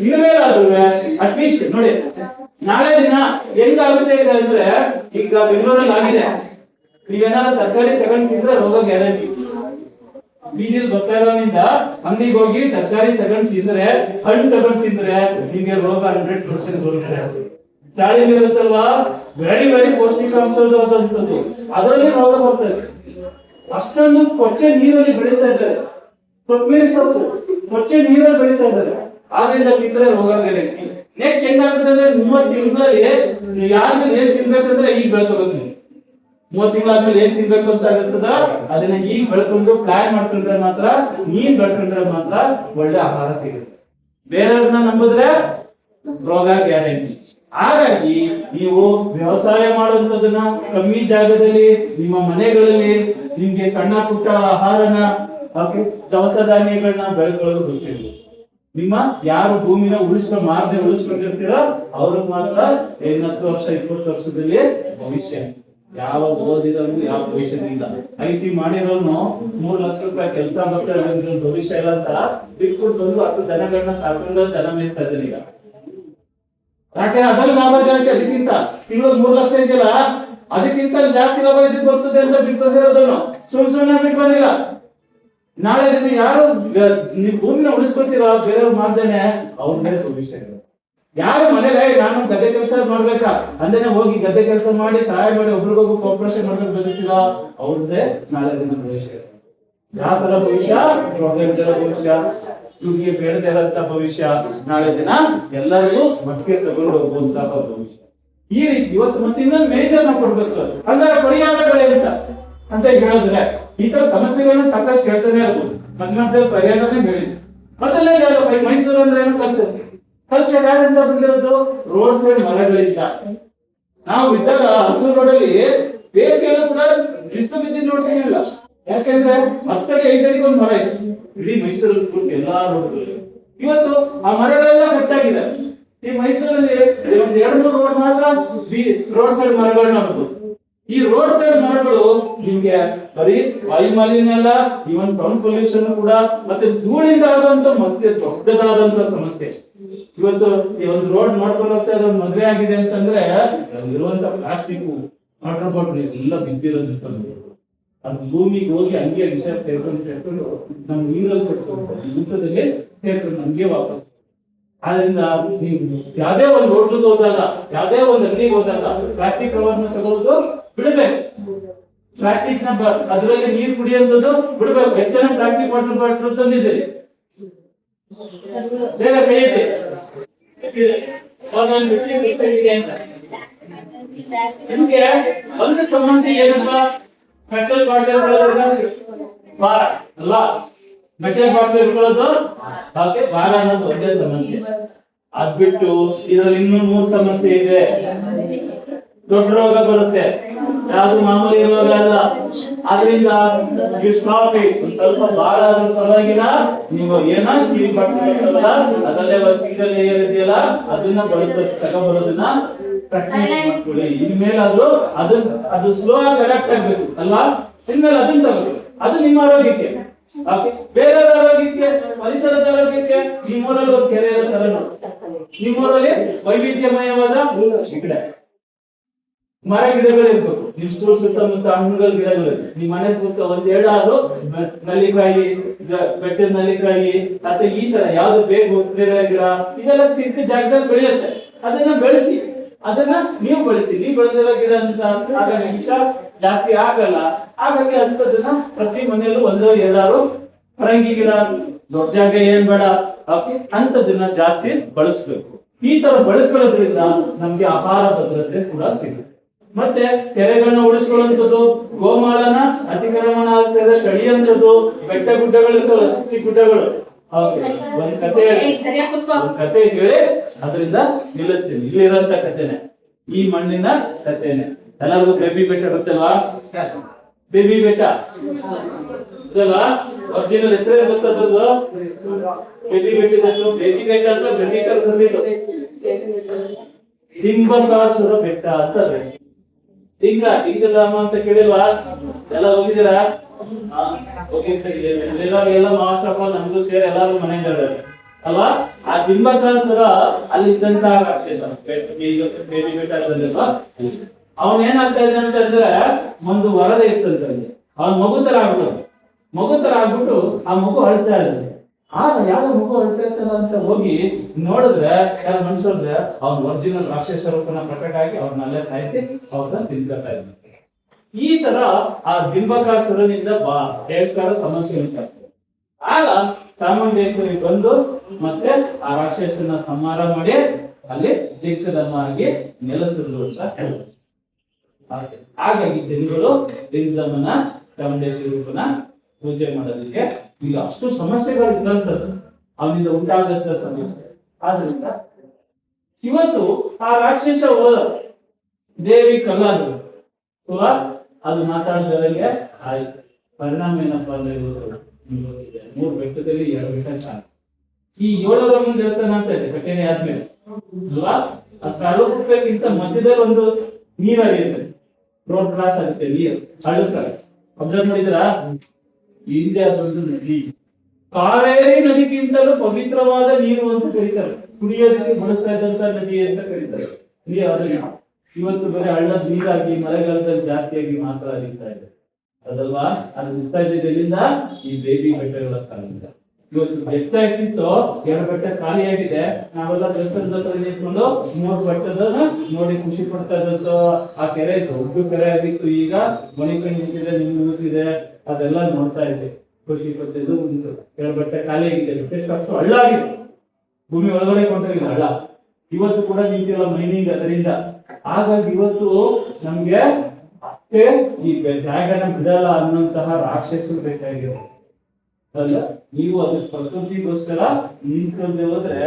ಇನ್ಮೇಲಾದ್ರೂ ಅಟ್ಲೀಸ್ಟ್ ನೋಡಿ, ನಾಳೆ ದಿನ ಹೆಂಗಾಗುತ್ತೆ ಇದೆ ಅಂದ್ರೆ, ಈಗ ಬೆಂಗಳೂರಲ್ಲಿ ಆಗಿದೆ, ನೀವೇನಾದ್ರೂ ತರಕಾರಿ ತಗೊಂಡ್ ತಿಂದ್ರೆ ರೋಗ ಗ್ಯಾರಂಟಿ. ಬೀದಿಲ್ ಬರ್ತಾ ಇರೋದ್ರಿಂದ ಅಂಗಡಿಗೆ ಹೋಗಿ ತರಕಾರಿ ತಗೊಂಡ್ ತಿಂದ್ರೆ, ಹಣ್ಣು ತಗೊಂಡ್ ತಿಂದ್ರೆ ನಿಮಗೆ ರೋಗ 100% ಬರುತ್ತೆ. ದಾಳಿಂಬೆ ಇರುತ್ತಲ್ವಾ, ವೆರಿ ಪೌಷ್ಟಿಕಾಂಶವಾದಂಥದ್ದು, ಅದರಲ್ಲಿ ರೋಗ ಬರ್ತದೆ. ಅಷ್ಟೊಂದು ಕೊಚ್ಚೆ ನೀರಲ್ಲಿ ಬೆಳೀತಾ ಇದ್ದಾರೆ. ಕೊತ್ತಂಬರಿ ಸೊಪ್ಪು ಕೊಚ್ಚೆ ನೀರಲ್ಲಿ ಬೆಳೀತಾ ಇದ್ದಾರೆ. ಆದ್ರಿಂದ ತಿಂದ್ರೆ ರೋಗ ಗ್ಯಾರಂಟಿ. ನೆಕ್ಸ್ಟ್ ಹೆಂಗಾಗುತ್ತೆ ಅಂದ್ರೆ 30 ತಿಂಗಳಲ್ಲಿ ಯಾರು ಏನ್ ತಿನ್ಬೇಕಂದ್ರೆ ಈಗ ಬೆಳ್ಕೊಬೇಕು. 30 ತಿಂಗಳಾದ್ಮೇಲೆ ಏನ್ ತಿನ್ಬೇಕು ಅಂತ ಆಗಿರ್ತದ ಅದನ್ನ ಈಗ ಬೆಳ್ಕೊಂಡು ಪ್ಲಾನ್ ಮಾಡ್ಕೊಂಡ್ರೆ ಮಾತ್ರ, ನೀನ್ ಬೆಳ್ಕೊಂಡ್ರೆ ಮಾತ್ರ ಒಳ್ಳೆ ಆಹಾರ ಸಿಗುತ್ತೆ. ಬೇರೆಯವ್ರನ್ನ ನಂಬಿದ್ರೆ ರೋಗ ಗ್ಯಾರಂಟಿ. ಹಾಗಾಗಿ ನೀವು ವ್ಯವಸಾಯ ಮಾಡೋದನ್ನ ಕಮ್ಮಿ ಜಾಗದಲ್ಲಿ ನಿಮ್ಮ ಮನೆಗಳಲ್ಲಿ ನಿಮ್ಗೆ ಸಣ್ಣ ಪುಟ್ಟ ಆಹಾರನ ದವಸ ಧಾನ್ಯಗಳನ್ನ ಬೆಳ್ಕೊಳ್ಳೋದು ಗೊತ್ತಿಲ್ಲ. ನಿಮ್ಮ ಯಾರು ಭೂಮಿನ ಮಾರದೆ ಉಳಿಸ್ಕೊಂಡಿರ್ತೀರೋ ಅವ್ರಿಗೆ ಮಾತ್ರ 10 ವರ್ಷ 20 ವರ್ಷದಲ್ಲಿ ಭವಿಷ್ಯ. ಯಾವ ಓದಿದವನು ಯಾವ ಭವಿಷ್ಯದಿಂದ ಐಟಿ ಮಾಡಿರೋನು 3 ಲಕ್ಷ ರೂಪಾಯಿ ಕೆಲಸ ಮಾಡ್ತಾ ಭವಿಷ್ಯ ಇಲ್ಲ ಅಂತ ಬಿಟ್ಬಿಟ್ಟು ಬಂದು 10 ದನಗಳನ್ನ ಸಾಕೊಂಡು ದನ ಮೇಯ್ತಾ ಇದ್ದಾನೆ ಈಗ. ಯಾಕೆ ಅದ್ರಲ್ಲಿ ಲಾಭ ಜಾಸ್ತಿ, ಅದಕ್ಕಿಂತ ತಿಂಗಳು 3 ಲಕ್ಷ ಇದೆಯಲ್ಲ ಅದಕ್ಕಿಂತ ಜಾಸ್ತಿ ಲಾಭ ಇದಕ್ಕೆ ಬರ್ತದೆ ಅಂತ ಬಿಟ್ಟು ಬಂದಿರೋದನ್ನು ಸುಮ್ಮನೆ ಬಿಟ್ಟು ಬಂದಿಲ್ಲ. ನಾಳೆ ಯಾರು ನೀವು ಭೂಮಿನ ಉಳಿಸ್ಕೊತೀರ ಬೇರೆಯವ್ರು ಮಾಡ್ದೇನೆ ಅವ್ರನ್ನೇ ಭವಿಷ್ಯ. ಯಾರು ಮನೇಲಿ ನಾನು ಗದ್ದೆ ಕೆಲಸ ಮಾಡ್ಬೇಕಾ ಅಂದೇನೆ ಹೋಗಿ ಗದ್ದೆ ಕೆಲಸ ಮಾಡಿ ಸಹಾಯ ಮಾಡಿ ಒಬ್ರಿಗೊಬ್ಬರು ಕೋಪರೇಷನ್ ಮಾಡ್ಕೊಂಡು ಬದುಕ್ತೀರ, ಅವ್ರದ್ದೇ ನಾಳೆ ದಿನ ಭವಿಷ್ಯ. ಯಾವ ತರ ಭವಿಷ್ಯ? ಭವಿಷ್ಯ ಇವ್ರಿಗೆ ಬೇಡದೇ ಇರೋಂತ ಭವಿಷ್ಯ. ನಾಳೆ ದಿನ ಎಲ್ಲರಿಗೂ ಮಟ್ಟಿಗೆ ತಗೊಂಡು ಹೋಗುವಂತಹ ಭವಿಷ್ಯ. ಈ ರೀತಿ ಇವತ್ತು ಮತ್ತೆ ಇನ್ನೊಂದು ಮೇಜರ್ ನ ಕೊಡ್ಬೇಕು. ಹಂಗಾರೆ ಪರಿಹಾರಗಳೇನು ಸರ್ ಅಂತ ಹೇಳಿದ್ರೆ ಈ ತರ ಸಮಸ್ಯೆಗಳನ್ನ ಸಾಕಷ್ಟು ಹೇಳ್ತಾನೆ ಇರ್ಬೋದು. ಮಧ್ಯ ಪರಿಹಾರನೇ ಬೆಳೆಯುತ್ತೆ. ಮೊದಲನೇ ಮೈಸೂರು ಅಂದ್ರೆ ಏನು? ಕಲ್ಚರ್ ಯಾರಿಂದ ಬಂದಿರೋದು? ರೋಡ್ ಸೈಡ್ ಮರಗಳಿಂದ. ನಾವು ಇದ್ದಾಗ ಹಸೂರು ರೋಡಲ್ಲಿ ಬೇಸಿಗೆಲ್ಲ ಕೂಡ ಬಿಸಿಲು ಬಿದ್ದು ನೋಡ್ತೀನಿಲ್ಲ. ಯಾಕಂದ್ರೆ 10 ಅಡಿಗೆ ಒಂದು ಮರ ಇದೆ ಇಡೀ ಮೈಸೂರಲ್ಲಿ ಕೂತು ಎಲ್ಲಾ ರೋಡ್ಗಳಲ್ಲಿ. ಇವತ್ತು ಆ ಮರಗಳೆಲ್ಲ ಕಟ್ಟಾಗಿದೆ. ಈ ಮೈಸೂರಲ್ಲಿ ಒಂದು 2-3 ರೋಡ್ ಮಾತ್ರ ರೋಡ್ ಸೈಡ್ ಮರಗಳನ್ನ ನೋಡಬಹುದು. ಈ ರೋಡ್ ಸೈಡ್ ಮರಗಳು ನಿಮ್ಗೆ ಬರೀ ವಾಯು ಮಾಲಿನ್ಯ ಅಲ್ಲ, ಇವನ್ ಟೌನ್ ಪೊಲ್ಯೂಷನ್ ಕೂಡ, ಮತ್ತೆ ಧೂಳಿಂದ ಆಗುವಂತ ಮತ್ತೆ ದೊಡ್ಡದಾದಂತ ಸಮಸ್ಯೆ. ಇವತ್ತು ಈ ಒಂದು ರೋಡ್ ಮಾಡ್ಕೊಂಡು ಹೋಗ್ತಾ ಇರೋ ಮದುವೆ ಆಗಿದೆ ಅಂತಂದ್ರೆ ಇರುವಂತ ಪ್ಲಾಸ್ಟಿಕ್ ವಾಟರ್ ಬಾಟಲ್ ಎಲ್ಲ ಬಿದ್ದಿರೋದು ಅದು ಭೂಮಿಗೆ ಹೋಗಿ ಹಂಗೆ ವಿಷ ಸೇರ್ಕೊಂಡು ನಮ್ ನೀರಲ್ಲಿ ಊಟದಲ್ಲಿ ಸೇರ್ಕೊಂಡು ನಮ್ಗೆ ವಾಪಸ್. ಆದ್ರಿಂದ ನೀವು ಯಾವ್ದೇ ಒಂದು ಹೋಟ್ಲಿಗೆ ಹೋದಾಗ, ಯಾವ್ದೇ ಒಂದು ಅಂಗಡಿಗೆ ಹೋದಾಗ ಪ್ಲಾಸ್ಟಿಕ್ ಕವರ್ನ ತಗೊಳ್ಳೋದು ಬಿಡಬೇಕು. ಪ್ಲಾಸ್ಟಿಕ್ ನ ಅದರಲ್ಲಿ ನೀರು ಕುಡಿಯೋದು ಬಿಡಬೇಕು. ಎಷ್ಟು ಜನ ಪ್ಲಾಸ್ಟಿಕ್ ವಾಟರ್ ಬಾಟಲ್ ತಂದಿದ್ದೀರಿ? ಬೇಗ ಕೈ ಐತೆ ನಿಮ್ಗೆ ಒಂದು ಸಮಸ್ಯೆ ಏನಪ್ಪ? ಮೆಟಲ್ ಬಾಟಲ್ ಭಾರ ಅಲ್ಲ, ಮೆಟಲ್ ಬಾಟಲ್ ಇಟ್ಕೊಳ್ಳೋದು ಹಾಗೆ ಭಾರ ಅನ್ನೋದು ಒಂದೇ ಸಮಸ್ಯೆ. ಅದ್ಬಿಟ್ಟು ಇದರಲ್ಲಿ ಇನ್ನೂ 3 ಸಮಸ್ಯೆ ಇದೆ. ದೊಡ್ಡ ರೋಗ ಬರುತ್ತೆ, ಯಾವ್ದು ಮಾಮೂಲಿ ರೋಗ ಅಲ್ಲ. ಆದ್ರಿಂದ ನೀವು ಸ್ಟಾಪ್ ಇಟ್. ಸ್ವಲ್ಪ ಭಾರ ಆದ್ರೂ ಪರವಾಗಿಲ್ಲ, ನೀವು ಏನೋ ಸ್ಟೀಲ್ ಬಾಟಲ್ ಅದಲ್ಲೇ ವರ್ಟಿಕಲ್ ಲೇಯರ್ ಇದೆಯಲ್ಲ ಅದನ್ನ ತಗೊಂಡ್ಬರೋದನ್ನ ಪ್ರಾಕ್ಟೀಸ್ ಮಾಡ್ಕೊಳ್ಳಿ. ಇನ್ಮೇಲೆ ಅದು ಸ್ಲೋ ಆಗಿ ಅಡಾಪ್ಟ್ ಆಗ್ಬೇಕು ಅಲ್ವಾ? ಇನ್ಮೇಲೆ ಅದನ್ನ ತಗೊಳ್ಳಿ. ಅದು ನಿಮ್ಮ ಆರೋಗ್ಯಕ್ಕೆ, ಬೇರೆಯವರ ಆರೋಗ್ಯಕ್ಕೆ, ಪರಿಸರದ ಆರೋಗ್ಯಕ್ಕೆ. ನಿಮ್ಮೂರಲ್ಲಿ ಒಂದು ಕೆರೆ ಇರೋ ತರ ನಿಮ್ಮೂರಲ್ಲಿ ವೈವಿಧ್ಯಮಯವಾದ ಮರ ಗಿಡಗಳು ಇರ್ಬೇಕು. ನಿಮ್ ಸ್ಕೂಲ್ ಸುತ್ತಮುತ್ತ ಹಣ್ಣುಗಳ ಗಿಡಗಳು, ನಿಮ್ ಮನೆ ಸುತ್ತ 1-2 ನಲ್ಲಿಕಾಯಿ, ಬೆಟ್ಟದ ನಲ್ಲಿಕಾಯಿ, ಮತ್ತೆ ಈ ತರ ಯಾವ್ದು ಬೇಕು ಗಿಡ ಇದೆಲ್ಲ ಸಿಕ್ಕ ಜಾಗದಲ್ಲಿ ಬೆಳೆಯುತ್ತೆ. ಅದನ್ನ ಬೆಳೆಸಿ, ಅದನ್ನ ನೀವು ಬೆಳೆಸಿ. ನೀವು ಬೆಳೆದಿರೋ ಗಿಡ ಅಂತ ಆಗ ವಿಷ ಜಾಸ್ತಿ ಆಗಲ್ಲ. ಹಾಗಾಗಿ ಅಂತದನ್ನ ಪ್ರತಿ ಮನೆಯಲ್ಲೂ 1-2 ಪರಂಗಿ ಗಿಡ, ದೊಡ್ಡ ಜಾಗ ಏನ್ ಬೇಡ, ಅಂತದನ್ನ ಜಾಸ್ತಿ ಬಳಸ್ಬೇಕು. ಈ ತರ ಬಳಸ್ಕೊಳ್ಳೋದ್ರಿಂದ ನಮ್ಗೆ ಆಹಾರ ಭದ್ರತೆ ಕೂಡ ಸಿಗುತ್ತೆ. ಮತ್ತೆ ಕೆರೆಗಳನ್ನ ಉಳಿಸ್ಕೊಳ್ಳುವಂಥದ್ದು, ಗೋಮಾಳನ ಅತಿಕ್ರಮಣ ಆಗ್ತದೆ ತಡೆಯುವಂಥದ್ದು, ಬೆಟ್ಟ ಗುಡ್ಡಗಳಿರ್ತವೆ, ಚಿಕ್ಕ ಗುಡ್ಡಗಳು. ಒಂದ್ ಕತೆ ಕೇಳಿ ಅದರಿಂದ ನಿಲ್ಲಿಸ್ತೀನಿ. ಇಲ್ಲಿರೋಂಥ ಕಥೆನೆ, ಈ ಮಣ್ಣಿನ ಕಥೆನೆ. ಎಲ್ಲರಿಗೂ ಬೇಬಿ ಬೆಟ್ಟ ಗೊತ್ತಲ್ವಾ? ಬೇಬಿ ಬೆಟ್ಟ ಇದಲ್ವಾ? ಒರಿಜಿನಲ್ ಹೆಸರೇ ಗೊತ್ತದ್ದು ಬೇಬಿ ಬೆಟ್ಟ. ಬೇಬಿ ಬೆಟ್ಟ ಅಂತ ಬ್ರಿಟಿಷರ್ ಬಂದಿದ್ದು ದಿಂಬಕಾಸುರ ಬೆಟ್ಟ ಅಂತ. ದಿಂಗಧಾಮ ಅಂತ ಕೇಳಿಲ್ವಾ? ಎಲ್ಲ ಹೋಗಿದ್ದೀರಾ? ಎಲ್ಲ ಮಾಸ್ಟರ್ ನಮ್ದು ಸೇರಿ ಎಲ್ಲಾರು ಮನೆಯಿಂದ ಅಲ್ವಾ? ಆ ದಿಂಬಕಾಸುರ ಅಲ್ಲಿದ್ದಂತಹ ರಾಕ್ಷಸ ಬೇಬಿ ಬೆಟ್ಟದಲ್ಲಿಲ್ವಾ? ಅವನ್ ಏನಾಗ್ತಾ ಇದ್ದ ಅಂತಂದ್ರೆ ಒಂದು ವರದಿ ಇರ್ತಂತೆ, ಅವನ್ ಮಗು ತರ ಆಗ್ಬಿಟ್ಟು ಆ ಮಗು ಅಳ್ತಾ ಇರ್ತದೆ. ಆಗ ಯಾವ ಮಗು ಅಳ್ತಾ ಇರ್ತದ ಅಂತ ಹೋಗಿ ನೋಡಿದ್ರೆ ಯಾರು ಮನ್ಸೋದ್ರೆ ಅವ್ನ ಒರಿಜಿನಲ್ ರಾಕ್ಷಸ ರೂಪನ ಪ್ರಕಟ ಆಗಿ ಅವ್ರನ್ನೆಲ್ಲ ಸಾಯಿಸಿ ಅವ್ರನ್ನ ತಿನ್ಕೊತಾ ಇದ್ದ. ಈ ತರ ಆ ಬಿಂಬಕಾಸುರನಿಂದ ಭಯಂಕರ ಸಮಸ್ಯೆ ಉಂಟಾಗ್ತದೆ. ಆಗ ಚಾಮುಂಡೇಶ್ವರಿ ಬಂದು ಮತ್ತೆ ಆ ರಾಕ್ಷಸನ ಸಂಹಾರ ಮಾಡಿ ಅಲ್ಲಿ ದಿಕ್ಕದಮ್ಮಾಗಿ ನೆಲೆಸಿದ್ರು ಅಂತ ಹೇಳ್ತಾರೆ. ಹಾಗಾಗಿ ಜನಗಳು ದಿಂಗದಮ್ಮನ ಚಾಮುಂಡೇಶ್ವರಿ ರೂಪನ ಪೂಜೆ ಮಾಡೋದಕ್ಕೆ ಈಗ ಅಷ್ಟು ಸಮಸ್ಯೆಗಳು ಇದ್ದಂಥದ್ದು, ಅವನಿಂದ ಉಂಟಾದಂತ ಸಮಸ್ಯೆ. ಆದ್ರಿಂದ ಇವತ್ತು ಆ ರಾಕ್ಷಸ ಹೋದ ದೇವಿ ಕಲ್ಲಾದ್ರು ಅದು ಮಾತಾಡಿದವರಿಗೆ ಆಯ್ತು. ಪರಿಣಾಮ ಏನಪ್ಪಾ ಅಂದ್ರೆ 3 ಬೆಟ್ಟದಲ್ಲಿ 2 ಬೆಟ್ಟ ಸಾಕು. ಈ 7 ದೇವಸ್ಥಾನ ಅಂತ ಇದೆ ಕಟ್ಟೆನೆ ಆದ್ಮೇಲೆ ಅಲ್ವಾ? ಆ ಕಾಲೋಕ್ಕಿಂತ ಮಧ್ಯದಲ್ಲಿ ಒಂದು ನೀರು ಹರಿಯುತ್ತೆ, ರೋಡ್ ಕ್ರಾಸ್ ಆಗುತ್ತೆ, ನೀರು ಹಳ್ಳುತ್ತಾರೆ. ಅಬ್ಸರ್ವ್ ಮಾಡಿದ್ರಾ? ಹಿಂದೆ ಅದೊಂದು ನದಿ, ಕಾವೇರಿ ನದಿಗಿಂತಲೂ ಪವಿತ್ರವಾದ ನೀರು ಅಂತ ಕರೀತಾರೆ. ಕುಡಿಯೋದಕ್ಕೆ ಬಳಸ್ತಾ ಇದ್ದಂತ ನದಿ ಅಂತ ಕರೀತಾರೆ. ಇವತ್ತು ಬರೀ ಹಳ್ಳದ ನೀರಾಗಿ ಮಳೆಗಾಲದಲ್ಲಿ ಜಾಸ್ತಿಯಾಗಿ ಮಾತ್ರ ಹರಿತಾ ಇದೆ ಅದಲ್ವಾ? ಅದು ಹುಡ್ತಾ ಇದ್ದಿದ್ದರಿಂದ ಈ ಬೇಬಿ ಬೆಟ್ಟಗಳ ಸ್ಥಳದಿಂದ. ಇವತ್ತು ಬೆಟ್ಟ ಇಟ್ಟಿತ್ತು, 2 ಬೆಟ್ಟ ಖಾಲಿಯಾಗಿದೆ. ನಾವೆಲ್ಲ ದೇವಸ್ಥಾನದ ಹತ್ರ ನಿಂತ್ಕೊಂಡು 3 ಬೆಟ್ಟದನ್ನ ನೋಡಿ ಖುಷಿ ಪಡ್ತಾ ಇದ್ದದ್ದು. ಆ ಕೆರೆ ದೊಡ್ಡ ಕೆರೆ ಆಗಿತ್ತು, ಈಗ ಮಣಿಕಂಡು ನಿಂತಿದೆ, ನಿಂತಿದೆ, ಅದೆಲ್ಲ ನೋಡ್ತಾ ಇದ್ದೆ, ಖುಷಿ ಪಡ್ತಿದ್ದು. 2 ಬೆಟ್ಟ ಖಾಲಿಯಾಗಿದೆ, ಬೆಟ್ಟಷ್ಟು ಹಳ್ಳ ಆಗಿದೆ, ಭೂಮಿ ಒಳಗಡೆ ಕೊಂಡೋಗಿದೆ ಹಳ್ಳ. ಇವತ್ತು ಕೂಡ ನಿಂತಿಲ್ಲ ಮೈನಿಂಗ್ ಅದರಿಂದ. ಹಾಗಾಗಿ ಇವತ್ತು ನಮ್ಗೆ ಅಷ್ಟೇ ಈ ಜಾಗನ ಬಿಡಲ್ಲ ಅನ್ನೋಂತಹ ರಾಕ್ಷಸರು ಬೇಕಾಗಿರೋದು ಅಲ್ಲ. ನೀವು ಅದ್ರ ಪ್ರಕೃತಿಗೋಸ್ಕರ ನಿಂತ್ಕೊಂಡೆ ಹೋದ್ರೆ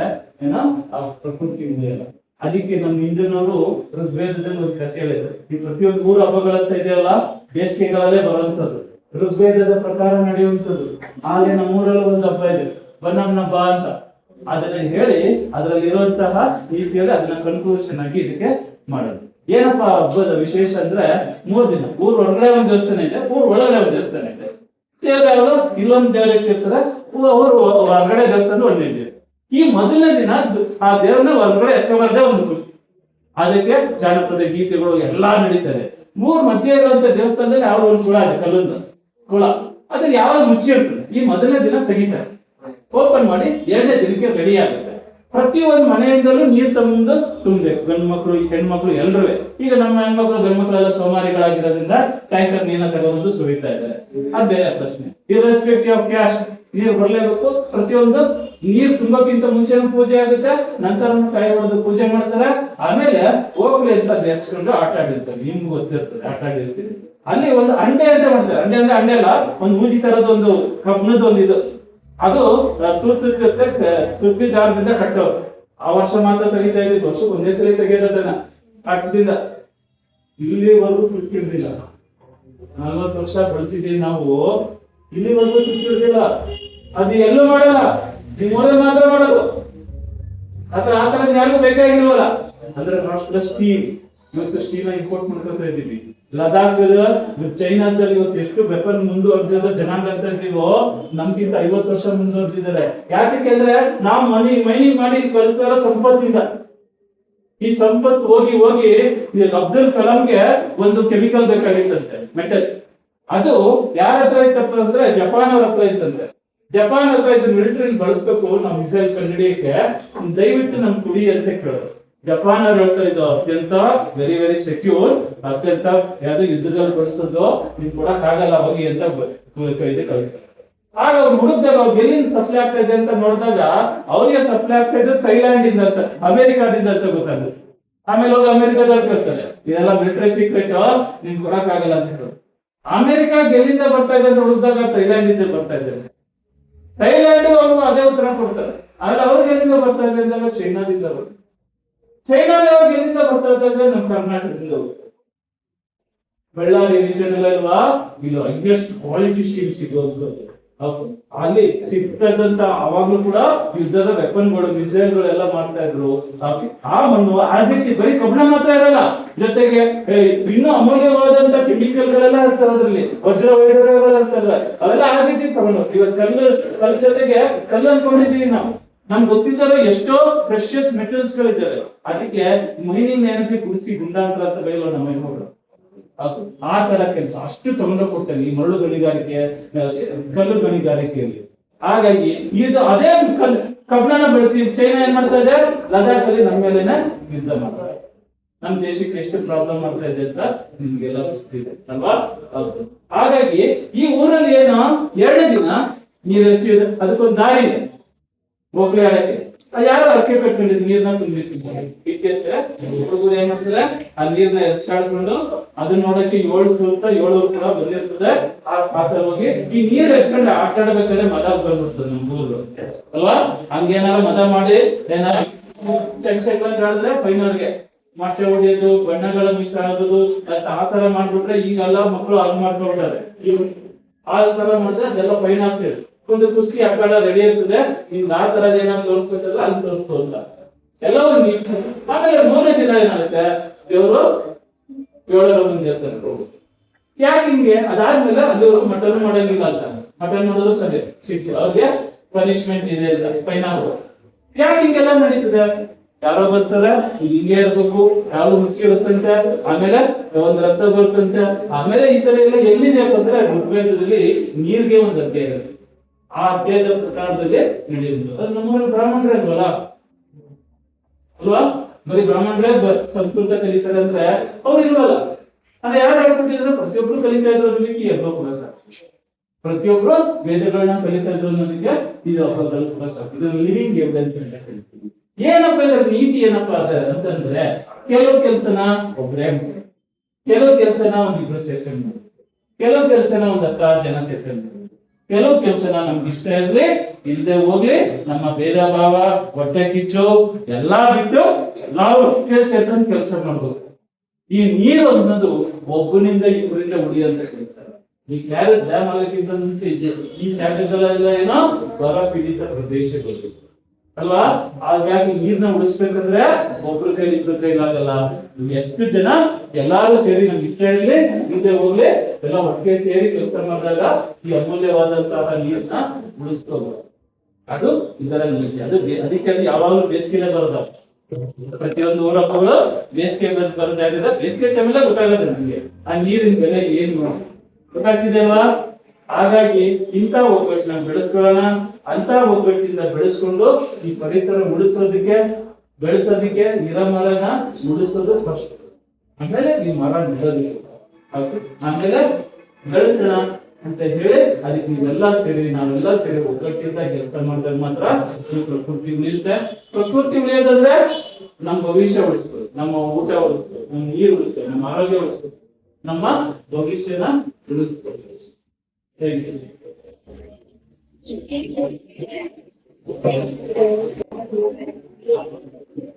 ಏನೋ ಆ ಪ್ರಕೃತಿ ಉಳಿಯಲ್ಲ. ಅದಕ್ಕೆ ನಮ್ಮ ಹಿಂದಿನವರು ಋಗ್ವೇದದಲ್ಲಿ ಒಂದು ಕಥೆ ಹೇಳಿದ್ರು. ಈ ಪ್ರತಿಯೊಂದು 3 ಹಬ್ಬಗಳಂತ ಇದೆಯಲ್ಲ, ಬೇಸಿಗೆಗಳಲ್ಲೇ ಬರುವಂತದ್ದು, ಋಗ್ವೇದದ ಪ್ರಕಾರ ನಡೆಯುವಂಥದ್ದು. ಹಾಗೆ ನಮ್ಮೂರಲ್ಲಿ ಒಂದು ಹಬ್ಬ ಇದೆ, ಬನ್ನಮ್ಮನ ಹಬ್ಬ ಅಂತ. ಅದನ್ನ ಹೇಳಿ ಅದರಲ್ಲಿ ಇರುವಂತಹ ರೀತಿಯಲ್ಲಿ ಅದನ್ನ ಕನ್ಕ್ಲೂಷನ್ ಆಗಿ ಇದಕ್ಕೆ ಮಾಡೋದು. ಏನಪ್ಪಾ ಹಬ್ಬದ ವಿಶೇಷ ಅಂದ್ರೆ 3 ದಿನ ಊರ್ ಹೊರಗಡೆ ಒಂದು ದೇವಸ್ಥಾನ ಇದೆ, ಊರ್ ಒಳಗಡೆ ಒಂದು ದೇವಸ್ಥಾನ ಇದೆ. ದೇವರುಗಳು ಇಲ್ಲೊಂದು ದೇವ್ರ ಇಟ್ಟಿರ್ತಾರೆ, ಅವರು ಹೊರಗಡೆ ದೇವಸ್ಥಾನ ಒಳ್ಳೆ. ಈ ಮೊದಲನೇ ದಿನ ಆ ದೇವ್ರನ್ನ ಹೊರಗಡೆ ಎತ್ತಬಾರದೆ ಒಂದು ಖುಷಿ. ಅದಕ್ಕೆ ಜಾನಪದ ಗೀತೆಗಳು ಎಲ್ಲಾ ನಡೀತಾರೆ. 3 ಮಧ್ಯೆ ಇರುವಂತ ದೇವಸ್ಥಾನದಲ್ಲಿ ಯಾವ ಒಂದು ಕುಳ ಇದೆ, ಕಲ್ಲೊಂದು ಕುಳ, ಅದನ್ನ ಯಾವಾಗ ಮುಚ್ಚಿರ್ತದೆ. ಈ ಮೊದಲನೇ ದಿನ ತೆಗಿತಾರೆ, ಓಪನ್ ಮಾಡಿ 2ನೇ ದಿನಕ್ಕೆ ರೆಡಿ ಆಗುತ್ತೆ. ಪ್ರತಿಯೊಂದು ಮನೆಯಿಂದಲೂ ನೀರು ತಂದು ತುಂಬಬೇಕು, ಗಂಡು ಮಕ್ಕಳು ಹೆಣ್ಮಕ್ಳು ಎಲ್ರೂ. ಈಗ ನಮ್ಮ ಹೆಣ್ಮಕ್ಳು ಗಂಡು ಮಕ್ಕಳೆಲ್ಲ ಸೋಮಾರಿಗಳಾಗಿರೋದ್ರಿಂದ ಟ್ಯಾಂಕರ್ ನೀರನ್ನ ತಗೊಂಡು ಸುರಿತಾ ಇದ್ದಾರೆ, ಅದು ಬೇರೆ ಪ್ರಶ್ನೆ. ಇರ್ರೆಸ್ಪೆಕ್ಟಿವ್ ಆಫ್ ಕ್ಯಾಸ್ಟ್ ನೀರು ಬರಲೇಬೇಕು. ಪ್ರತಿಯೊಂದು ನೀರು ತುಂಬಕ್ಕಿಂತ ಮುಂಚೆ ಪೂಜೆ ಆಗುತ್ತೆ, ನಂತರ ಕೈ ಹೊಡೆದು ಪೂಜೆ ಮಾಡ್ತಾರೆ. ಆಮೇಲೆ ಹೋಗ್ಲಿ ಅಂತ ಬೆರ್ಸ್ಕೊಂಡು ಆಟ ಆಡಿರ್ತಾರೆ. ನಿಮ್ಗೆ ಗೊತ್ತಿರ್ತದೆ, ಆಟ ಆಡಿರ್ತೀವಿ. ಅಲ್ಲಿ ಒಂದು ಅಂಡೆ ಅಂತ ಮಾಡ್ತಾರೆ. ಅಂಡೆ ಅಂದ್ರೆ ಅಂಡೆ ಅಲ್ಲ, ಒಂದು ಮೂಜಿ ತರದ ಒಂದು ಕಬ್ಬಣದ ಒಂದು ಇದು, ಅದು ತೂರ್ತಿರುತ್ತೆ, ಸುದ್ದಿ ದಾರದಿಂದ ಕಟ್ಟೋರು. ಆ ವರ್ಷ ಮಾತ್ರ ತೆಗಿತಾ ಇದ್ದಿದ್ದು, ವರ್ಷಕ್ಕೆ ಒಂದೇ ಸಲ ತೆಗೆಯೋದನ್ನ ಕಟ್ಟದಿಂದ. ಇಲ್ಲಿವರೆಗೂ ತುಟ್ಟಿರ್ಲಿಲ್ಲ. 40 ವರ್ಷ ಬಳಸಿದ್ದೀವಿ ನಾವು, ಇಲ್ಲಿವರೆಗೂ ತುಟ್ಟಿರ್ಲಿಲ್ಲ. ಅದು ಎಲ್ಲೂ ಮಾಡಲ್ಲ, ನೀವು ಮಾತ್ರ ಮಾಡೋದು. ಆತರ ಯಾರಿಗೂ ಬೇಕಾಗಿಲ್ವಲ್ಲ. ಅಂದ್ರೆ ರಾಷ್ಟ್ರ ಸ್ಟೀಲ್, ಇವತ್ತು ಸ್ಟೀಲ್ ಇಂಪೋರ್ಟ್ ಮಾಡ್ಕೊತಾ ಇದ್ದೀವಿ. ಲದಾಖ್ ಚೈನಾದಲ್ಲಿ ಇವತ್ತು ಎಷ್ಟು ವೆಪನ್ ಮುಂದುವರೆದಿರೋ ಜನಾಂಗ ಅಂತ ಇದ್ದೀವೋ, ನಮ್ಗಿಂತ 50 ವರ್ಷ ಮುಂದುವರೆದಿದ್ದಾರೆ. ಯಾಕೆಂದ್ರೆ ನಾವು ಮೈನಿಂಗ್ ಮಾಡಿ ಕಲಿಸ್ತಾರೋ ಸಂಪತ್ತಿಂದ. ಈ ಸಂಪತ್ತು ಹೋಗಿ ಹೋಗಿ ಅಬ್ದುಲ್ ಕಲಾಂಗೆ ಒಂದು ಕೆಮಿಕಲ್ ಬೇಕಾಗಿತ್ತಂತೆ, ಮೆಟಲ್. ಅದು ಯಾರ ಹತ್ರ ಇತ್ತಪ್ಪ ಅಂದ್ರೆ ಜಪಾನ್ ಅವ್ರ ಹತ್ರ ಇತ್ತಂತೆ. ಜಪಾನ್ ಹತ್ರ ಇದ್ದು ಮಿಲಿಟರಿ ಬಳಸ್ಬೇಕು ನಾವು ಮಿಸೈಲ್ ಕಂಡುಹಿಡಿಯಕ್ಕೆ, ದಯವಿಟ್ಟು ನಮ್ ಕುಡಿ ಅಂತ ಕೇಳೋದು. ಜಪಾನ್ ಅವ್ರು ಹೇಳ್ತಾ ಇದ್ದು ಅತ್ಯಂತ ವೆರಿ ವೆರಿ ಸೆಕ್ಯೂರ್, ಅತ್ಯಂತ ಯಾವ್ದು ಯುದ್ಧದಲ್ಲಿ ಬಳಸೋದು, ನಿಮ್ ಕೊಡಕ್ ಆಗಲ್ಲ ಹೋಗಿ ಅಂತ ಇದು ಕಳಿಸ್ತಾರೆ. ಆಗ ಅವ್ರು ಹುಡುಕ್ದಾಗ ಅವ್ರಿಗೆ ಎಲ್ಲಿಂದ ಸಪ್ಲೈ ಆಗ್ತಾ ಇದೆ ಅಂತ ನೋಡಿದಾಗ ಅವ್ರಿಗೆ ಸಪ್ಲೈ ಆಗ್ತಾ ಇದ್ದು ಥೈಲ್ಯಾಂಡ್ ಇಂದ ಅಂತ, ಅಮೆರಿಕಾದಿಂದ ಅಂತ ಗೊತ್ತಾಗುತ್ತೆ. ಆಮೇಲೆ ಹೋಗಿ ಅಮೆರಿಕಾದವ್ರು ಕೇಳ್ತಾರೆ, ಇದೆಲ್ಲ ಮಿಲಿಟರಿ ಸೀಕ್ರೆಟ್, ನಿಮ್ಗೆ ಕೊಡಕ್ ಆಗಲ್ಲ ಅಂತ ಹೇಳಿ. ಅಮೆರಿಕ ಎಲ್ಲಿಂದ ಬರ್ತಾ ಇದೆ ಅಂತ ಹುಡುಕ್ದಾಗ ಥೈಲ್ಯಾಂಡ್ ಇಂದ ಬರ್ತಾ ಇದ್ದಾರೆ. ಥೈಲ್ಯಾಂಡ್ ಅವರು ಅದೇ ಉತ್ತರ ಕೊಡ್ತಾರೆ. ಆದ್ರೆ ಅವ್ರಿಗೆ ಎಲ್ಲಿಂದ ಬರ್ತಾ ಇದೆ ಅಂದಾಗ ಚೈನಾದಿಂದ ಬರ್ತದೆ. ಚೈನಾದವ್ರಿಗೆ ಎಲ್ಲಿಂದ ಬರ್ತಾ ಇದೆ ಅಂದ್ರೆ ನಮ್ಮ ಕರ್ನಾಟಕದಿಂದ ಹೋಗ್ತಾರೆ. ಬಳ್ಳಾರಿ ರೀಜನ್ ಎಲ್ಲ ಇಲ್ವಾ, ಇದು ಹೈಯೆಸ್ಟ್ ಕ್ವಾಲಿಟಿ ಸ್ಟೀಲ್ ಸಿಗೋದು. ಅಲ್ಲಿ ಸಿಗ್ತದಂತ ಅವಾಗ್ಲೂ ಕೂಡ ಯುದ್ಧದ ವೆಪನ್ಗಳು, ಮಿಸೈಲ್ಗಳೆಲ್ಲ ಮಾಡ್ತಾ ಇದ್ರು. ಆ ಮಣ್ಣು ಆಸಿಟಿ ಬರೀ ಕಬ್ಬಣ ಮಾತ್ರ ಇರಲ್ಲ, ಜೊತೆಗೆ ಇನ್ನೂ ಅಮೂಲ್ಯವಾದಂತ ಕೆಮಿಕಲ್ಗಳೆಲ್ಲ ಇರ್ತಾರೆ ಅದ್ರಲ್ಲಿ, ವಜ್ರ ವೈಡೂರ್ಯಗಳು ಇರ್ತಾರಲ್ಲ, ಅವೆಲ್ಲ ಆಸಿಟೀಸ್ ತಗೊಂಡು ಇವತ್ತು ಕಲ್ಲು ಜೊತೆಗೆ ಕಲ್ಲು ಅನ್ಕೊಂಡಿದೀವಿ ನಾವು. ನಮ್ಗೆ ಗೊತ್ತಿದ್ದಾರೆ ಎಷ್ಟೋ ಪ್ರೆಷಿಯಸ್ ಮೆಟಲ್ಸ್ ಗಳಿದ್ದಾವೆ. ಅದಕ್ಕೆ ಮೈನಿಂಗ್ ನೆನಪಿ ಕುಡಿಸಿ ಗುಂಡಾಂತರ ಅಂತ ಬೈಲೋ ನಮ್ಮ ಹೆಣ್ಮಗಳು. ಆ ತರ ಕೆಲಸ ಅಷ್ಟು ತಗೊಂಡು ಕೊಡ್ತೇನೆ ಈ ಮರಳು ಗಣಿಗಾರಿಕೆ, ಕಲ್ಲು ಗಣಿಗಾರಿಕೆಯಲ್ಲಿ. ಹಾಗಾಗಿ ಇದು ಅದೇ ಕಬ್ಬಣನ ಬೆಳೆಸಿ ಚೈನಾ ಏನ್ ಮಾಡ್ತಾ ಇದೆ, ಲದಾಖ್ ಅಲ್ಲಿ ನಮ್ಮ ಮೇಲೆನೆ ಯುದ್ಧ ಮಾಡ್ತಾರೆ. ನಮ್ಮ ದೇಶಕ್ಕೆ ಎಷ್ಟು ಪ್ರಾಬ್ಲಮ್ ಮಾಡ್ತಾ ಇದೆ ಅಂತ ನಿಮ್ಗೆಲ್ಲ ಗೊತ್ತಿದೆ ಅಲ್ವಾ. ಹಾಗಾಗಿ ಈ ಊರಲ್ಲಿ ಏನು 2 ದಿನ ನೀರು ಹಚ್ಚಿದೆ, ಅದಕ್ಕೊಂದು ದಾರಿ ಇದೆ ಹೋಗ್ಲಿ ಆಡಕ್ಕೆ. ಯಾರು ಅರ್ಕೆ ಕಟ್ಕೊಂಡಿದ್ದು ನೀರ್ನ ತುಂಬಿರ್ತಿದ್ದಾರೆ. ಹುಡುಗರು ಏನ್ ಮಾಡ್ತಾರೆ, ಆ ನೀರ್ನ ಎಚ್ಚಾಡ್ಕೊಂಡು ಅದನ್ನ ನೋಡಕ್ಕೆ 7 ಕೂಡ ಬಂದಿರ್ತದೆ. ಆ ತರ ಹೋಗಿ ಈ ನೀರ್ ಎಚ್ಕೊಂಡು ಆಟ ಆಡ್ಬೇಕಾದ್ರೆ ಮದ ಬಂದ್ಬಿಡ್ತದೆ ನಮ್ಮ ಊರು ಅಲ್ವಾ. ಹಂಗೇನಾರ ಮದ ಮಾಡಿ ಏನಾರ ಚೆಕ್ ಆಡಿದ್ರೆ ಫೈನಲ್ಗೆ ಮೊಟ್ಟೆ ಹೊಡೆಯೋದು, ಬಣ್ಣಗಳ ಮಿಸ್ ಆಗೋದು ಆ ತರ ಮಾಡ್ಬಿಟ್ರೆ ಈಗೆಲ್ಲ ಮಕ್ಕಳು ಹಾಗೆ ಮಾಡ್ಕೊಳ್ತಾರೆ. ಆ ತರ ಮಾಡಿದ್ರೆ ಅದೆಲ್ಲ ಫೈನ್ ಆಗ್ತದೆ. ಒಂದು ಕುಸ್ತಿ ಆಟ ರೆಡಿ ಇರ್ತದೆ. ನಿಮ್ಗೆ ಆ ತರದ ಏನಾದ್ರು ತೋರ್ಸ್ಬೇಕಲ್ಲ ಅಲ್ಲಿ ತೋರಿಸ್ಬೋದ ಎಲ್ಲವೂ. ಆಮೇಲೆ 3ನೇ ದಿನ ಏನಾಗುತ್ತೆ, ದೇವರು 7ರ ಮುಂದೆ ದೇವಸ್ಥಾನಕ್ಕೆ ಹೋಗುತ್ತೆ. ಯಾಕೆ ಹಿಂಗೆ? ಅದಾದ್ಮೇಲೆ ಅದು ಮಟನ್ ಮಾಡಂಗಿಲ್ಲ ಅಂತ, ಮಟನ್ ಮಾಡೋದು ಸರಿ ಸಿಕ್ತು ಅವ್ರಿಗೆ ಪನಿಷ್ಮೆಂಟ್ ಇದೆ ಅಂತ ಫೈನ್ ಆಗೋದು. ಯಾಕೆ ಹಿಂಗೆಲ್ಲ ನಡೀತದೆ? ಯಾರೋ ಬರ್ತಾರೆ, ಹಿಂಗೆ ಇರ್ಬೇಕು, ಯಾವ ರುಚಿ ಇರುತ್ತಂತೆ, ಆಮೇಲೆ ಒಂದು ರಕ್ತ ಬರುತ್ತಂತೆ, ಆಮೇಲೆ ಈ ತರ ಎಲ್ಲ ಎಲ್ಲಿದೆ ಅಂದ್ರೆ ಋಗ್ವೇದದಲ್ಲಿ ನೀರ್ಗೆ ಒಂದು ಅಧ್ಯಾಯ ಇರುತ್ತೆ. ಆ ಅಧ್ಯಾಯದ ಪ್ರಕಾರದಲ್ಲಿ ನಡೆಯುವುದು. ಅದು ನಮ್ಮಲ್ಲಿ ಬ್ರಾಹ್ಮಣರೇ ಅಲ್ವಲ್ಲ ಅಲ್ವಾ, ಬರೀ ಬ್ರಾಹ್ಮಣರೇ ಸಂಸ್ಕೃತ ಕಲಿತಾರೆ ಅಂದ್ರೆ ಅವ್ರು ಇಲ್ವಲ್ಲ. ಅದೇ ಯಾರು ಹೇಳ್ಕೊಟ್ಟಿದ್ರು? ಪ್ರತಿಯೊಬ್ರು ಕಲಿತಾ ಇದ್ರು ಅನ್ನೋದಕ್ಕೆ ಹಬ್ಬ ಕೂಡ, ಪ್ರತಿಯೊಬ್ರು ವೇದಗಳನ್ನ ಕಲಿತಾ ಇದ್ರು ಅನ್ನೋದಕ್ಕೆ ಇದು ಹಬ್ಬಗಳು ಕೂಡ ಸಾಕು. ಇದು ಲಿವಿಂಗ್ ಎವಿಡೆನ್ಸ್ ಅಂತ ಹೇಳ್ತೀವಿ. ಏನಪ್ಪ ಇದ್ರ ನೀತಿ ಏನಪ್ಪಾ ಅಂತಂದ್ರೆ, ಕೆಲವು ಕೆಲಸನ ಒಬ್ಬರೇ, ಕೆಲವು ಕೆಲಸನ ಒಂದಿಬ್ರು ಸೇರ್ಕೊಂಡು, ಕೆಲವು ಕೆಲಸನ ಒಂದು 10 ಜನ ಸೇರ್ಕೊಂಡು, ಕೆಲವು ಕೆಲಸನ ನಮ್ಗೆ ಇಷ್ಟ ಇರ್ಲಿ ಇಲ್ಲದೆ ಹೋಗ್ಲಿ, ನಮ್ಮ ಭೇದ ಭಾವ ಹೊಟ್ಟೆ ಕಿಚ್ಚು ಎಲ್ಲಾ ಬಿಟ್ಟು ಎಲ್ಲಾರು ಸೇರ್ಕೊಂಡು ಕೆಲಸ ಮಾಡ್ಬೋದು. ಈ ನೀರು ಅನ್ನೋದು ಒಬ್ಬನಿಂದ ಇಬ್ಬರಿಂದ ಉಳಿಯುವಂತ ಕೆಲಸ. ಈ ಕ್ಯಾರೆಟ್ ಡ್ಯಾಮ್ ಆಗಕ್ಕಿಂತ ಮುಂಚೆ ಈ ಜಾಗಗಳೆಲ್ಲ ಏನೋ ಬರ ಪೀಡಿತ ಪ್ರದೇಶಗಳು ಅಲ್ವಾ. ಹಾಗಾಗಿ ನೀರ್ನ ಉಳಿಸ್ಬೇಕಂದ್ರೆ ಒಬ್ರ ಕೈಲಿ ಇಬ್ಬರ ಕೈಲಾಗಲ್ಲ. ಎಷ್ಟು ಜನ ಎಲ್ಲಾರು ಸೇರಿ ನಮ್ಗೆ ಇಷ್ಟ ಇರ್ಲಿ ಇಲ್ಲದೆ ಹೋಗ್ಲಿ ಎಲ್ಲ ಒಟ್ಟಿಗೆ ಸೇರಿ ಕೆಲಸ ಮಾಡಿದಾಗ ಈ ಅಮೂಲ್ಯವಾದಂತಹ ನೀರನ್ನ ಉಳಿಸ್ಕೋಬಹುದು. ಅದು ಇದರ ನೀತಿ. ಅದಕ್ಕೆ ಅದು ಯಾವಾಗಲೂ ಬೇಸಿಗೆಲೆ ಬರೋದ. ಪ್ರತಿಯೊಂದು ಊರ ಹಬ್ಬಗಳು ಬೇಸಿಗೆ ಬರೋದಾಗಿದೆ. ಬೇಸಿಗೆ ಟೈಮೆಲ್ಲ ಗೊತ್ತಾಗತ್ತೆ ನಮ್ಗೆ ಆ ನೀರಿನ ಬೆಲೆ ಏನು ಗೊತ್ತಾಗ್ತಿದೆ ಅಲ್ವಾ. ಹಾಗಾಗಿ ಇಂಥ ಒಗ್ಗಟ್ಟನ್ನ ಬೆಳೆಸ್ಕೊಳ್ಳೋಣ. ಅಂತ ಒಗ್ಗಟ್ಟಿಂದ ಬೆಳೆಸ್ಕೊಂಡು ಈ ಪರಿಸರ ಉಳಿಸೋದಕ್ಕೆ, ಬೆಳೆಸೋದಕ್ಕೆ ಗಿಡಮರನ ಉಳಿಸೋದು ಫಸ್ಟ್, ಆಮೇಲೆ ಈ ಮರ ನೆಡೋದಕ್ಕೆ, ಆಮೇಲೆ ಬೆಳೆಸೋಣ ಅಂತ ಹೇಳಿ ಅದಕ್ಕೆ ನೀವೆಲ್ಲ ಸೇರಿ ನಾವೆಲ್ಲ ಸೇರಿ ಒಗ್ಗಟ್ಟಿಂದ ಕೆಲಸ ಮಾಡಿದಾಗ ಮಾತ್ರ ಈ ಪ್ರಕೃತಿ ಉಳಿಯುತ್ತೆ. ಪ್ರಕೃತಿ ಉಳಿಯೋದಂದ್ರೆ ನಮ್ಮ ಭವಿಷ್ಯ ಉಳಿಸ್ಬೋದು, ನಮ್ಮ ಊಟ ಉಳಿಸ್ಬೋದು, ನಮ್ಮ ನೀರು ಉಳಿಸ್ತೇವೆ, ನಮ್ಮ ಆರೋಗ್ಯ ಉಳಿಸ್ಬೋದು, ನಮ್ಮ ಭವಿಷ್ಯನ ಉಳಿಸ್ಬೋದು. Thank you.